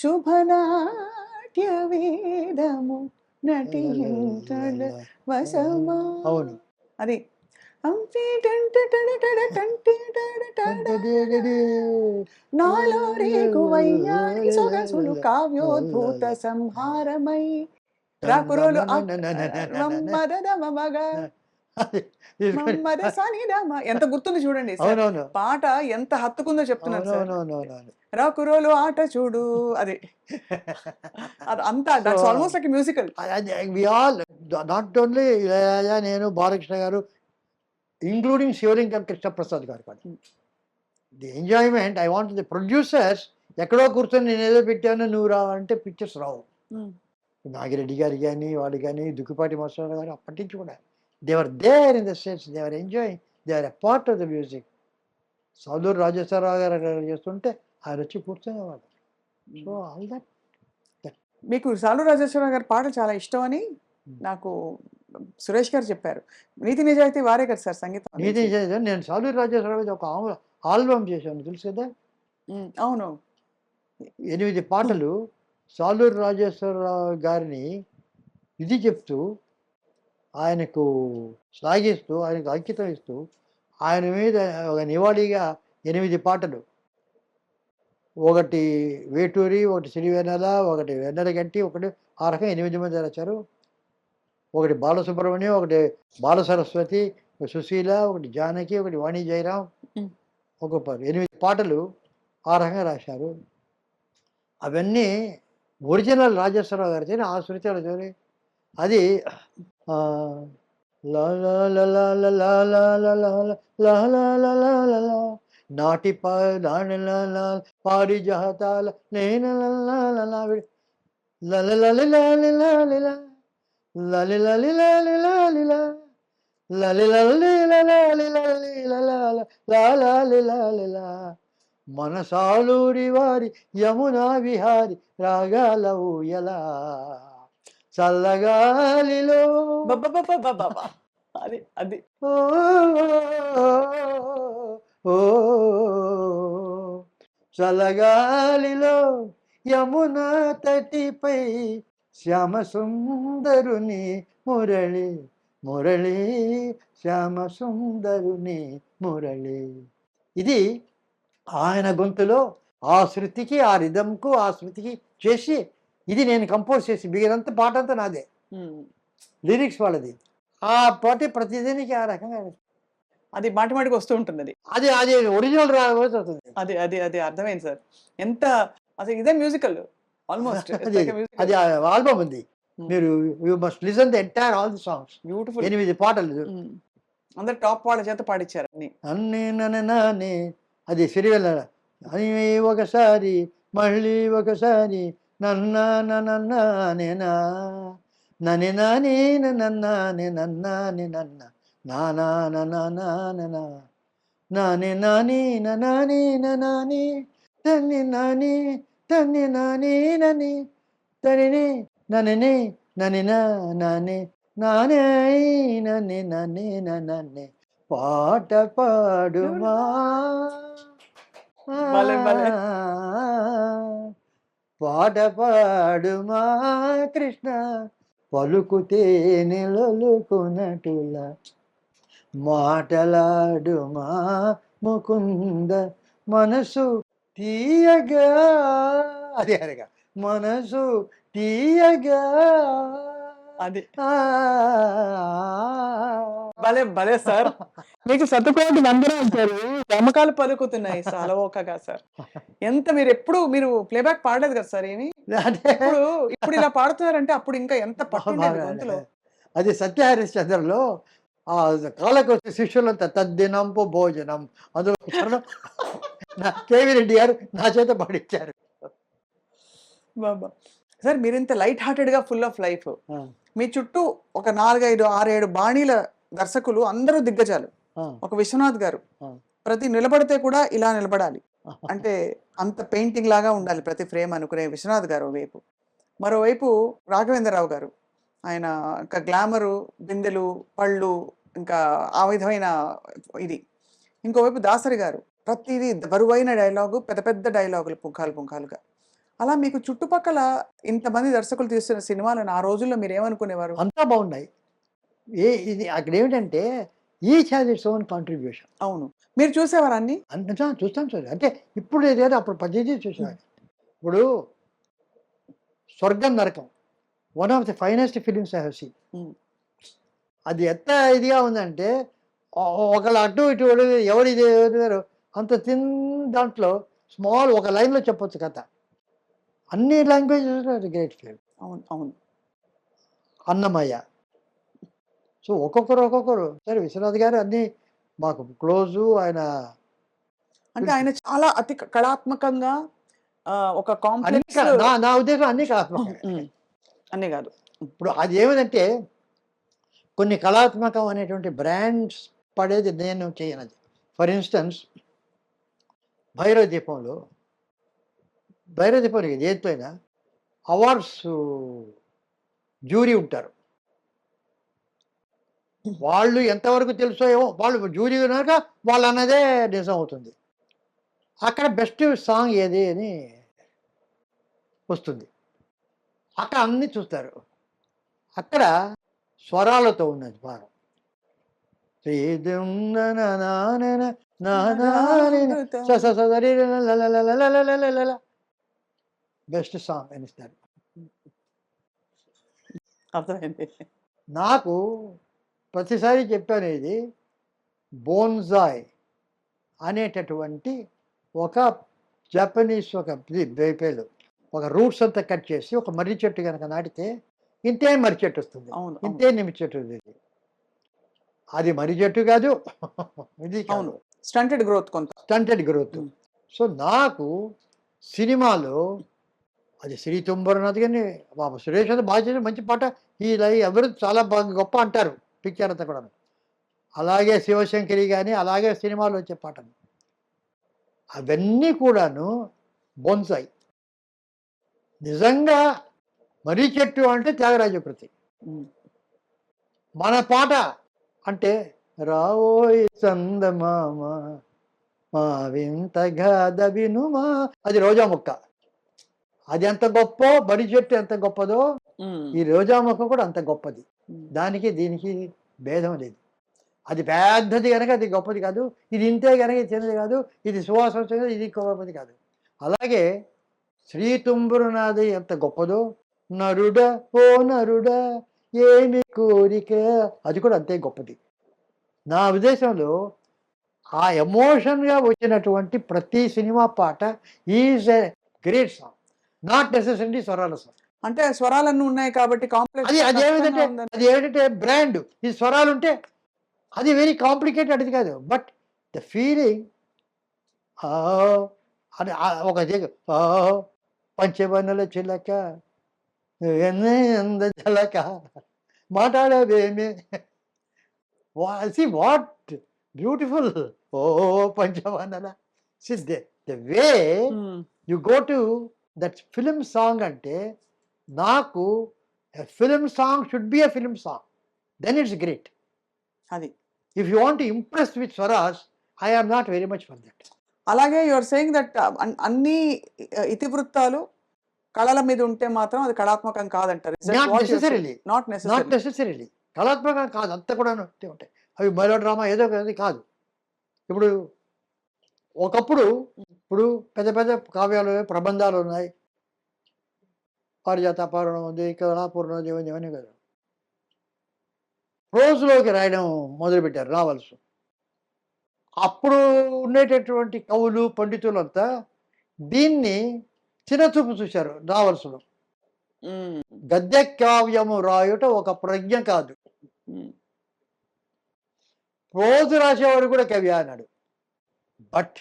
శుభనాట్య వేదము నటించడ వసమా అవును. అది నాలో రేగువయ్యారి సొగసులు కావ్యోద్భూత సంహారమై రాకురోలు ఎంత గుర్తుంది చూడండి సార్. అవునవును. పాట ఎంత హత్తుకుందో చెప్తున్నాను సార్. అవునవునవునవును. రాకురోలు ఆట చూడు అది అది అంతా that's almost like musical. We all not only Ilaiyaraaja, నేను, బాలకృష్ణ గారు, ఇంక్లూడింగ్ శివలింగం కృష్ణప్రసాద్ గారు కూడా. The enjoyment I want the producers ఎక్కడో కూర్చొని నేను ఏదో పెట్టాను నువ్వు రావు అంటే పిక్చర్స్ రావు. నాగిరెడ్డి గారు కానీ వాళ్ళు కానీ దుక్కిపాటి మసూర గారు అప్పటి నుంచి కూడా they were there in the sense they were enjoying, they were a part of the music. Saluru Rajeswararao garu చేస్తుంటే ఆయన వచ్చి కూర్చునేవాడు. So all that. మీకు సాలూరు రాజేశ్వరరావు గారి పాటలు చాలా ఇష్టం అని నాకు సురేష్ గారు చెప్పారు. నీతి నిజాయితీ వారే కదా సార్ సంగీతం. నీతి నిజాయితీ నేను సాలూరు రాజేశ్వరరావు మీద ఒక ఆల్బమ్ చేశాను తెలుసు కదా. అవును. 8 పాటలు సాలూరు రాజేశ్వరరావు గారిని ఇది చెప్తూ, ఆయనకు శ్లాఘిస్తూ, ఆయనకు అంకితం ఇస్తూ, ఆయన మీద ఒక నివాళిగా 8 పాటలు, ఒకటి వేటూరి, ఒకటి సిరివెన్నెల, ఒకటి వెన్నెలగంటి, ఒకటి ఆ రకంగా 8 మంది రాశారు. ఒకటి బాలసుబ్రహ్మణ్యం, ఒకటి బాల సరస్వతి, సుశీల, ఒకటి జానకి, ఒకటి వాణి జయరాం, ఒక 8 పాటలు ఆ రకంగా రాశారు. అవన్నీ ఒరిజినల్ రాజేశ్వరరావు గారితో ఆ శృతిలో చూరి అది నాటి పారిజాతాల మనసాలూరి వారి యమునా విహారి రాగాల ఊయలా చల్లగాలిలో అది అది ఓ ఓ చల్లగాలిలో యమునా తటిపై శ్యామ సుందరుని మురళి మురళి శ్యామ సుందరుని మురళి. ఇది ఆయన గొంతులో ఆ శృతికి, ఆ రిథంకు, ఆ శృతికి చేసి ఇది నేను కంపోజ్ చేసి మిగిలినంత పాట అంతా నాదే, లిరిక్స్ వాళ్ళది. ఆ పాట ప్రతిదానికి ఆ రకంగా అది మాటి మాటికి వస్తూ ఉంటుంది. అది అది అది ఒరిజినల్ రాబోతుంది. అది అది అది అర్థమైంది సార్. ఎంత అసలు ఇదే మ్యూజికల్ ఆల్మోస్ట్. అది ఆల్బమ్ ఉంది, మీరు you must listen the entire all the songs. Beautiful. 8 పాటలు అందరు టాప్ వాళ్ళ చేత పాడించారు అన్ని. అన్నీ నన్ను అది సిరివెల్ల అని ఒకసారి మళ్ళీ ఒకసారి నన్నా నేనా నని నాని నన్నాని నన్నాని నన్న నానా నానా నాని నాని నాని నాని తన్ని నాని తన్ని నాని నని తని నని నని నాని నానే నని నని నన్నే పాట పాడుమా భలే, భలే. పాట పాడుమా కృష్ణ పలుకుతే నిలలుకున్నట్టులా మాటలాడుమా ముకుంద మనసు తీయగా అదే అరగా మనసు తీయగా అది ఆ. భలే భలే సార్. మీకు శతకోటి వందనాలు సార్. గమకాలు పలుకుతున్నాయి అలవోకగా సార్. ఎంత మీరు ప్లేబ్యాక్ పాడలేదు కదా సార్ ఏమి? అదే ఇప్పుడు ఇలా పాడుతున్నారంటే అప్పుడు ఇంకా ఎంత పట్టుండేది గొంతులో. అది సత్యహరిశ్చంద్రలో ఆ కాలకొచ్చి శిష్యులంతా తద్దినంపు భోజనం అందులో చరణం కేవీ రెడ్డి గారు నా చేత పాడించారు. బాబా సార్ మీరింత లైట్ హార్టెడ్ గా ఫుల్ ఆఫ్ లైఫ్. ఆ, మీ చుట్టూ ఒక 4, 5, 6, 7 బాణీల దర్శకులు అందరూ దిగ్గజాలు. ఆ, ఒక విశ్వనాథ్ గారు ఆ. ప్రతి నిలబడితే కూడా ఇలా నిలబడాలి అంటే అంత పెయింటింగ్ లాగా ఉండాలి ప్రతి ఫ్రేమ్ అనుకునే విశ్వనాథ్ గారు వైపు. మరోవైపు రాఘవేంద్రరావు గారు ఆయన ఇంకా గ్లామరు, బిందెలు, పళ్ళు, ఇంకా ఆ విధమైన ఇది. ఇంకోవైపు దాసరి గారు ప్రతిదీ బరువైన డైలాగు, పెద్ద పెద్ద డైలాగులు పుంఖాలుగా. అలా మీకు చుట్టుపక్కల ఇంతమంది దర్శకులు తీస్తున్న సినిమాలను ఆ రోజుల్లో మీరు ఏమనుకునేవారు? అంతా బాగున్నాయి. ఇది అక్కడ ఏమిటంటే each has its own contribution. అవును. మీరు చూసేవారు అన్ని? అంతా చూస్తాను సార్. అంటే ఇప్పుడు ఏదో అప్పుడు పద్ధతి చూసేవాడు. ఇప్పుడు Swargam Narakam one of the finest films I have seen. Um. అది ఎంత ఇదిగా ఉందంటే ఒకళ్ళు అటు ఇటు ఎవరు ఇది ఎవరు అంత దాంట్లో స్మాల్ ఒక లైన్లో చెప్పొచ్చు కథ. అన్ని లాంగ్వేజెస్ గ్రేట్ ఫిలిం. అవును అవును. అన్నమయ్య. సో ఒక్కొక్కరు సరే విశ్వనాథ్ గారు అన్నీ మాకు క్లోజు. ఆయన అంటే ఆయన చాలా అతి కళాత్మకంగా ఒక అన్ని కాంప్లెక్స్ నా ఉద్దేశం అన్ని కాదు. అన్నీ కాదు. ఇప్పుడు అది ఏమిటంటే కొన్ని కళాత్మకం అనేటువంటి బ్రాండ్స్ పడేది నేను చేయనది. ఫర్ ఇన్స్టెన్స్ భైరవ దీపంలో దేనిపైన అవార్డ్స్ జ్యూరీ ఉంటారు. వాళ్ళు ఎంతవరకు తెలుసో ఏమో, వాళ్ళు జ్యూరీ కనుక వాళ్ళు అన్నదే నిజం అవుతుంది. అక్కడ బెస్ట్ సాంగ్ ఏది అని వస్తుంది. అక్కడ అన్నీ చూస్తారు. అక్కడ స్వరాలతో ఉన్నది భాగం. బెస్ట్ సాంగ్ అనిస్తారు. అర్థమైంది. నాకు ప్రతిసారి చెప్పాను, ఇది బోన్జాయ్ అనేటటువంటి ఒక జపనీస్ ఒక పేలు ఒక రూట్స్ అంతా కట్ చేసి ఒక మర్రి చెట్టు కనుక నాటితే ఇంతే మర్రి చెట్టు వస్తుంది, అవును ఇంతే నిమ్మ చెట్టు వస్తుంది. అది మర్రి చెట్టు కాదు, ఇది అవును. స్టంటెడ్ గ్రోత్ కొంత. Stunted growth. సో నాకు సినిమాలో అది శ్రీ తుంబరనాథ్ కానీ బాబు సురేష్ అంతా బాగా చేసి మంచి పాట. ఈ ఎవరు చాలా బాగా గొప్ప అంటారు పిక్చర్ అంతా కూడా. అలాగే శివశంకరి కానీ అలాగే సినిమాలో వచ్చే పాటలు అవన్నీ కూడాను బొన్సాయి. నిజంగా మర్రి చెట్టు అంటే త్యాగరాజ కృతి. మన పాట అంటే రావోయ్ చందమామ మా వింత గాథ వినుమా, అది రోజా మొక్క. అది ఎంత గొప్ప, మర్రి చెట్టు ఎంత గొప్పదో ఈ రోజా మొక్క కూడా అంత గొప్పది. దానికి దీనికి భేదం లేదు. అది పెద్దది కనుక అది గొప్పది కాదు, ఇది ఇంతే కనుక ఇది చిన్నది కాదు, ఇది సువాసన వచ్చినది ఇది గొప్పది కాదు. అలాగే శ్రీ తుంబురునాథి ఎంత గొప్పదో, నరుడ ఓ నరుడ ఏమి కోరిక, అది కూడా అంతే గొప్పది. నా ఉద్దేశంలో ఆ ఎమోషన్గా వచ్చినటువంటి ప్రతి సినిమా పాట is a great song, not necessary స్వరాల సాంగ్. అంటే స్వరాలన్నీ ఉన్నాయి కాబట్టి కాంప్లెక్స్. అది ఏమిటంటే బ్రాండ్. ఈ స్వరాలు ఉంటే అది వెరీ కాంప్లికేటెడ్, అది కాదు. బట్ ద ఫీలింగ్ అని ఒక పంచవన్నెల చిలక చిలక మాట్లాడవేమే వాట్ బ్యూటిఫుల్ ఓ పంచవన్నెల the way you go to that film song అంటే నాకు film song should be a film song then it's great. అది if you want to impress with స్వరాజ్ I am not very much for that. అలాగే you are saying that అన్ని ఇతివృత్తాలు కళల మీద ఉంటే మాత్రం అది కళాత్మకం కాదంటారు. Not necessarily not not necessarily కళాత్మకంగా కాదు, అంతా కూడా ఉంటాయి. అవి మెలో డ్రామా ఏదో ఒకటి కాదు. ఇప్పుడు ఒకప్పుడు ఇప్పుడు పెద్ద పెద్ద కావ్యాలు ప్రబంధాలు ఉన్నాయి, పారిజాత పారణం ఉంది, కళాపూర్ణ ఉంది, ఇవన్నీ కదా ప్రోజ్లోకి రాయడం మొదలుపెట్టారు నావల్స్. అప్పుడు ఉండేటటువంటి కవులు పండితులంతా దీన్ని చిన్నచూపు చూశారు నావల్స్లో. గద్య కావ్యము రాయుట ఒక ప్రజ్ఞ కాదు, ప్రోజు రాసేవాడు కూడా కవి అన్నాడు. బట్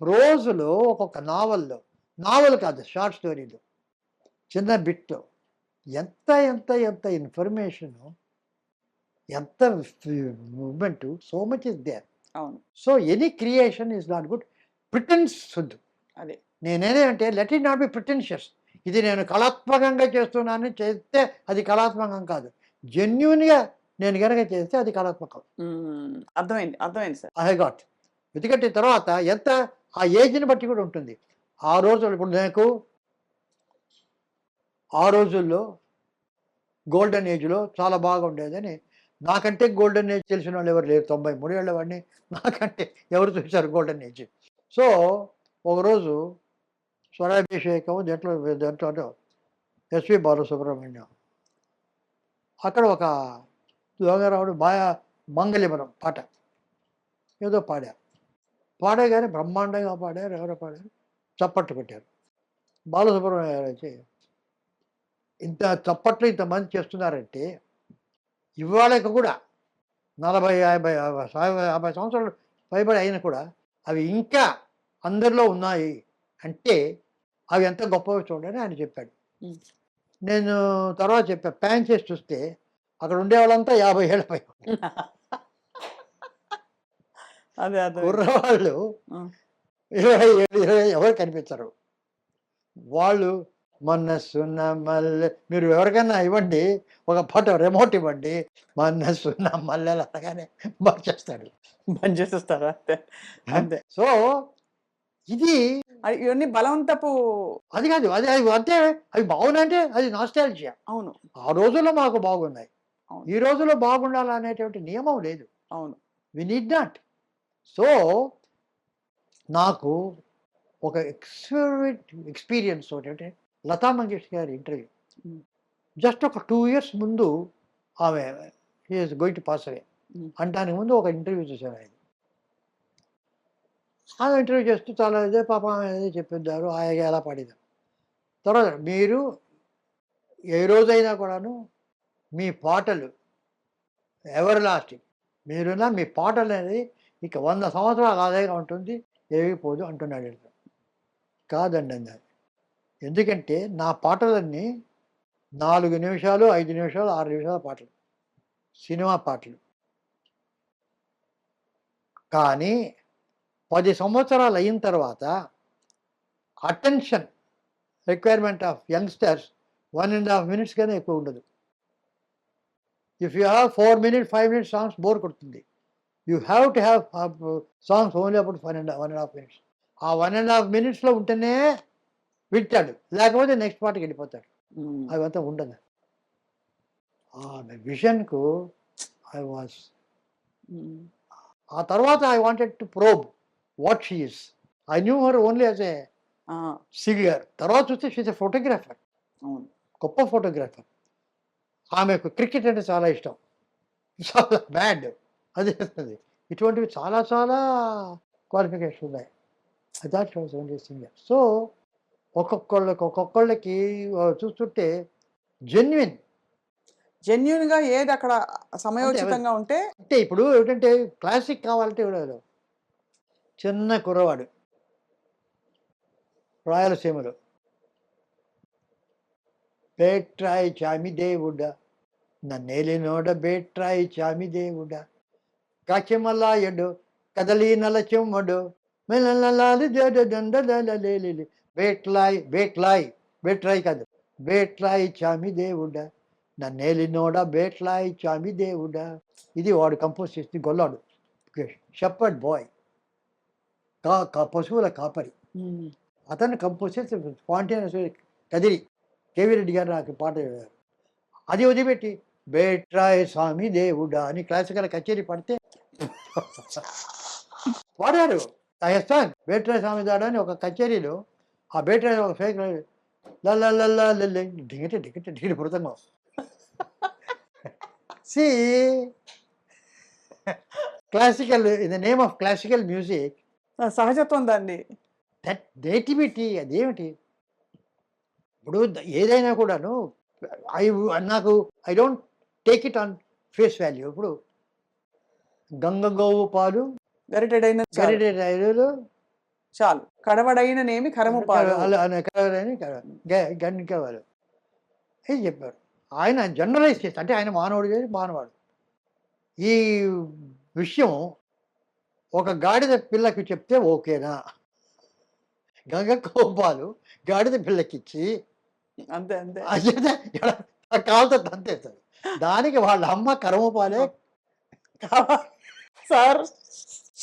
ప్రోజులో ఒక్కొక్క నావల్ కాదు, షార్ట్ స్టోరీలో చిన్న బిట్లో ఎంత ఎంత ఎంత ఇన్ఫర్మేషను, ఎంత moment, so much is there. అవును. So any creation is not good. Pretence వద్దు. అదే నేనేదంటే let it not be pretentious. ఇది నేను కళాత్మకంగా చేస్తున్నాను చేస్తే అది కళాత్మకం కాదు. జెన్యున్గా నేను కనుక చేస్తే అది కళాత్మకం. అర్థమైంది అర్థమైంది సార్. I got. ఎందుకంటే తర్వాత ఎంత ఆ ఏజ్ని బట్టి కూడా ఉంటుంది. ఆ రోజులు ఇప్పుడు నాకు ఆ రోజుల్లో గోల్డెన్ ఏజ్లో చాలా బాగుండేదని, నాకంటే గోల్డెన్ ఏజ్ తెలిసిన వాళ్ళు ఎవరు లేరు. 93 ఏళ్ళ వాడిని, నాకంటే ఎవరు చూశారు గోల్డెన్ ఏజ్. సో ఒకరోజు స్వరాభిషేకం దాంట్లో ఎస్వి బాలసుబ్రహ్మణ్యం అక్కడ ఒక దొంగరావుడు మంగళిమరం పాట ఏదో పాడగానే బ్రహ్మాండంగా పాడారు. ఎవరో పాడారు, చప్పట్లు పెట్టారు. బాలసుబ్రహ్మణ్యం గారు వచ్చి ఇంత చప్పట్లు ఇంతమంది చేస్తున్నారంటే ఇవాళకి కూడా 40-50 సంవత్సరాలు పైబడి అయినా కూడా అవి ఇంకా అందరిలో ఉన్నాయి అంటే అవి ఎంత గొప్పవి చూడని ఆయన చెప్పాడు. నేను తర్వాత చెప్పా, ప్యాన్ చేసి చూస్తే అక్కడ ఉండేవాళ్ళంతా 50 ఏళ్ళ పై అదే అదే కుర్రవాళ్ళు 27 ఎవరు కనిపించరు. వాళ్ళు మనసున్న మల్లె, మీరు ఎవరికైనా ఇవ్వండి ఒక ఫోటో రిమోట్ ఇవ్వండి, మనసున్న మల్లెలు అనగానే బాగా చేస్తాడు, బంద్ చేసేస్తారా? అంతే. సో ఇది ఇవన్నీ బలవంతపు అది కాదు, అది అవి అంతే. అవి బాగున్నాయంటే అది నాస్టాల్జియా. అవును ఆ రోజుల్లో మాకు బాగున్నాయి, అవును. ఈ రోజుల్లో బాగుండాలనేటువంటి నియమం లేదు. అవును. We need not. సో నాకు ఒక ఎక్స్పీరియన్స్ ఒకటి, లతా మంగేష్కర్ గారి ఇంటర్వ్యూ జస్ట్ ఒక 2 years ముందు ఆమె ఈజ్ గోయింగ్ టు పాస్ అవే అంటానికి ముందు ఒక ఇంటర్వ్యూ చూశాను. ఆయన ఆమె ఇంటర్వ్యూ చేస్తూ చాలా ఇదే పాపం అనేది చెప్పిద్దారు, ఆయన ఎలా పాడిదారు. తర్వాత మీరు ఏ రోజైనా కూడాను మీ పాటలు ఎవర్ లాస్టింగ్, మీరున్న మీ పాటలు అనేది ఇక 100 సంవత్సరాలు అలాగే ఉంటుంది, ఏగిపోదు అంటున్నాడు. కాదండి అన్నారు. ఎందుకంటే నా పాటలన్నీ 4 నిమిషాలు 5 నిమిషాలు 6 నిమిషాల పాటలు, సినిమా పాటలు. కానీ 10 సంవత్సరాలు అయిన తర్వాత attention requirement of youngsters 1.5 minutes కన్నా ఎక్కువ ఉండదు. If you have 4 minutes 5 minutes songs bore కొడుతుంది. You have to have songs only about 1.5 minutes. ఆ 1.5 minutesలో ఉంటేనే వింటాడు, లేకపోతే నెక్స్ట్ పాటకి వెళ్ళిపోతాడు. అవంతా ఉండదు. విజన్కు ఐ వాజ్, ఆ తర్వాత I wanted to probe what she is. I knew her only as a singer. తర్వాత చూస్తే షీజ్ ఎ ఫోటోగ్రాఫర్, గొప్ప ఫోటోగ్రాఫర్. ఆమెకు క్రికెట్ అంటే చాలా ఇష్టం, చాలా బ్యాడ్ అది. ఇటువంటివి చాలా చాలా క్వాలిఫికేషన్ ఉన్నాయి. That was only singer. So ఒక్కొక్కళ్ళకి చూస్తుంటే జెన్యున్ గా ఏది అక్కడ సమయోచితంగా ఉంటే. అంటే ఇప్పుడు ఏమిటంటే క్లాసిక్ కావాలంటే ఎవడో చిన్న కుర్రవాడు రాయలసీమలో. బేట్రాయి చామి దేవుడా నన్నేలినోడ బేట్రాయి చామి దేవుడా కాచిమలాయుడు కదలి నలచెమ్మడు మెల్లలాలి జడదండలలేలి బేట్లాయ్ బేట్లాయ్ బేట్రాయి కాదు బేట్రాయి చామి దేవుడా నన్నేలినోడ బేట్లాయి చామి దేవుడా. ఇది వాడు కంపోజ్ చేసింది, గొల్లాడు షెపర్డ్ బాయ్, పశువుల కాపరి. అతన్ని కంపోజ్ చేసి స్పాంటేనియస్ కదిరి కేవీ రెడ్డి గారు నాకు పాట చెప్పారు. అది వదిలిపెట్టి బేట్రాయ్ స్వామి దేవుడా అని క్లాసికల్ కచేరీ పడితే వాడారు రాజస్థాన్ బేట్రాయ్ స్వామి దాడా అని ఒక కచేరీలో ఆ బేట్రాయ్ ఒక ఫేక్ లల్లల్లా దిగటే దిగటే దిగిటి పుడతాం. See classical in the name of classical music సహజత్వం దాన్ని. దట్ నేటివిటీ అదేమిటి. ఇప్పుడు ఏదైనా కూడాను నాకు I don't take it on face value. ఇప్పుడు గంగ గోవు పాలు గరిటెడైన గరిటెలు చాలు, కడవడైన నేమి కరము పాలు గండికేవారు ఏం చెప్పారు. ఆయన జనరలైజ్ చేస్తే అంటే ఆయన మానవుడు చేసి మానవాడు. ఈ విషయం ఒక గాడిద పిల్లకి చెప్తే ఓకేనా, గంగ కోపాలు గాడిద పిల్లకిచ్చి అంతే అంతే కాలుతో తంతేస్తారు. దానికి వాళ్ళ అమ్మ కరమపాలే సార్.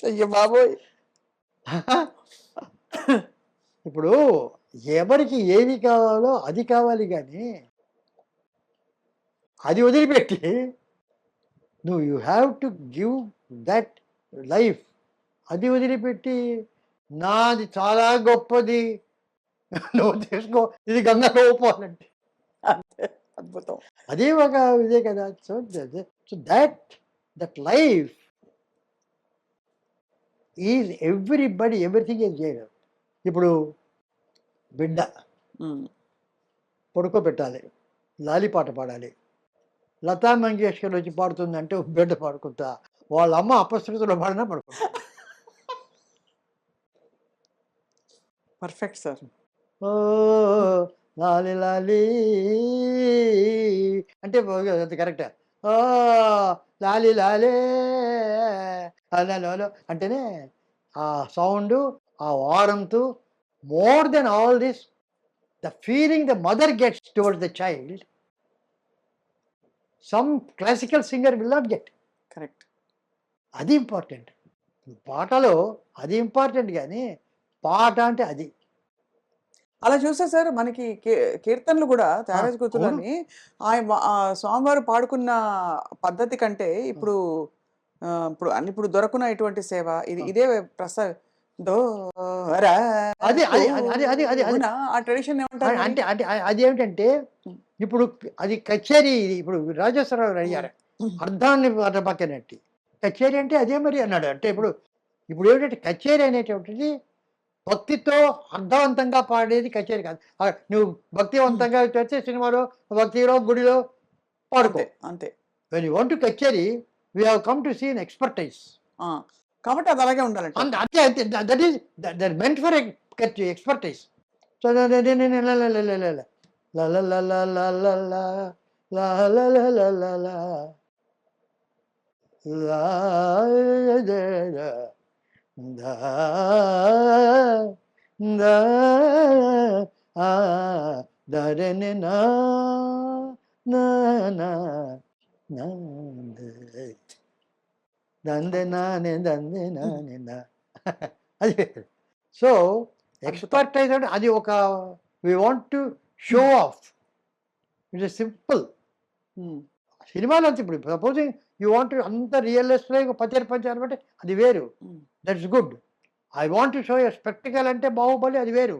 అయ్య బాబోయ్. ఇప్పుడు ఎవరికి ఏమి కావాలో అది కావాలి, కానీ అది వదిలిపెట్టి నువ్వు you have to give that life. అది వదిలిపెట్టి నాది చాలా గొప్పది నువ్వు తీసుకో, ఇది గంగ పోవాలంటే అంతే, అద్భుతం. అదే ఒక ఇదే కదా. So so that life is everybody everything is చేయడం. ఇప్పుడు బిడ్డ పడుకోబెట్టాలి, లాలిపాట పాడాలి. లతా మంగేష్కర్ వచ్చి పాడుతుందంటే బిడ్డ పాడుకుంటా, వాళ్ళ అమ్మ అపశృతిలో పాడినా పడుకుంటా. Perfect sir. ఓ లాలి లాలి అంటే అది కరెక్టా. ఓ లాలి లాలే అలా అంటేనే ఆ సౌండ్, ఆ వారంతు, more than all this the feeling the mother gets towards the child, some classical singer will not get. Correct. అది ఇంపార్టెంట్. పాటలో అది ఇంపార్టెంట్, కానీ పాట అంటే అది. అలా చూస్తే సార్ మనకి కీర్తనలు కూడా త్యాగరాజ కృతులని స్వామివారు పాడుకున్న పద్ధతి కంటే ఇప్పుడు ఇప్పుడు దొరకున్న ఇటువంటి సేవ ఇదే దో అది అది అది అది అది అది ఆ ట్రెడిషన్ ఏమంటారు అంటే అంటే అది ఏమిటంటే ఇప్పుడు అది కచేరీ. ఇప్పుడు రాజేశ్వరరావు అడిగారు అర్థాన్ని పక్కనట్టి కచేరీ అంటే అదే మరి అన్నాడు. అంటే ఇప్పుడు ఏమిటంటే కచేరీ అనేటువంటిది భక్తితో అర్థవంతంగా పాడేది కచేరీ కాదు. నువ్వు భక్తివంతంగా చేస్తే సినిమాలో భక్తిలో గుడిలో పాడుకో అంతే. When you want to kutcheri we have come to see an expertise. కాబట్టి అది అలాగే ఉండాలంటే అంతే అంతే. That is that meant for expertise. So ధరణి దందే నానే దందే నానే నా అది. సో ఎక్స్పర్టైజ్ అంటే అది ఒక we want to show off. It's simple. సినిమాలో అంతే. ఇప్పుడు సపోజింగ్ యూ వాంట్ అంత రియలిస్ట్గా పంచారు అంటే అది వేరు, that's good. I want to show a spectacle అంటే బాహుబలి, అది వేరు.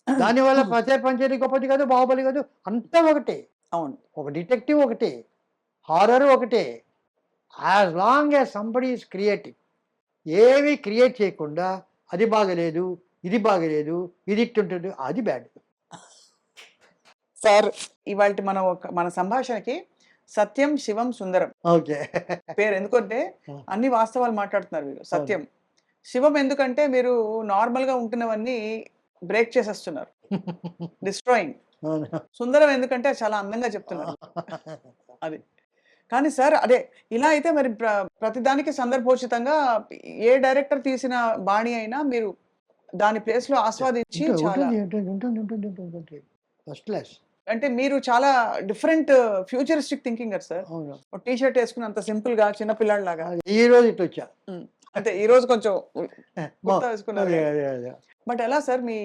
దానివల్ల పంచరి గొప్పది కాదు, బాహుబలి కాదు, అంతా ఒకటే. అవును, ఒక డిటెక్టివ్ ఒకటే, హారర్ ఒకటే. As long as somebody is creative. ఏమీ క్రియేట్ చేయకుండా అది బాగలేదు, ఇది బాగలేదు, ఇది ఇట్టుంటుంది, అది బ్యాడ్. సార్ ఇవాళ మన సంభాషణకి సత్యం శివం సుందరం ఓకే పేరు ఎందుకంటే అన్ని వాస్తవాలు మాట్లాడుతున్నారు మీరు. సత్యం శివం ఎందుకంటే మీరు నార్మల్ గా ఉంటున్నవన్నీ బ్రేక్ చేసేస్తున్నారు, డిస్ట్రాయింగ్. అవును. సుందరం ఎందుకంటే చాలా అందంగా చెప్తున్నారు అది. కానీ సార్ అదే ఇలా అయితే మరి ప్రతిదానికి సందర్భోచితంగా ఏ డైరెక్టర్ తీసిన బాణి అయినా మీరు దాని ప్లేస్‌లో ఆస్వాదించి చాలా ఉంటుంది. First class. అంటే మీరు చాలా డిఫరెంట్ ఫ్యూచరిస్టిక్ థింకింగర్ సార్. అవును. ఒక టీ షర్ట్ ఏసుకొని అంత సింపుల్‌గా చిన్న పిల్లాడిలాగా. ఈ రోజు ఇటొచ్చా. హ్మ్. అంతే ఈ రోజు కొంచెం కుర్తా వేసుకున్నారు. అదే, అదే, అదే. బట్ ఎలా sir me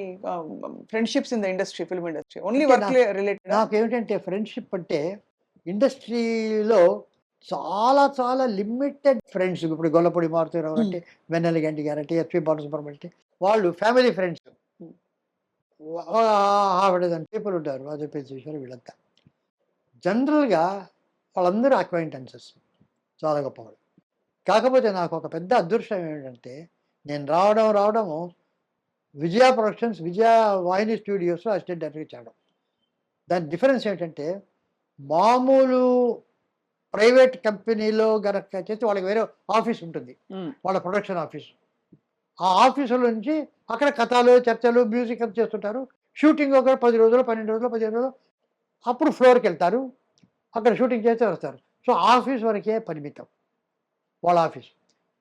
friendships in the industry, film industry only అంటే వర్క్ రిలేటెడా? నాకేమిటంటే ఫ్రెండ్షిప్ అంటే ఇండస్ట్రీలో చాలా చాలా లిమిటెడ్ ఫ్రెండ్స్. ఇప్పుడు గొల్లపూడి మారుతీరావు అంటే, వెన్నెల గంటి గారంటే, ఎస్పి బాలసుబ్రహ్మణ్యం అంటే వాళ్ళు ఫ్యామిలీ ఫ్రెండ్స్. ఆవిడ పీపుల్ ఉంటారు, అదే చూసారు వీళ్ళంతా. జనరల్గా వాళ్ళందరూ అక్వైంటెన్సెస్, చాలా గొప్పవాళ్ళు. కాకపోతే నాకు ఒక పెద్ద అదృష్టం ఏంటంటే నేను రావడము విజయ ప్రొడక్షన్స్, విజయ వాహిని స్టూడియోస్లో అసిస్టెంట్ డైరెక్టర్ చేయడం. దాని డిఫరెన్స్ ఏంటంటే మామూలు ప్రైవేట్ కంపెనీలో గనక చేస్తే వాళ్ళకి వేరే ఆఫీస్ ఉంటుంది, వాళ్ళ ప్రొడక్షన్ ఆఫీస్. ఆ ఆఫీసుల నుంచి అక్కడ కథలు, చర్చలు, మ్యూజిక్ అంతా చేస్తుంటారు. షూటింగ్ ఒక 10 రోజులు, 12 రోజులు, 15 రోజులు, అప్పుడు ఫ్లోర్కి వెళ్తారు, అక్కడ షూటింగ్ చేస్తే వస్తారు. సో ఆఫీస్ వరకే పరిమితం వాళ్ళ ఆఫీస్.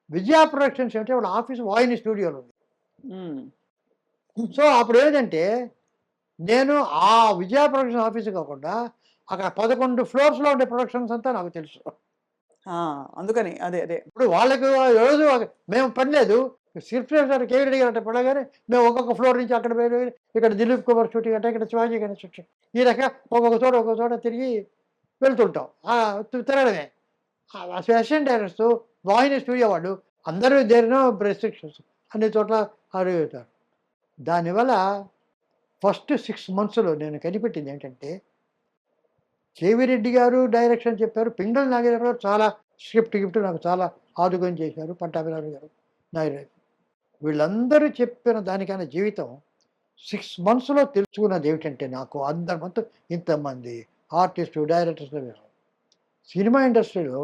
విజయ ప్రొడక్షన్స్ అంటే వాళ్ళ ఆఫీస్ వాహిని స్టూడియోలో ఉంది. సో అప్పుడు ఏంటంటే నేను ఆ విజయ ప్రొడక్షన్ ఆఫీస్ కాకుండా అక్కడ 11 ఫ్లోర్స్లో ఉండే ప్రొడక్షన్స్ అంతా నాకు తెలుసు. అందుకని అదే అదే ఇప్పుడు వాళ్ళకి రోజు మేము పని లేదు. స్క్రిప్ట్ సార్ కేవీ రెడ్డి గారు అంటే పడగానే మేము ఒక్కొక్క ఫ్లోర్ నుంచి అక్కడ పోయి ఇక్కడ దిలీప్ కుమార్ షూటింగ్ అంటే ఇక్కడ శివాజీ గారి షూటింగ్, ఈ రకంగా ఒక్కొక్క చోట తిరిగి వెళ్తుంటాం. తిరగడమే. అసిస్టెంట్ డైరెక్టర్స్, వాహిని స్టూడియో వాళ్ళు అందరూ దేరినో రెస్ట్రిక్షన్స్ అన్ని చోట్ల అడుగుతారు. దానివల్ల ఫస్ట్ 6 monthsలో నేను కనిపెట్టింది ఏంటంటే కేవీ రెడ్డి గారు డైరెక్షన్ చెప్పారు, పింగళి నాగేశ్వర గారు చాలా స్క్రిప్ట్ నాకు చాలా ఆదుకొని చేశారు, పట్టాభిరావు గారు, నాగరాజు, వీళ్ళందరూ చెప్పిన దానికన్నా జీవితం 6 monthsలో తెలుసుకున్నది ఏమిటంటే నాకు అందరి మొత్తం ఇంతమంది ఆర్టిస్టు, డైరెక్టర్స్, సినిమా ఇండస్ట్రీలో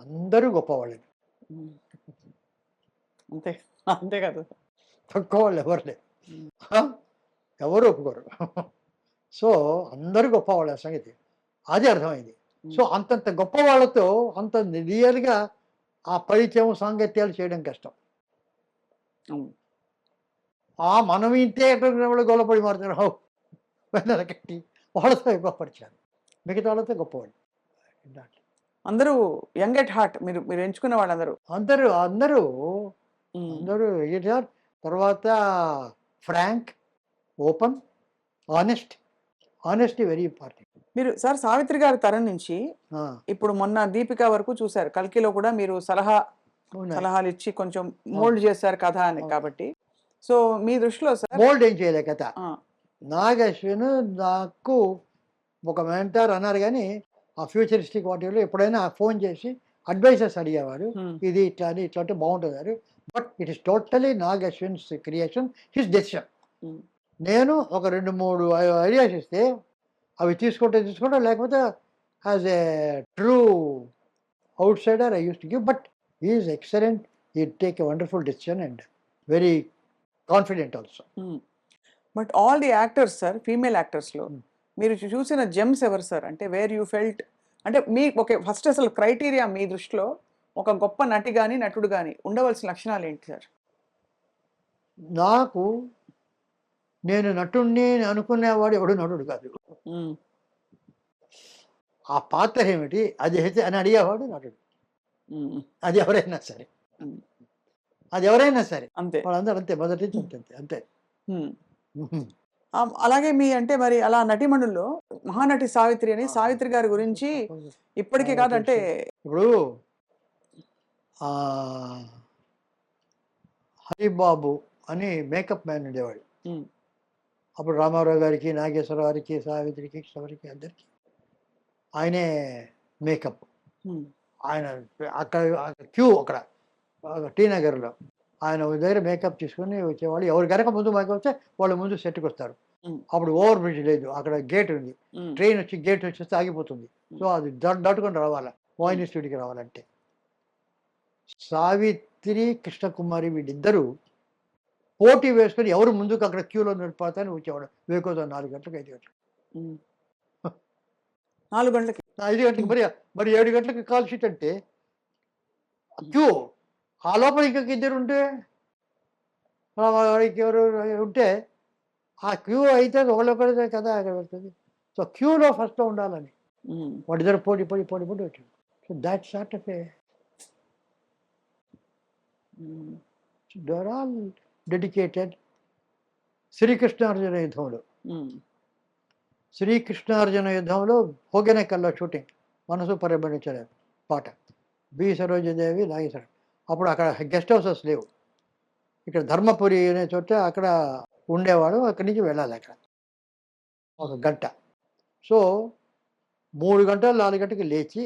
అందరూ గొప్పవాళ్ళే, అంతే అంతే కదా, తక్కువ వాళ్ళు ఎవరు లేరు, ఎవరు ఒప్పుకోరు. సో అందరూ గొప్పవాళ్ళ సంగతి అది అర్థమైంది. సో అంతంత గొప్ప వాళ్ళతో అంత రియల్గా ఆ పరిచయం, సాంగత్యాలు చేయడం కష్టం. మనం ఇంతే వాళ్ళు గొల్లపడి మారుతారు వెన్నెల కట్టి వాళ్ళతో గొప్పపరిచారు, మిగతా వాళ్ళతో గొప్పవాళ్ళు. అందరూ యంగ్ ఎట్ హార్ట్, మీరు మీరు ఎంచుకున్న వాళ్ళందరూ అందరూ అందరూ అందరూ ఎడిటర్. తర్వాత frank, open, honesty very important. మీరు సార్ సావిత్రి గారి తరం నుంచి ఇప్పుడు మొన్న దీపిక వరకు చూశారు, కల్కిలో కూడా మీరు సలహాలు ఇచ్చి కొంచెం మోల్డ్ చేశారు కథ అని. కాబట్టి సో మీ దృష్టిలో సార్ మోల్డ్ ఏం చేయలే కథ. నాగశ్విన్ నాకు ఒక మెంటర్ అన్నారు, కానీ ఆ ఫ్యూచరిస్టిక్ వాటిలో ఎప్పుడైనా ఫోన్ చేసి అడ్వైజర్స్ అడిగేవారు, ఇది ఇట్లా అని ఇట్లా అంటే బాగుంటుంది. But it is totally Nag Ashwin's creation, his decision. నేను ఒక 2-3 ఐడియాస్ ఇస్తే అవి తీసుకుంటే లేకపోతే as a true outsider I used to give. But is excellent, he take a wonderful decision and very confident also. But all the actors sir, female యాక్టర్స్లో మీరు చూసిన Gems ఎవరు సార్? అంటే వేర్ యూ ఫెల్ట్ అంటే మీ okay first అసలు criteria మీ దృష్టిలో ఒక గొప్ప నటి కానీ నటుడు కానీ ఉండవలసిన లక్షణాలు ఏంటి సార్? నాకు నేను నటుడిని అనుకునేవాడు ఎవడు నటుడు కాదు. ఆ పాత్ర ఏమిటి అది అయితే అని అడిగేవాడు నటుడు. అది ఎవరైనా సరే, అంతే, వాళ్ళందరూ అంతే, మొదటి నుంచి అంతే. అలాగే మీ అంటే మరి అలా నటిమణుల్లో మహానటి సావిత్రి అని, సావిత్రి గారి గురించి ఇప్పటికీ కాదంటే ఇప్పుడు హరిబాబు అని మేకప్ మ్యాన్ ఉండేవాడు. అప్పుడు రామారావు గారికి, నాగేశ్వరరావు గారికి, సావిత్రికి, కృష్ణవరికి అందరికీ ఆయనే మేకప్. ఆయన అక్కడ క్యూ అక్కడ టీ నగర్లో ఆయన దగ్గర మేకప్ తీసుకొని వచ్చేవాళ్ళు. ఎవరు కనుక ముందు మేకప్ వస్తే వాళ్ళు ముందు సెట్కి వస్తారు. అప్పుడు ఓవర్ బ్రిడ్జ్ లేదు, అక్కడ గేట్ ఉంది, ట్రైన్ వచ్చి గేట్ వచ్చేస్తే ఆగిపోతుంది. సో అది దాటుకొని రావాలి వాహిని స్టూడియోకి రావాలంటే. సావిత్రి, కృష్ణకుమారి వీళ్ళిద్దరూ పోటీ వేసుకొని ఎవరు ముందుకు అక్కడ క్యూలో నిలిపోతాయని వచ్చేవాడు వేకోతో 4 గంటలకు 5 గంటలకు. 4 గంటలకి. 5 గంటలకు మరి 7 గంటలకు కాల్ షీట్ అంటే క్యూ. ఆ లోపల ఇంకొక ఇద్దరు ఉంటే వాడికి ఎవరు ఉంటే ఆ క్యూ అయితే ఒకళ్ళొకరిదే కదా అక్కడ వెళ్తుంది. సో క్యూలో ఫస్ట్లో ఉండాలని వాడిద్దరు పోటీ వచ్చాడు. So that sort of other all dedicated. శ్రీకృష్ణార్జున యుద్ధంలో హోగెనకల్లో షూటింగ్, మనసు పరిగణించలేదు పాట, బి సరోజదేవి నాగేశ్వరం. అప్పుడు అక్కడ గెస్ట్ హౌసెస్ లేవు. ఇక్కడ ధర్మపురి అనే చోట అక్కడ ఉండేవాడు. అక్కడి నుంచి వెళ్ళాలి అక్కడ 1 గంట. సో 3 గంటలు 4 గంటకి లేచి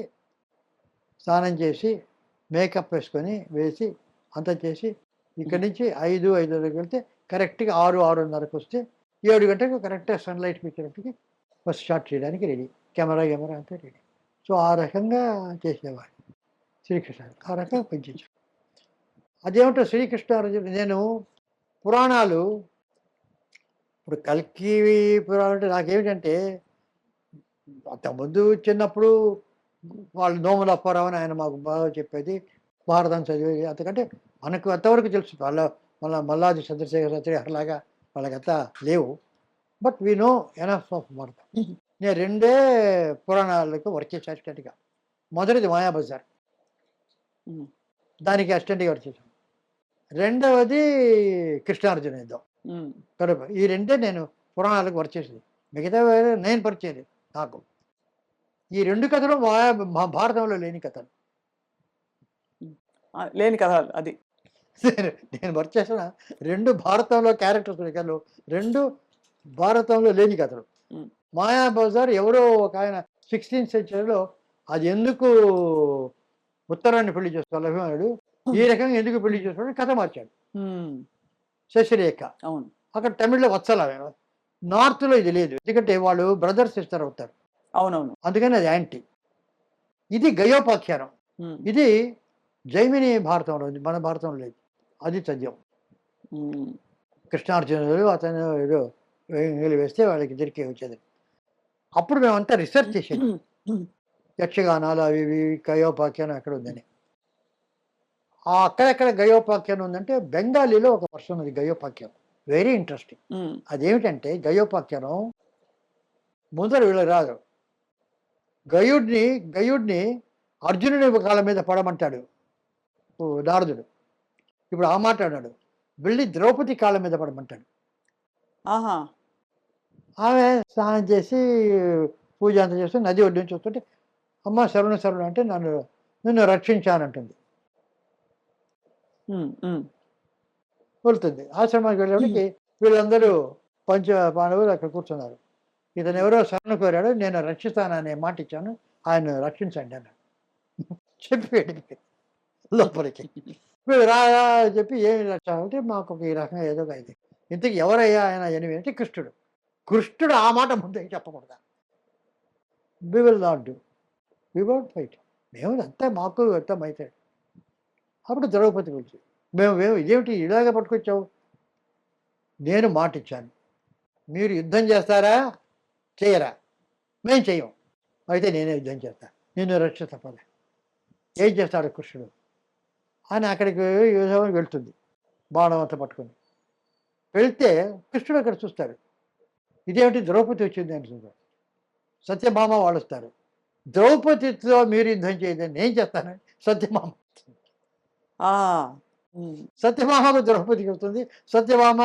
స్నానం చేసి మేకప్ వేసి అంతా చేసి ఇక్కడి నుంచి 5:30కి వెళ్తే కరెక్ట్గా 6:30కి వస్తే 7 గంటలకు కరెక్ట్గా సన్లైట్ పిక్చర్కి ఫస్ట్ షాట్ చేయడానికి రెడీ, కెమెరా అంతా రెడీ. సో ఆ రకంగా చేసేవాడు శ్రీకృష్ణ. ఆ రకంగా పెంచాడు. అదేమిటో శ్రీకృష్ణార్జున నేను పురాణాలు ఇప్పుడు కల్కి పురాణం అంటే నాకేమిటంటే అంతకుముందు చిన్నప్పుడు వాళ్ళు నోముల అప్పారావు అని ఆయన మాకు బాగా చెప్పేది, భారతం చదివేది. అంతకంటే మనకు అంతవరకు తెలుసు. మల్లాది చంద్రశేఖర సత్యలాగా వాళ్ళకంతా లేవు. But we know enough of Bharatam. నేను 2 పురాణాలకు వర్క్ చేసి అసిస్టెంట్గా. మొదటిది మాయాబజార్, దానికి అసిస్టెంట్గా వర్క్ చేశాను. 2వది కృష్ణార్జున యుద్ధం. ఈ 2 నేను పురాణాలకు వర్క్ చేసేది. మిగతా నేను పరిచయం నాకు. ఈ 2 కథలు భారతంలో లేని కథలు. అది నేను వర్క్ చేసిన 2 భారతంలో క్యారెక్టర్స్ కథలు, 2 భారతంలో లేని కథలు. మాయాబజార్ ఎవరో ఒక ఆయన 16th సెంచరీలో అది ఎందుకు ఉత్తరాన్ని పెళ్లి చేసుకోవాలి అభిమానుడు, ఈ రకంగా ఎందుకు పెళ్లి చేసుకోవాలని కథ మార్చాడు. శశిరేఖ అవును. అక్కడ తమిళ్లో వత్సల, నార్త్లో ఇది లేదు. ఎందుకంటే వాళ్ళు బ్రదర్ సిస్టర్ అవుతారు. అవునవును. అందుకని అది యాంటీ. ఇది గయోపాఖ్యానం. ఇది జైమిని భారతంలో ఉంది, మన భారతంలో లేదు. అది చదివాం. కృష్ణార్జునుడు అతను ఏదో వేస్తే వాళ్ళకి ఇద్దరికి వచ్చేది. అప్పుడు మేమంతా రీసెర్చ్ చేసాం, యక్షగానాలు అవి ఇవి గయోపాఖ్యానం ఎక్కడ ఉందని. అక్కడెక్కడ గయోపాఖ్యానం ఉందంటే బెంగాలీలో ఒక వర్షన్ ఉంది గయోపాఖ్యానం, వెరీ ఇంట్రెస్టింగ్. అదేమిటంటే గయోపాఖ్యానం ముందర వీళ్ళు రాదు. గయుడిని అర్జునుడి కాళ్ళ మీద పడమంటాడు నారదుడు. ఇప్పుడు ఆ మాట అన్నాడు, వెళ్ళి ద్రౌపది కాళ్ళ మీద పడమంటాడు. ఆమె స్నానం చేసి పూజ అంతా చేస్తే నది ఒడ్డు నుంచి వస్తుంటే, అమ్మ శరణ అంటే నిన్ను రక్షించానంటుంది. వెళ్తుంది. ఆశ్రమానికి వెళ్ళేప్పటికి వీళ్ళందరూ పంచ పాండవులు అక్కడ కూర్చున్నారు. ఇతను ఎవరో శరణు కోరాడు, నేను రక్షిస్తాననే మాట ఇచ్చాను, ఆయన రక్షించండి అన్నాడు. చెప్పి లోపలికి వీళ్ళు రాగా చెప్పి ఏమి రక్ష అంటే మాకు ఈ రకంగా ఏదో అయింది. ఇంతకు ఎవరయ్యా ఆయన ఎనిమిది అంటే కృష్ణుడు ఆ మాట ముందే చెప్పకూడదా. We will not do, we won't fight. మేము అంతా మాకు అర్థం అవుతాడు. అప్పుడు ద్రౌపది గురించి మేము ఇదేమిటి ఇలాగే పట్టుకొచ్చావు, నేను మాట ఇచ్చాను, మీరు యుద్ధం చేస్తారా చేయరా, మేము చెయ్యం, అయితే నేనే యుద్ధం చేస్తాను, నేను రక్ష తప్పలే. ఏం చేస్తాడు కృష్ణుడు అని అక్కడికి యుద్ధం వెళ్తుంది బాణం అంతా పట్టుకొని. వెళ్తే కృష్ణుడు అక్కడ చూస్తాడు, ఇదేమిటి ద్రౌపది వచ్చింది అని చూస్తాడు. సత్యభామ వాళ్ళు వస్తారు, ద్రౌపదితో మీరు యుద్ధం చేయదని నేను చేస్తాను. సత్యభామకు ద్రౌపదికి వస్తుంది. సత్యభామ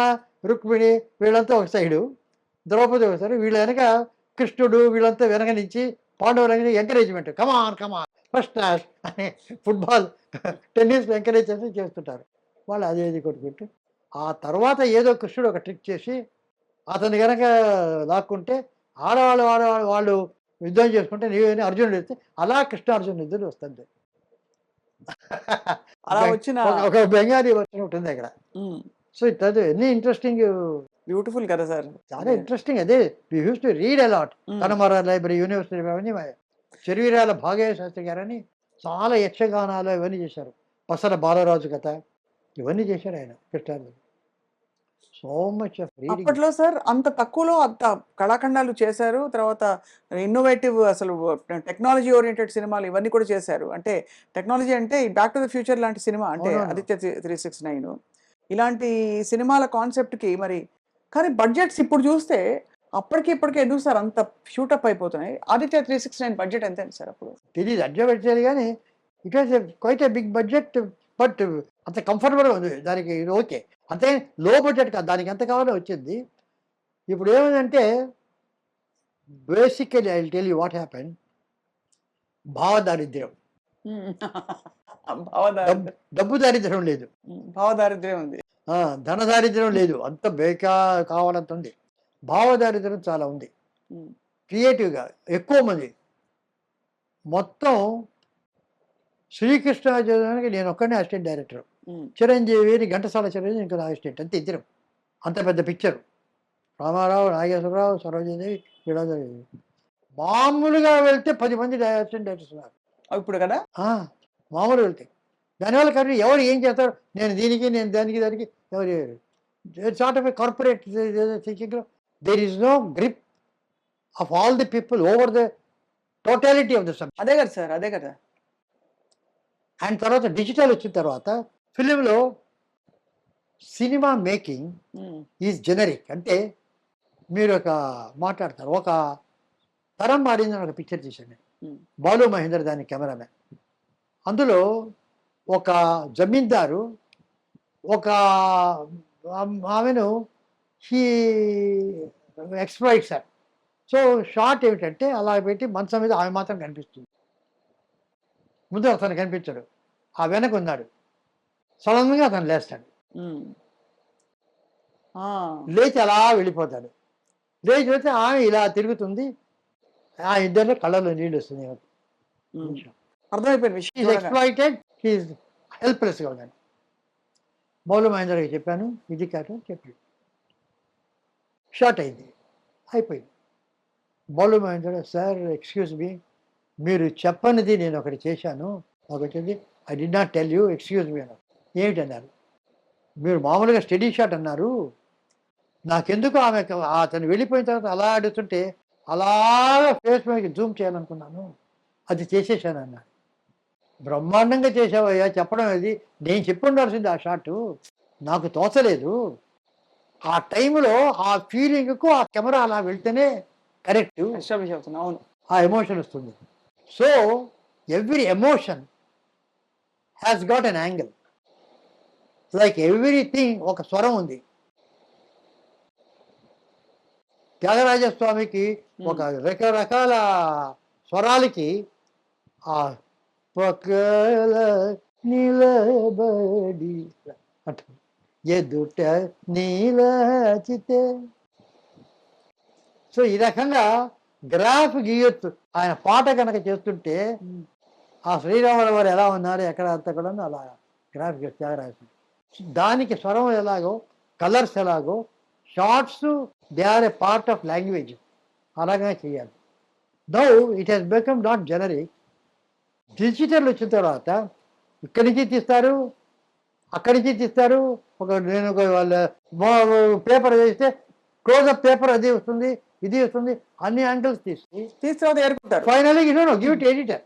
రుక్మిణి వీళ్ళంతా ఒక సైడు, ద్రౌపది ఒక సైడు, వీళ్ళ వెనక కృష్ణుడు వీళ్ళంతా వెనక నుంచి పాండవుల ఎంకరేజ్మెంట్, కమాన్ ఫస్ట్ క్లాస్ అని ఫుట్బాల్ టెన్నిస్ ఎంకరేజ్ చేస్తుంటారు వాళ్ళు. అదేది కొట్టుకుంటూ ఆ తర్వాత ఏదో కృష్ణుడు ఒక ట్రిక్ చేసి అతను కనుక లాక్కుంటే వాళ్ళు యుద్ధం చేసుకుంటే నీవేని అర్జునుడు వస్తే అలా కృష్ణార్జునుడు యుద్ధం వస్తుంది. అలా వచ్చిన ఒక బెంగాలీ వర్షన్ ఉంటుంది అక్కడ. సో ఇట్ ఎన్ని ఇంట్రెస్టింగ్, బ్యూటిఫుల్ కదా సార్, చాలా ఇంట్రెస్టింగ్. అదే we used to read a lot. Connemara library, university అవన్నీ. చెరువిరాల భాగయ్య శాస్త్రి గారని చాలా యక్షగానాలు ఇవన్నీ చేశారు. పసల బాలరాజు కథ ఇవన్నీ చేశారు ఆయన కృష్ణార్జునుడు. So much of reading. అప్పట్లో సార్ అంత తక్కువలో అంత కళాఖండాలు చేశారు. తర్వాత ఇన్నోవేటివ్ అసలు టెక్నాలజీ ఓరియెంటెడ్ సినిమాలు ఇవన్నీ కూడా చేశారు. అంటే టెక్నాలజీ అంటే ఈ 'బ్యాక్ టు ద ఫ్యూచర్' లాంటి సినిమా అంటే అవునవును. 'ఆదిత్య 369' ఇలాంటి సినిమాల కాన్సెప్ట్‌కి మరి కానీ బడ్జెట్స్ ఇప్పుడు చూస్తే అప్పటికి ఇప్పటికి ఎందుకు సార్ అంత షూటప్ అయిపోతున్నాయి? 'ఆదిత్య 369' బడ్జెట్ ఎంతైంది సార్ అప్పుడు? తెలీదు, అడ్జస్ట్ పెట్టారు కానీ it was quite a big budget. But అంత కంఫర్టబుల్గా ఉంది దానికి, ఇది ఓకే. అంతే లో బడ్జెట్ కాదు, దానికి ఎంత కావాలో వచ్చింది. ఇప్పుడు ఏమైందంటే basically I will tell you what happen. భావదారిద్ర్యం, భావదారిద్ర్యం. డబ్బు దారిద్ర్యం లేదు, భావదారిద్ర్యం ఉంది. ధన దారిద్ర్యం లేదు, అంత కావాలంత ఉంది. భావదారిద్ర్యం చాలా ఉంది. ఉమ్, క్రియేటివ్గా ఎక్కువ మంది. మొత్తం శ్రీకృష్ణాచార్యానికి నేను ఒక్కనే అసిస్టెంట్ డైరెక్టర్, ఉమ్, చిరంజీవి ఘంటసాల చిరంజీవి ఇంకా అసిస్టెంట్, అంతే ఇద్దరం. అంత పెద్ద పిక్చర్. రామారావు, నాగేశ్వరరావు, సరోజదేవి, వీళ్ళందరూ. మామూలుగా వెళ్తే 10 మంది అసిస్టెంట్ డైరెక్టర్స్ ఉన్నారు. ఇప్పుడు కదా మామూలు వెళ్తే. దానివల్ల కానీ ఎవరు ఏం చేస్తారు, నేను దీనికి, నేను దానికి, దానికి ఎవరు సార్ట్ ఆఫ్ ఏ కార్పొరేట్ థింకింగ్లో there is no grip of all the people over the totality of the subject. అదే కదా సార్, అదే కదా. అండ్ తర్వాత డిజిటల్ వచ్చిన తర్వాత ఫిలింలో cinema making um, is generic. అంటే మీరు ఒక మాట్లాడతారు, ఒక తరం మారిందని ఒక పిక్చర్ తీశాను నేను. ఉమ్, బాలు మహేందర్ దాని కెమెరామెన్. అందులో ఒక జమీందారు ఒక ఆమెను he exploit sir. So short ఏమిటంటే అలా పెట్టి మంచం మీద ఆమె మాత్రం కనిపిస్తుంది, ముందు అతను కనిపించాడు, ఆ వెనక ఉన్నాడు. సడన్గా అతను లేస్తాడు, ఉమ్. ఆ, లేచి అలా వెళ్ళిపోతాడు. లేచి వెళ్తే ఆమె ఇలా తిరుగుతుంది, ఆ ఇద్దరిలో కళ్ళలో నీళ్ళు వస్తుంది. ఉమ్. అర్థమైపోయింది ఈజ్ విషయం. ఎక్స్ప్లాయిటెడ్, ఈజ్ హెల్ప్లెస్గా ఉన్నాడు. బాలు మహేందర్కి చెప్పాను, ఇది కాదు చెప్పి షార్ట్ అయింది, అయిపోయింది. Balu Mahender, sir excuse me, మీరు చెప్పనిది నేను ఒకటి చేశాను, నాకు వచ్చింది, I did not tell you, excuse me అన్నారు. ఏమిటన్నారు, మీరు మామూలుగా స్టడీ షాట్ అన్నారు, నాకెందుకు ఆమె అతను వెళ్ళిపోయిన తర్వాత అలా అడుగుతుంటే అలాగా ఫేస్ మీద జూమ్ చేయాలనుకున్నాను, అది చేసేసాను అన్నాడు. బ్రహ్మాండంగా చేసావయ్యా, చెప్పడం అది నేను చెప్పి ఉండాల్సింది, ఆ షాటు నాకు తోచలేదు. ఆ టైంలో ఆ ఫీలింగ్కు ఆ కెమెరా అలా వెళ్తేనే కరెక్ట్, ఎస్టాబ్లిష్ అవుతున్నా. అవును. ఆ ఎమోషన్ వస్తుంది. So every emotion has got an angle, like everything ఒక స్వరం ఉంది. త్యాగరాజస్వామికి ఒక రకరకాల స్వరాలకి ఆ పక్కల నిలబడి అంట ఎదుట నీలచితే. సో ఈ రకంగా గ్రాఫ్ గీయొచ్చు. ఆయన పాట కనుక చేస్తుంటే ఆ శ్రీరాముల వారు ఎలా ఉన్నారు ఎక్కడ అంతా కూడా అలా గ్రాఫ్ త్యాగరాజ. దానికి స్వరం ఎలాగో, కలర్స్ ఎలాగో, shots they are a part of language, అలాగే చేయాలి. Now it has become not generic. Digital వచ్చిన తర్వాత ఇక్కడి నుంచి తీస్తారు, అక్కడి నుంచి తీస్తారు. నేను వాళ్ళ పేపర్ వేస్తే క్లోజ్అప్ పేపర్ అది వస్తుంది, ఇది వస్తుంది, అన్ని యాంగిల్స్ తీసి తర్వాత ఏర్పడతారు. Finally give it editor.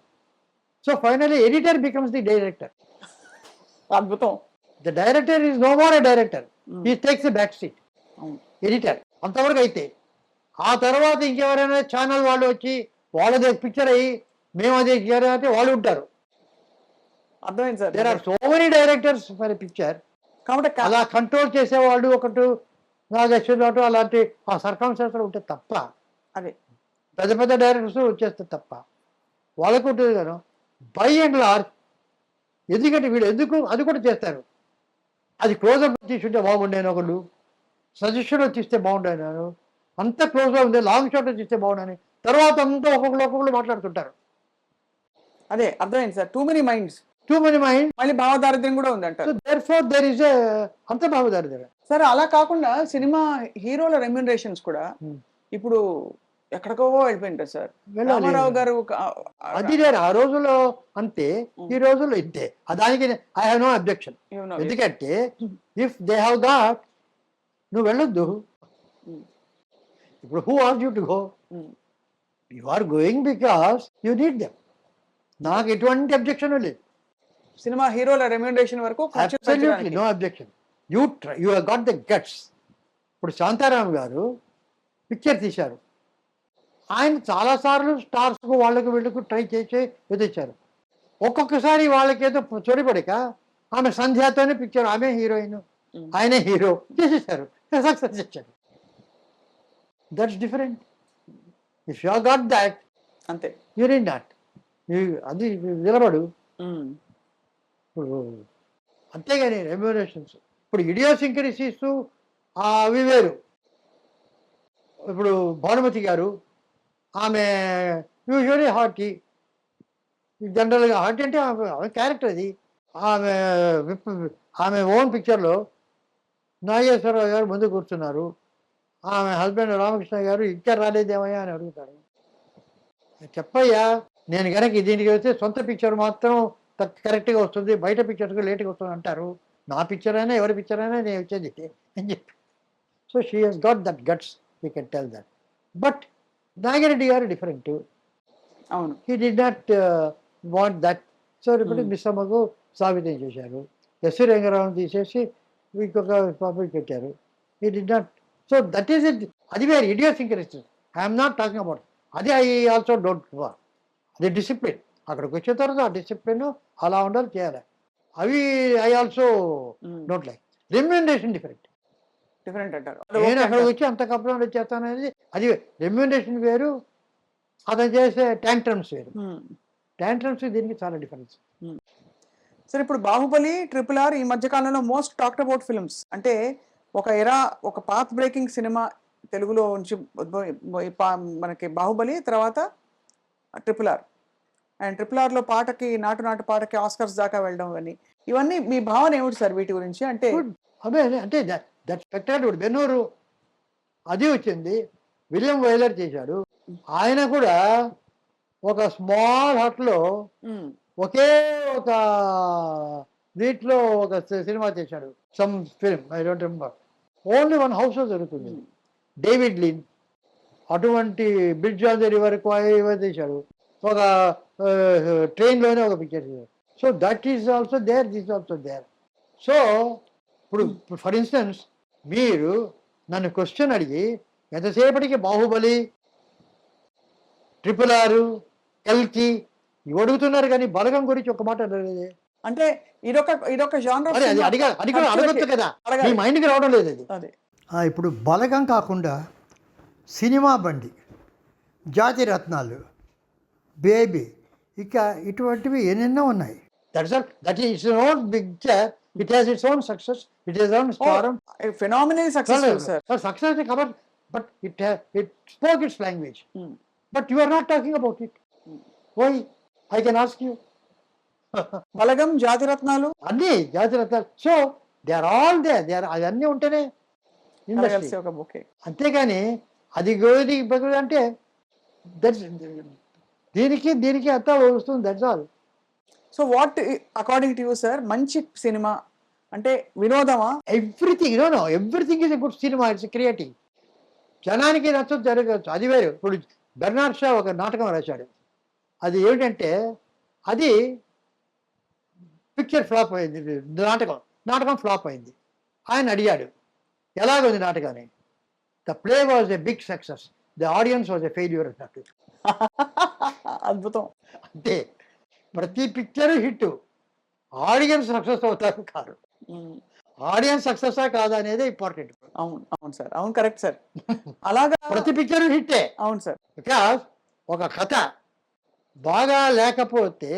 So finally editor becomes the director. అద్భుతం. The director is no more a director, he takes a back seat. Editor అంతవరకు అయితే ఆ తర్వాత ఇంకెవరైనా ఛానల్ వాళ్ళు వచ్చి వాళ్ళదే పిక్చర్ అయ్యి మేము అదే అంటే వాళ్ళు ఉంటారు. అర్థమైంది sir. There are so many directors for a picture. కాబట్టి అలా కంట్రోల్ చేసేవాళ్ళు ఒకటి నాగేశ్వరరావు అలాంటి ఆ సర్కమ్స్టాన్సెస్ ఉంటే తప్ప, అదే పెద్ద పెద్ద డైరెక్టర్స్ వచ్చేస్తే తప్ప వాళ్ళకు ఉంటుంది కదా. బై అండ్ లార్జ్ ఎందుకంటే వీళ్ళు ఎందుకు అది కూడా చేస్తారు. అది క్లోజ్అప్ తీసుంటే బాగుండేను, ఒకళ్ళు సజెషన్ తీస్తే బాగుండేను, అంత క్లోజ్గా ఉంది, లాంగ్ షాట్ తీస్తే బాగుండని, తర్వాత అంతా ఒక్కొక్కరు మాట్లాడుతుంటారు. అదే అర్థమైంది sir. Too many minds, too many mind. మళ్ళీ భావదారిద్ర్యం కూడా ఉంది అంటారు. దేర్ఫోర్ దేర్ ఇస్ ఏ అంత భావదారిద్ర్యం. సరే అలా కాకుండా సినిమా హీరోల రెమ్యూనరేషన్స్ కూడా ఇప్పుడు ఎక్కడికో వెళ్ళిపోయింటారు సార్. రామారావు గారు అది లేదు ఆ రోజుల్లో అంతే, ఈ రోజుల్లో ఇంతే. దానికి ఐ హావ్ నో అబ్జెక్షన్. ఎందుకంటే ఇఫ్ దే హ్యావ్ గాట్ నువ్వు వెళ్ళొద్దు. ఇప్పుడు who are you to go? You are going because you need them. నాకు ఎటువంటి అబ్జెక్షన్ లేదు. సినిమా హీరోల రెమ్యూనరేషన్ వరకు ఖర్చు అబ్సల్యూట్లీ పెట్టడానికి. No objection. You have got the guts. ఇప్పుడు శాంతారాం గారు పిక్చర్ తీశారు. ఆయన చాలాసార్లు స్టార్స్కు వాళ్ళకు వీళ్ళకు ట్రై చేసి ఎదిచ్చారు. ఒక్కొక్కసారి వాళ్ళకేదో చొరిపడిక ఆమె సంధ్యాతోనే పిక్చర్, ఆమె హీరోయిన్, ఆయనే హీరో చేసేసారు, సక్సెస్ ఇచ్చారు. That's different. If you got that అంతే. You need not. అది నిలబడు. ఇప్పుడు అంతేగాని రెమ్యూనరేషన్స్, ఇప్పుడు ఇడియోసింక్రసీస్ అవి వేరు. ఇప్పుడు భానుమతి గారు, ఆమె యూజువలీ హార్టీ, జనరల్గా హార్టీ అంటే ఆమె క్యారెక్టర్ అది. ఆమె ఆమె ఓన్ పిక్చర్లో నాగేశ్వరరావు గారు ముందు కూర్చున్నారు, ఆమె హస్బెండ్ రామకృష్ణ గారు ఇంకా రాలేదేమయ్యా అని అడుగుతారు. చెప్పయ్యా, నేను కనుక దీనికి వెళ్తే సొంత పిక్చర్ మాత్రం కరెక్ట్గా వస్తుంది, బయట పిక్చర్కి లేట్గా వస్తుంది అంటారు. నా పిక్చర్ అయినా ఎవరి పిక్చర్ అయినా నేను వచ్చేది అని చెప్పి. So she has got that guts, you can tell that. But Nagireddy గారు డిఫరెంట్. అవును, he did not want that. So ఇప్పుడు మిస్సమ్మకు సాబితం చేశారు, ఎస్వి రంగారావు తీసేసి ఇంకొక పాపకి పెట్టారు. He did not. So that is it. అది వేరు idiosyncrasy. I'm not talking about అది. I also don't want. అది డిసిప్లిన్. అక్కడికి వచ్చిన తర్వాత ఆ డిసిప్లిన్ అలా ఉండాలి, చేయాలి. అవి I also don't like. Remuneration different అంటారు. నేను అక్కడికి వచ్చి అంత కంప్లైంట్ చేస్తాను అనేది అది రెమ్యూనరేషన్ వేరు, అతను చేసే ట్యాంట్రమ్స్ వేరు. ట్యాంట్రమ్స్ దీనికి చాలా డిఫరెన్స్. సరే, ఇప్పుడు బాహుబలి, RRR ఈ మధ్య కాలంలో మోస్ట్ టాక్డ్ అబౌట్ ఫిల్మ్స్. అంటే ఒక పాత్ బ్రేకింగ్ సినిమా తెలుగులో నుంచి మనకి బాహుబలి, తర్వాత RRR. అండ్ RRRలో పాటకి, నాటు పాటకి ఆస్కర్స్ దాకా వెళ్ళడం అని, ఇవన్నీ మీ భావన ఏమిటి సార్ వీటి గురించి? అంటే అదే అంటే దట్ స్పెక్టాక్యులర్. బెన్నూరు అది వచ్చింది, విలియం వైలర్ చేశాడు. ఆయన కూడా ఒక స్మాల్ హట్లో ఒకే ఒక వీటిలో ఒక సినిమా చేశాడు, some film, I don't remember. Only one house జరుగుతుంది. డేవిడ్ లిన్ అటువంటి బ్రిడ్జ్ ఆన్ ది రివర్ చేశాడు. ఒక ట్రైన్లోనే ఒక పిక్చర్ చేశాడు. So that is also there, this also there. So ఇప్పుడు ఫర్ ఇన్స్టెన్స్ మీరు నన్ను క్వశ్చన్ అడిగి ఎంతసేపటికి బాహుబలి, RRR, కల్కి ఇవి అడుగుతున్నారు, కానీ బలగం గురించి ఒక మాట అడగలేదే. అంటే ఇదొక genre of అది cinema. అడగొచ్చు కదా, మీ మైండ్కి రావడం లేదు అది. అదే. ఇప్పుడు బలగం కాకుండా సినిమా బండి, జాతి రత్నాలు, బేబీ, ఇక ఇటువంటివి ఎన్నెన్నో ఉన్నాయి. That is own picture. It has its own success, it is own star. Phenomenal successful sir. Success cover, but it spoke its language. But you are not talking about it. Why? I can ask you. Balagam, Jathi Ratnalu అన్నీ Jathi Ratnalu. So they are all they అవన్నీ ఉంటేనే కలిసి ఒక bouquet. అంతేగాని అది గోది అంటే that's దీనికి అంతా వస్తుంది. That's all. So what according to you sir మంచి సినిమా అంటే? వినోదమా? Everything everything is a good cinema. It's creative. జనానికి నచ్చదు, జరగచ్చు, అది వేరు. ఇప్పుడు బెర్నార్డ్ షా ఒక నాటకం రాశాడు. అది ఏమిటంటే, అది పిక్చర్ ఫ్లాప్ అయింది, నాటకం ఫ్లాప్ అయింది. ఆయన అడిగాడు ఎలాగుంది నాటకం అని. The play was a big success, the audience was a failure అన్నట్టు. అద్భుతం. అంటే ప్రతి పిక్చర్ హిట్, ఆడియన్స్ సక్సెస్ అవుతారు కాదు. ఆడియన్స్ సక్సెస్ కాదా అనేది ఇంపార్టెంట్. అవును సార్, అవును, కరెక్ట్ సార్. అలాగా ప్రతి పిక్చర్ హిట్టే. అవును సార్. బికాస్ ఒక కథ బాగా లేకపోతే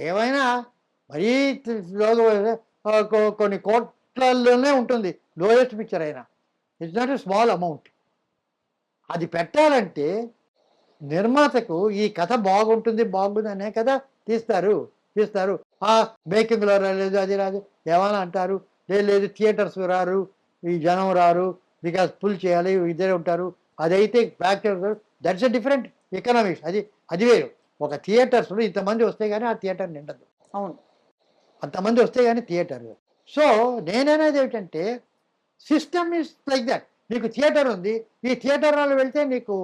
ఏమైనా మరీ కొన్ని కోట్లలోనే ఉంటుంది లోయెస్ట్ పిక్చర్ అయినా. It's not a small amount. అది పెట్టాలంటే నిర్మాతకు ఈ కథ బాగుంటుంది అనే కదా తీస్తారు. మేకింగ్లో రాలేదు, అది రాదు, ఏమైనా అంటారు. లేదు థియేటర్స్ రారు, ఈ జనం రారు, బికాస్ పుల్ చేయాలి, ఇద్దరే ఉంటారు. అదైతే back that's a different economics. అది వేరు. ఒక థియేటర్స్లో ఇంతమంది వస్తే కానీ ఆ థియేటర్ నిండదు. అవును, అంతమంది వస్తే కానీ థియేటర్. సో నేననేది ఏమిటంటే, సిస్టమ్ ఈస్ లైక్ దట్. నీకు థియేటర్ ఉంది, ఈ థియేటర్ వాళ్ళు వెళ్తే నీకు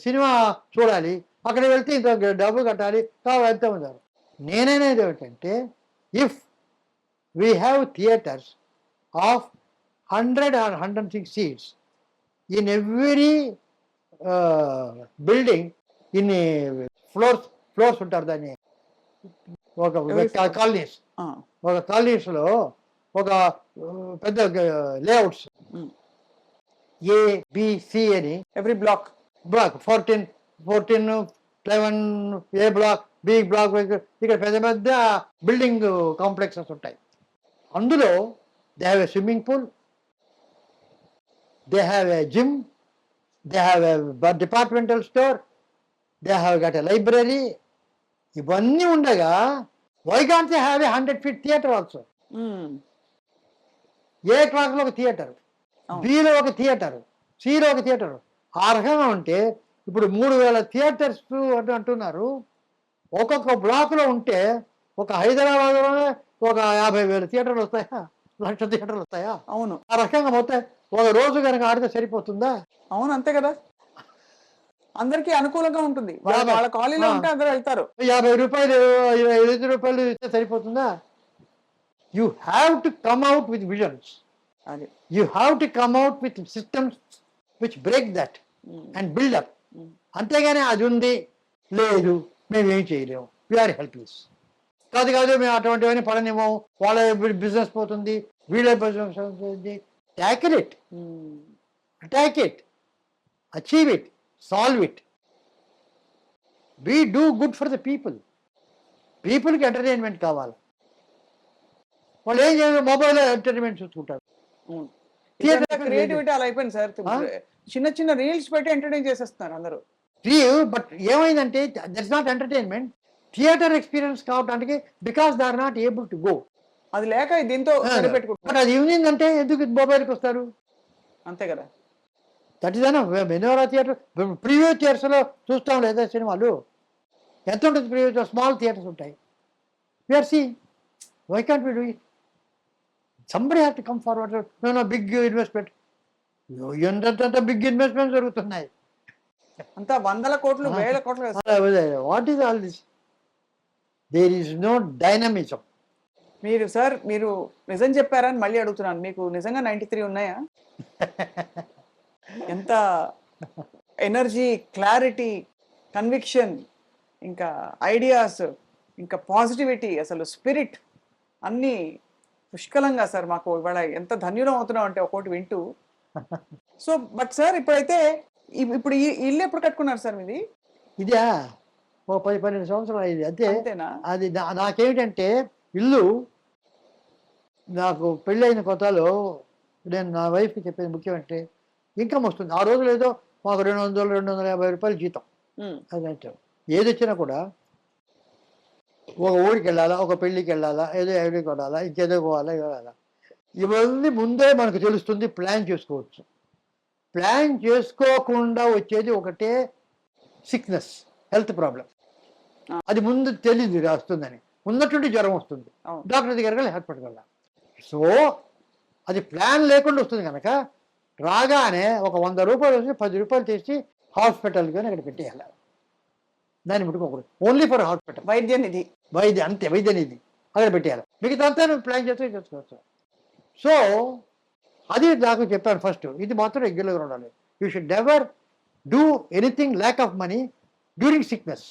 సినిమా చూడాలి, అక్కడ వెళ్తే ఇంత డబ్బు కట్టాలి, వెళ్తూ ఉన్నారు. నేననేది ఏమిటంటే, if we have theatres of 100 or 106 seats in every building, ఇన్ని ఫ్లోర్స్ ఉంటారు దాన్ని, ఒక కాలనీస్, ఒక కాలనీస్లో ఒక పెద్ద లేఅవుట్స్ ఏబిసి అని, every block 14 11 A block, B block, ఇక్కడ పెద్ద పెద్ద బిల్డింగ్ కాంప్లెక్సెస్ ఉంటాయి. అందులో they have a swimming pool, they have a gym, they have a departmental store, they have got a library. ఇవన్నీ ఉండగా why can't they have a 100 feet theatre also? ఏ క్లాస్లో ఒక theatre, below ఒక theatre, సిలో ఒక theatre. ఆ రకంగా ఉంటే ఇప్పుడు 3000 థియేటర్స్ అంటున్నారు. ఒక్కొక్క బ్లాక్లో ఉంటే ఒక హైదరాబాద్లోనే ఒక 50,000 థియేటర్లు వస్తాయా, 1,00,000 థియేటర్లు వస్తాయా? అవును. ఆ రకంగా మొత్తం ఒక రోజు కనుక ఆడితే సరిపోతుందా? అవును, అంతే కదా. అందరికీ అనుకూలంగా ఉంటుంది. వాళ్ళ కాలనీలో ఉంటే అందరూ వెళ్తారు. 50 రూపాయలు 25 రూపాయలు ఇస్తే సరిపోతుందా? You have to come out with visions. అది you have to come out with systems which break that and build up. అంతేగాని అది ఉంది లేదు మేము ఏం చేయలేము, వీఆర్ హెల్ప్లెస్. కాదు మేము అటువంటివన్నీ పడనివ్వము, వాళ్ళ బిజినెస్ పోతుంది, వీళ్ళ బిజినెస్ పోతుంది. Tackle it, attack it, achieve it, solve it. We do good for the people. పీపుల్కి ఎంటర్టైన్మెంట్ కావాలి. వాళ్ళు ఏం చేయాలి, మొబైల్లో ఎంటర్టైన్మెంట్ చూసుకుంటారు. క్రియేటివిటీ అలా అయిపోయింది సార్. చిన్న చిన్న రీల్స్ పెట్టి ఎంటర్టైన్ చేసేస్తున్నారు అందరూ. బట్ ఏమైందంటే that's not entertainment. Theatre experience కావడానికి because they are not able to go. అది లేక దీంతో బట్ అది ఈవినింగ్ అంటే ఎందుకు మొబైల్కి వస్తారు? అంతే కదా. దట్ ఈస్ అన్న మెనోరా థియేటర్, ప్రీవియస్ థియేటర్స్లో చూస్తాం లేదా సినిమాలు? ఎంత ఉంటుంది ప్రీవియస్? స్మాల్ థియేటర్స్ ఉంటాయి. We are seeing, why can't we do it? Somebody have to come forward. No big investment. ఎంత బిగ్ ఇన్వెస్ట్మెంట్ జరుగుతున్నాయి, అంతా 100 కోట్లు 1000 కోట్లు. What is all this? There is no dynamism. మీరు నిజం చెప్పారని మళ్ళీ అడుగుతున్నాను. మీకు నిజంగా 93 ఉన్నాయా? ఎంత ఎనర్జీ, క్లారిటీ, కన్విక్షన్, ఇంకా ఐడియాస్, ఇంకా పాజిటివిటీ, అసలు స్పిరిట్ అన్నీ పుష్కలంగా సార్. మాకు ఇవాళ ఎంత ధన్యులం అవుతున్నాం అంటే ఒక్కోటి వింటూ. సో బట్ సార్ ఇప్పుడైతే ఇప్పుడు ఈ ఇల్లు ఎప్పుడు కట్టుకున్నారు సార్ మీది? ఇదా ఓ 10-12 సంవత్సరాలు అయింది అంతే. అంతేనా? అది నాకేమిటంటే ఇల్లు, నాకు పెళ్ళైన కొత్తలో నేను నా వైఫ్కి చెప్పేది ముఖ్యం అంటే ఇన్కమ్ వస్తుంది. ఆ రోజులు ఏదో మాకు 200-250 రూపాయలు జీతం. అదంటే ఏది వచ్చినా కూడా ఒక ఊరికి వెళ్ళాలా, ఒక పెళ్ళికి వెళ్ళాలా, ఏదో ఎవరికి కొనాలా, ఇంకేదో పోవాలా, ఇవ్వాలా, ఇవన్నీ ముందే మనకు తెలుస్తుంది. ప్లాన్ చేసుకోవచ్చు. ప్లాన్ చేసుకోకుండా వచ్చేది ఒకటే సిక్నెస్, హెల్త్ ప్రాబ్లం. అది ముందు తెలియదు వస్తుందని. ఉన్నట్టుండి జ్వరం వస్తుంది, డాక్టర్ దగ్గరికి వెళ్ళి హాస్పిటల్కి వెళ్ళాలి. సో అది ప్లాన్ లేకుండా వస్తుంది కనుక రాగానే ఒక 100 రూపాయలు వచ్చి 10 రూపాయలు తెచ్చి హాస్పిటల్కి అక్కడ పెట్టేయాలి. దాన్ని ముట్టుకోకూడదు. ఓన్లీ ఫర్ హాస్పిటల్, వైద్య నిధి అక్కడ పెట్టేయాలి. మిగతా అంతా నువ్వు ప్లాన్ చేస్తే చేసుకోవచ్చు. సో అది నాకు చెప్పాను ఫస్ట్. ఇది మాత్రం రెగ్యులర్గా ఉండాలి. You should never do anything lack of money during sickness.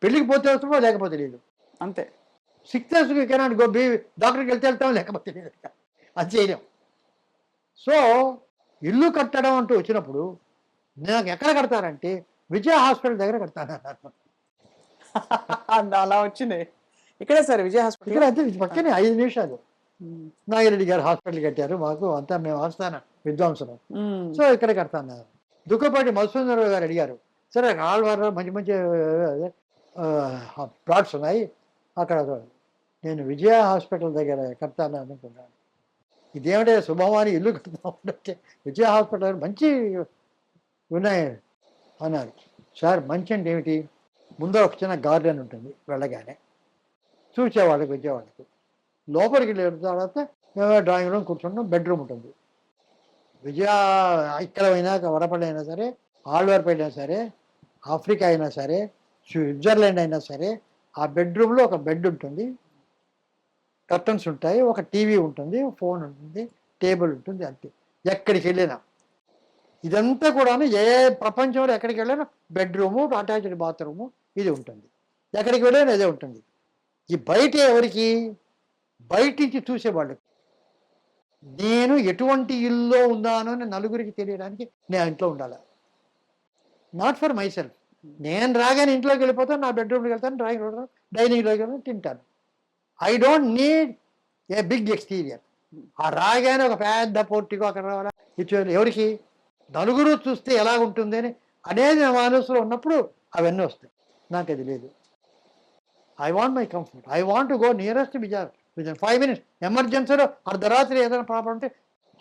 పెళ్ళికి పోతే వస్తుందో లేకపోతే లేదు, అంతే. Sickness cannot go be. డాక్టర్కి వెళ్తాం లేకపోతే లేదు, అది చేయలేం. సో ఇల్లు కట్టడం అంటూ వచ్చినప్పుడు నాకు ఎక్కడ కడతారంటే విజయ హాస్పిటల్ దగ్గర కడతాను. అలా వచ్చింది ఇక్కడే సార్, విజయ హాస్పిటల్ ఇక్కడ అంతే పక్కనే 5 నిమిషాలు. నాగిరెడ్డి గారు హాస్పిటల్ కట్టారు మాకు, అంతా మేము ఆస్థాన విద్వాంసులు. సో ఇక్కడ కడతాను. దుఃఖపాటి మధుసూదనరావు గారు అడిగారు, సరే ఆళ్వారు మంచి మంచి ప్లాట్స్ ఉన్నాయి అక్కడ, నేను విజయ హాస్పిటల్ దగ్గర కడతాను అనుకున్నాను. ఇదేమిటే శుభమాని ఇల్లు కడతామంటే విజయ హాస్పిటల్ మంచి ఉన్నాయి అన్నారు. సార్ మంచి అంటే ఏమిటి? ముందర ఒక చిన్న గార్డెన్ ఉంటుంది, వెళ్ళగానే చూసేవాళ్ళకి వచ్చేవాళ్ళకి. లోపలికి వెళ్ళిన తర్వాత డ్రాయింగ్ రూమ్ కూర్చుంటాం, బెడ్రూమ్ ఉంటుంది. విజయ ఇక్కడ అయినా వడపల్లి అయినా సరే, ఆళ్వార్పేట అయినా సరే, ఆఫ్రికా అయినా సరే, స్విట్జర్లాండ్ అయినా సరే, ఆ బెడ్రూమ్లో ఒక బెడ్ ఉంటుంది, కర్టన్స్ ఉంటాయి, ఒక టీవీ ఉంటుంది, ఫోన్ ఉంటుంది, టేబుల్ ఉంటుంది, అంతే. ఎక్కడికి వెళ్ళినా ఇదంతా కూడా ఏ ప్రపంచంలో ఎక్కడికి వెళ్ళినా బెడ్రూము, అటాచ్డ్ బాత్రూము ఇది ఉంటుంది. ఎక్కడికి వెళ్ళినా ఇదే ఉంటుంది. ఈ బయట ఎవరికి? బయట నుంచి చూసేవాళ్ళకి. నేను ఎటువంటి ఇల్లు ఉన్నాను అని నలుగురికి తెలియడానికి నేను ఇంట్లో ఉండాలి. Not for my self. నేను రాగానే ఇంట్లోకి వెళ్ళిపోతాను, నా బెడ్రూమ్కి వెళ్తాను, డ్రాయింగ్ రూమ్, డైనింగ్లోకి వెళ్తాను, తింటాను. I don't need a big exterior. ఆ రాగానే ఒక పెద్ద పోర్టికో అక్కడ రావాలా, ఎవరికి? నలుగురు చూస్తే ఎలా ఉంటుంది అని అనేది నా మనసులో ఉన్నప్పుడు అవన్నీ వస్తాయి. నాకు అది లేదు. I want my comfort. I want to go nearest Vijay within 5 minutes. ఎమర్జెన్సీలో అర్ధరాత్రి ఏదైనా ప్రాబ్లం ఉంటే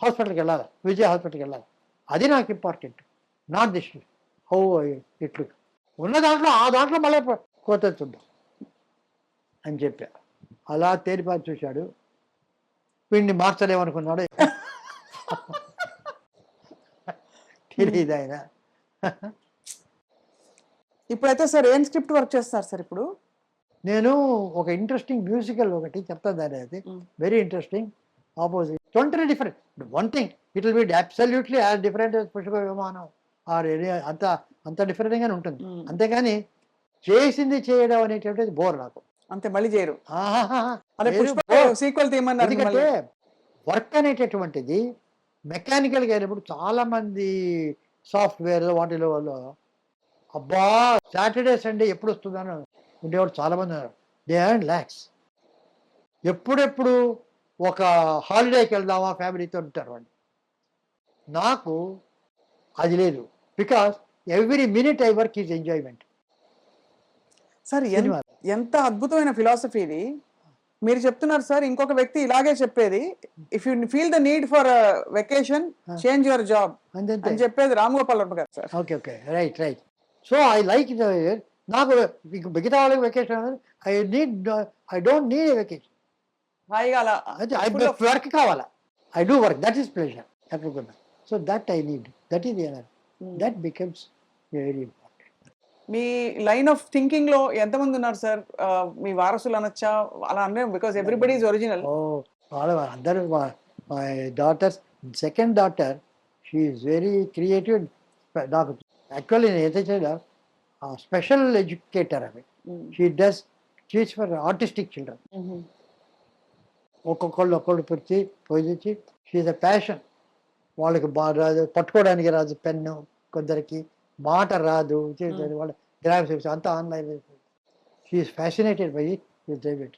హాస్పిటల్కి వెళ్ళాలి, విజయ్ హాస్పిటల్కి వెళ్ళాలి. అది నాకు ఇంపార్టెంట్. నాట్ దిస్ హౌ ఇట్లు ఉన్న దాంట్లో ఆ దాంట్లో మళ్ళీ కొత్త చూద్దాం అని చెప్పా. అలా తేలిపాటి చూశాడు. వీడిని మార్చలేమనుకున్నాడు. తెలియదు ఆయన. ఇప్పుడైతే సార్ ఏం స్క్రిప్ట్ వర్క్ చేస్తారు సార్ ఇప్పుడు? నేను ఒక ఇంట్రెస్టింగ్ మ్యూజికల్ ఒకటి చెప్తాను, దాని అది very interesting. Opposite totally different. One thing it will be absolutely as different Pushpa విమానం ఆర్ అంత అంత డిఫరెంట్గానే ఉంటుంది. అంతేగాని చేసింది చేయడం అనేటువంటిది బోర్ నాకు. అంతే, మళ్ళీ చేయరు. అదే లేదు, పుష్ప bore. సీక్వెల్ తీయమన్నారు ఎందుకంటే వర్క్ అనేటటువంటిది మెకానికల్గా అయినప్పుడు చాలా మంది సాఫ్ట్వేర్ వాటిలో వాళ్ళు అబ్బా సాటర్డే సండే ఎప్పుడు వస్తుందని ఉండేవాడు చాలా మంది ఉన్నారు. They earn lakhs. ఎప్పుడెప్పుడు ఒక హాలిడేకి వెళ్దామా ఫ్యామిలీతో ఉంటారు వాళ్ళు. నాకు అది లేదు. Because every minute I work is enjoyment. Sir ఎంత అద్భుతమైన ఫిలాసఫీ ఇది. మీరు చెప్తున్నారు సార్, ఇంకొక వ్యక్తి ఇలాగే చెప్పేది, if you feel the need for vacation change your job అని చెప్పేది రామ్ గోపాల్ వర్మ గారు sir. Okay okay right right. So I like నాకు మిగతా వాళ్ళకి vacation I don't need a vacation. హాయిగా అలా వర్క్ కావాలా, I do work, that is pleasure ఎక్కడికున్నా. So that I need, that is that becomes very important. మీ line of thinking లో ఎంతమంది ఉన్నారు సార్? మీ వారసులు అనొచ్చా అలా అనే? Because everybody is original. అందరూ my daughters. Second daughter she is very creative. నాకు యాక్చువల్లీ నేను ఏదైతే స్పెషల్ ఎడ్యుకేటర్ అవి she does teach for artistic children. ఒక్కొక్కళ్ళు పోయించి షీఈ్ అ ప్యాషన్. వాళ్ళకి బాగా రాదు, పట్టుకోవడానికి రాదు పెన్ను, కొందరికి మాట రాదు, వాళ్ళ గ్రాఫిక్స్ అంతా online. She fascinated by it.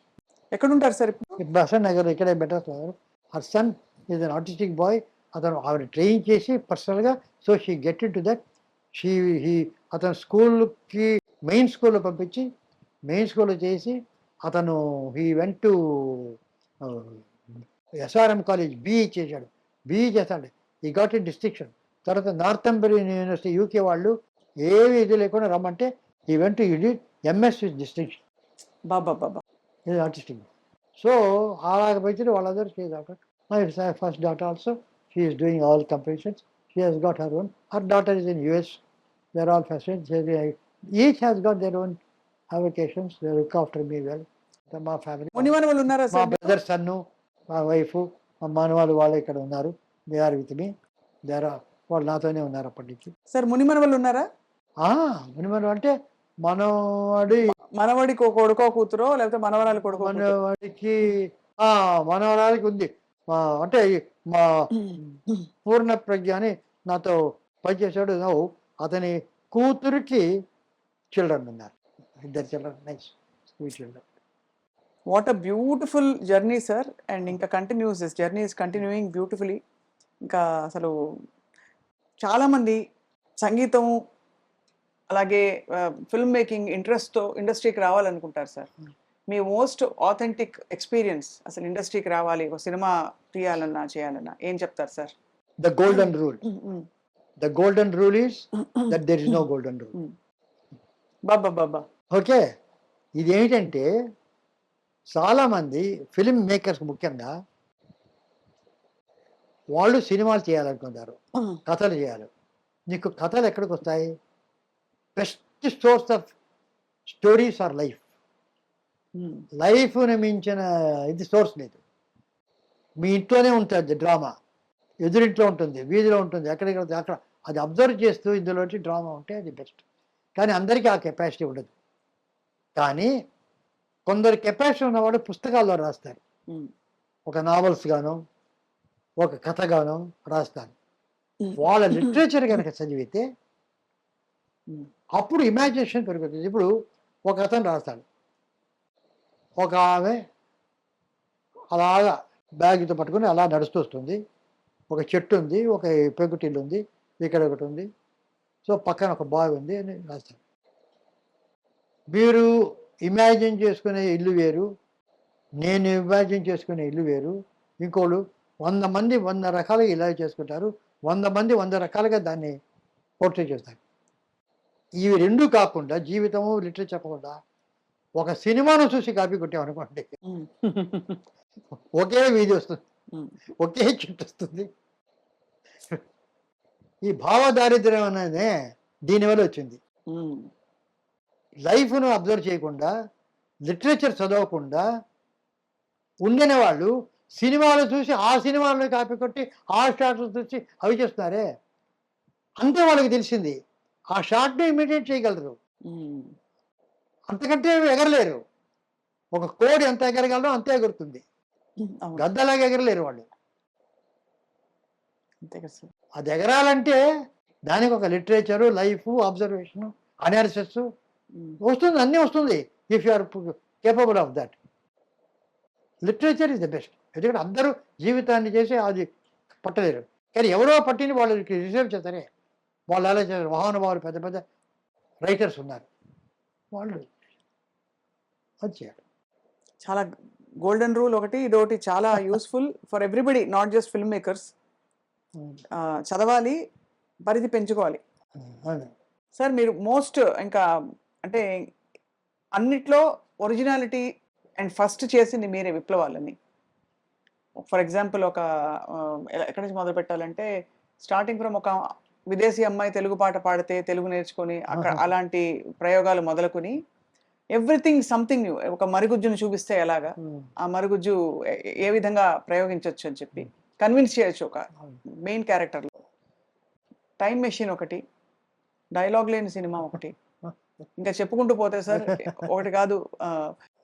ఎక్కడ ఉంటారు సార్ ఇప్పుడు? బసన్ నగర్, ఇక్కడే better. Her son is an artistic boy. అతను ఆవిడ ట్రైన్ చేసి పర్సనల్గా, so she get into that. అతను స్కూల్కి మెయిన్ స్కూల్లో పంపించి మెయిన్ స్కూల్లో చేసి అతను he went to SRM college BE చేశాడు. బీఈ చేస్తాడు, ఈ గాట్ ఇన్ డిస్టింక్షన్. తర్వాత నార్థంబరియన్ యూనివర్సిటీ యూకే వాళ్ళు ఏవి ఇది లేకుండా రమ్మంటే he went you did MS with distinction. బాబా బాబా, ఇది ఆర్టిస్టిక్. సో అలాగ పెంచిన వాళ్ళందరూ చేశారు. My first daughter also she is doing all compositions. She has got her own. Her daughter is in US. They are all fashion. Each has got their own avocations. They look after me well. మా family, మునిమనవలు ఉన్నారా మా sir? Brother సన్ను, మా wife, మా మనవాళ్ళు వాళ్ళు ఇక్కడ ఉన్నారు. They are with me. వాళ్ళు నాతోనే ఉన్నారు అప్పటి నుంచి. సార్ మునిమనవలు ఉన్నారా? మునిమను అంటే మనవడికి కొడుకో కూతురో లేకపోతే మనవరాలు కొడుకో? మనవాడికి మనవరాలకి ఉంది. అంటే మా పూర్ణ ప్రజ్ఞ అని నాతో పనిచేసాడు. అతని కూతురికి చిల్డ్రన్ ఉన్నారు, 2 children. Nice sweet children. What a beautiful journey sir. And ఇంకా continues, this journey is continuing beautifully. ఇంకా అసలు చాలామంది సంగీతం అలాగే ఫిల్మ్ మేకింగ్ ఇంట్రెస్ట్తో ఇండస్ట్రీకి రావాలనుకుంటారు సార్. మీ మోస్ట్ ఆథెంటిక్ ఎక్స్పీరియన్స్, అసలు ఇండస్ట్రీకి రావాలి, ఒక సినిమా తీయాలన్నా చేయాలన్నా ఏం చెప్తారు sir? The golden rule. The golden rule is that there is no golden rule. బాబా బాబా. ఓకే, ఇది ఏంటంటే చాలామంది ఫిల్మ్ మేకర్స్ ముఖ్యంగా వాళ్ళు సినిమాలు చేయాలనుకుంటారు, కథలు చేయాలి. నీకు కథలు ఎక్కడికి వస్తాయి? Best source of stories are life. లైఫ్ని మించిన ఇది సోర్స్ లేదు. మీ ఇంట్లోనే ఉంటుంది డ్రామా, ఎదురింట్లో ఉంటుంది, వీధిలో ఉంటుంది, ఎక్కడెక్కడ అక్కడ అది అబ్జర్వ్ చేస్తూ ఇందులోంచి డ్రామా ఉంటే అది బెస్ట్. కానీ అందరికీ ఆ కెపాసిటీ ఉండదు. కానీ కొందరు కెపాసిటీ ఉన్నవాడు పుస్తకాల్లో రాస్తారు, ఒక నావల్స్ గాను ఒక కథగాను రాస్తారు. వాళ్ళ లిటరేచర్ కనుక చదివితే అప్పుడు ఇమాజినేషన్ పెరుగుతుంది. ఇప్పుడు ఒక అతను రాస్తాడు, ఒక ఆమె అలాగా బ్యాగ్తో పట్టుకుని అలా నడుస్తూ వస్తుంది, ఒక చెట్టు ఉంది, ఒక పెంకుటిల్లు ఉంది, ఇక్కడ ఒకటి ఉంది, సో పక్కన ఒక బావి ఉంది అని రాస్తాడు. మీరు ఇమాజిన్ చేసుకునే ఇల్లు వేరు, నేను ఇమాజిన్ చేసుకునే ఇల్లు వేరు. ఇంకోళ్ళు 100 మంది 100 రకాలుగా ఇలా చేసుకుంటారు, 100 మంది 100 రకాలుగా దాన్ని పోర్ట్రే చేస్తారు. ఇవి రెండు కాకుండా జీవితము లిటరేచర్ చెప్పకుండా ఒక సినిమాను చూసి కాపీ కొట్టామనుకోండి, ఒకే వీధి వస్తుంది, ఒకే చెట్టు వస్తుంది. ఈ భావదారిద్ర్యం అనేది దీనివల్ల వచ్చింది. లైఫ్ను అబ్జర్వ్ చేయకుండా, లిటరేచర్ చదవకుండా ఉండిన వాళ్ళు సినిమాలు చూసి ఆ సినిమాలను కాపీ కొట్టి ఆ షార్ట్లు చూసి అవి చేస్తున్నారే, అంతే వాళ్ళకి తెలిసింది. ఆ షార్ట్ని ఇమిడియేట్ చేయగలరు, అంతకంటే ఎగరలేరు. ఒక కోడి ఎంత ఎగరగలరో అంతే ఎగురుతుంది, గద్దలాగా ఎగరలేరు వాళ్ళు. అంతే కదా సార్. అది ఎగరాలంటే దానికి ఒక లిటరేచరు, లైఫ్, అబ్జర్వేషను, అనాలిసిస్ వస్తుంది, అన్నీ వస్తుంది. If you are capable of that, literature is the best. ఎందుకంటే అందరూ జీవితాన్ని చేసి అది పట్టలేరు, కానీ ఎవరో పట్టిని వాళ్ళకి రిజర్వ్ చేస్తారే, వాళ్ళు అలా చేస్తారు. మహానుభావులు పెద్ద పెద్ద రైటర్స్ ఉన్నారు, వాళ్ళు అది చేయాలి. చాలా గోల్డెన్ రూల్ ఒకటి, ఇదొకటి చాలా useful for everybody, not just film makers. చదవాలి, పరిధి పెంచుకోవాలి. అవును. సార్ మీరు మోస్ట్ ఇంకా అంటే అన్నిట్లో ఒరిజినాలిటీ అండ్ ఫస్ట్ చేసింది మీరే విప్లవాలని. ఫర్ ఎగ్జాంపుల్ ఒక ఎక్కడి నుంచి మొదలు పెట్టాలంటే స్టార్టింగ్ ఫ్రమ్ ఒక విదేశీ అమ్మాయి తెలుగు పాట పాడితే తెలుగు నేర్చుకొని అక్కడ అలాంటి ప్రయోగాలు మొదలుకొని ఎవ్రీథింగ్ సంథింగ్ న్యూ. ఒక మరుగుజ్జును చూపిస్తే ఎలాగా ఆ మరుగుజ్జు ఏ విధంగా ప్రయోగించవచ్చు అని చెప్పి కన్విన్స్ చేయొచ్చు ఒక మెయిన్ క్యారెక్టర్లో. టైం మెషిన్ ఒకటి, డైలాగ్ లేని సినిమా ఒకటి, ఇంకా చెప్పుకుంటూ పోతే సార్ ఒకటి కాదు,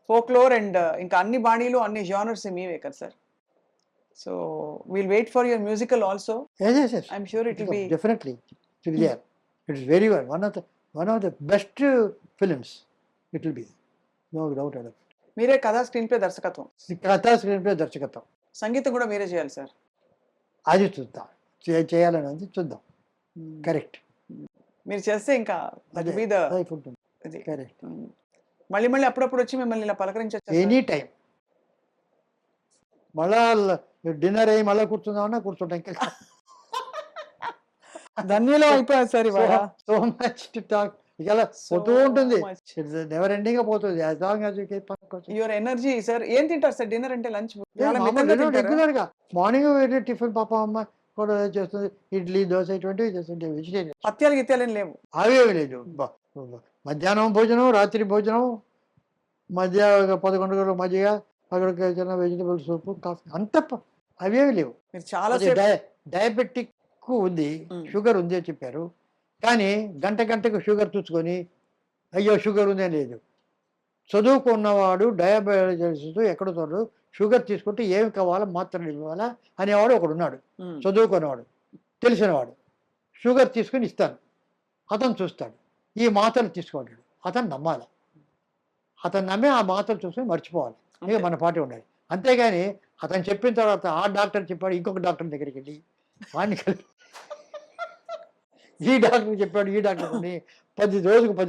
ఫోక్లోర్ అండ్ ఇంకా అన్ని బాణీలు అన్ని జానర్స్ మీవే కదా sir. So will wait for your musical also. Yes, yes, yes. I'm sure it will be Definitely it will be there. It is very well one of the best films. It will be, no doubt about it. మీరే కథా screen play దర్శకత్వం, కథా screen play దర్శకత్వం సంగీతం కూడా మీరే చేయాలి sir. అది చూద్దాం, చేయాలనేది చూద్దాం. కరెక్ట్, మీరు చేస్తే ఇంకా that will be the ఇది. కరెక్ట్. మళ్ళీ మళ్ళీ అప్పుడప్పుడు వచ్చి మిమ్మల్ని ఇలా పలకరించవచ్చు ఎనీ టైం. మళ్ళా డిన్నర్ అయ్యి మళ్ళీ కూర్చుందామన్నా కూర్చుంటాం. ఇంకా ధన్యులు అయిపోయారు సార్ ఇవాళ. So much to talk. ఇలా పోతూ ఉంటుంది, నెవర్ ఎండింగ్ గా పోతుంది. As long as you keep your energy sir. ఏం తింటారు సార్ డిన్నర్ అంటే? లంచ్ రెగ్యులర్ గా మార్నింగ్ వేరే టిఫిన్ పాప అమ్మ కూడా చేస్తుంది, ఇడ్లీ దోశ ఇటువంటివి చేస్తుంది. వెజిటేరియన్ పత్యాలు గిత్యాలు ఏం లేవు, అవేమి లేదు. మధ్యాహ్నం భోజనం, రాత్రి భోజనం, మధ్య 11 గంటల మధ్య అక్కడికి చిన్న వెజిటబుల్ సూప్, కాఫీ, అంత అవేమి లేవు. మీరు చాలా డయాబెటిక్ ఉంది, షుగర్ ఉంది అని చెప్పారు, కానీ గంటకు షుగర్ చూసుకొని అయ్యో షుగర్ ఉంది అని లేదు. చదువుకున్నవాడు డయాబెటిస్ ఎక్కడ చూడడు, షుగర్ తీసుకుంటే ఏమి కావాలా, మాత్రలు ఇవ్వాలా అనేవాడు ఒకడు ఉన్నాడు. చదువుకున్నవాడు, తెలిసినవాడు, షుగర్ తీసుకుని ఇస్తాను, అతను చూస్తాడు, ఈ మాత్రలు తీసుకుంటాడు, అతను నమ్మాలి. అతను నమ్మి ఆ మాత్రలు చూసుకొని మర్చిపోవాలి, ఇక మన పార్టీ ఉండాలి. అంతేగాని అతను చెప్పిన తర్వాత ఆ డాక్టర్ చెప్పాడు ఇంకొక డాక్టర్ దగ్గరికి వెళ్ళి వాడిని కలిపి ఈ డాక్టర్ చెప్పాడు ఈ డాక్టర్ అని 10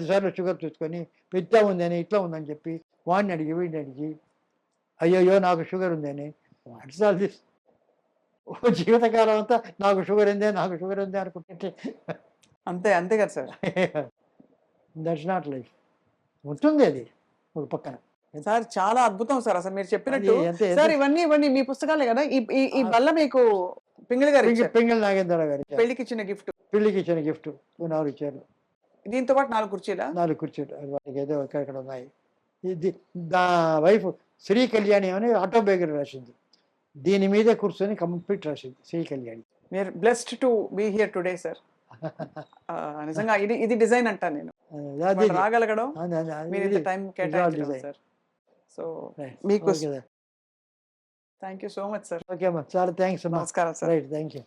సార్లు షుగర్ చూసుకొని ఇట్లా ఉందని ఇట్లా ఉందని చెప్పి వాడిని అడిగి వీడిని అడిగి అయ్యయ్యో నాకు షుగర్ ఉందని వాట్సాల్ జీవితకాలం అంతా నాకు షుగర్ ఉందే అనుకుంటుంటే అంతే అంతే కదా సార్. That's not life. ఉంటుంది అది ఒక పక్కన. సార్ చాలా అద్భుతం సార్ అసలు మీరు చెప్పినట్టు. అది ఎంత- సార్ ఇవన్నీ మీ పుస్తకాలే కదా. ఈ బల్ల మీకు పింగిల్ గారు ఇచ్చారు. పింగళి నాగేంద్రరావు గారు ఇచ్చారు. పెళ్లికి ఇచ్చిన గిఫ్ట్. పెళ్లికి ఇచ్చిన గిఫ్ట్ 4 ఇచ్చారు. దీంతో పాటు 4 కుర్చీలా? 4 కుర్చీలు వాటికి ఏదో ఇక్కడ ఉన్నాయి. ఇది నా వైఫ్ శ్రీ కళ్యాణి అని ఆటోబయోగ్రఫీ రాసింది. దీని మీదే కూర్చొని కంప్లీట్ రాసింది శ్రీ కళ్యాణి. మీరు blessed to be here today sir. నిజంగా ఇది డిజైన్ అంటా నేను. అది రాగలగడం అది- అది- అది- మీరు ఇంత టైం కేటాయించడం design. సార్. So Right. మీకు Okay. Thank you so much sir. Okay అమ్మా, చాలా థ్యాంక్స్ అమ్మా. నమస్కారం సార్. Right, thank you.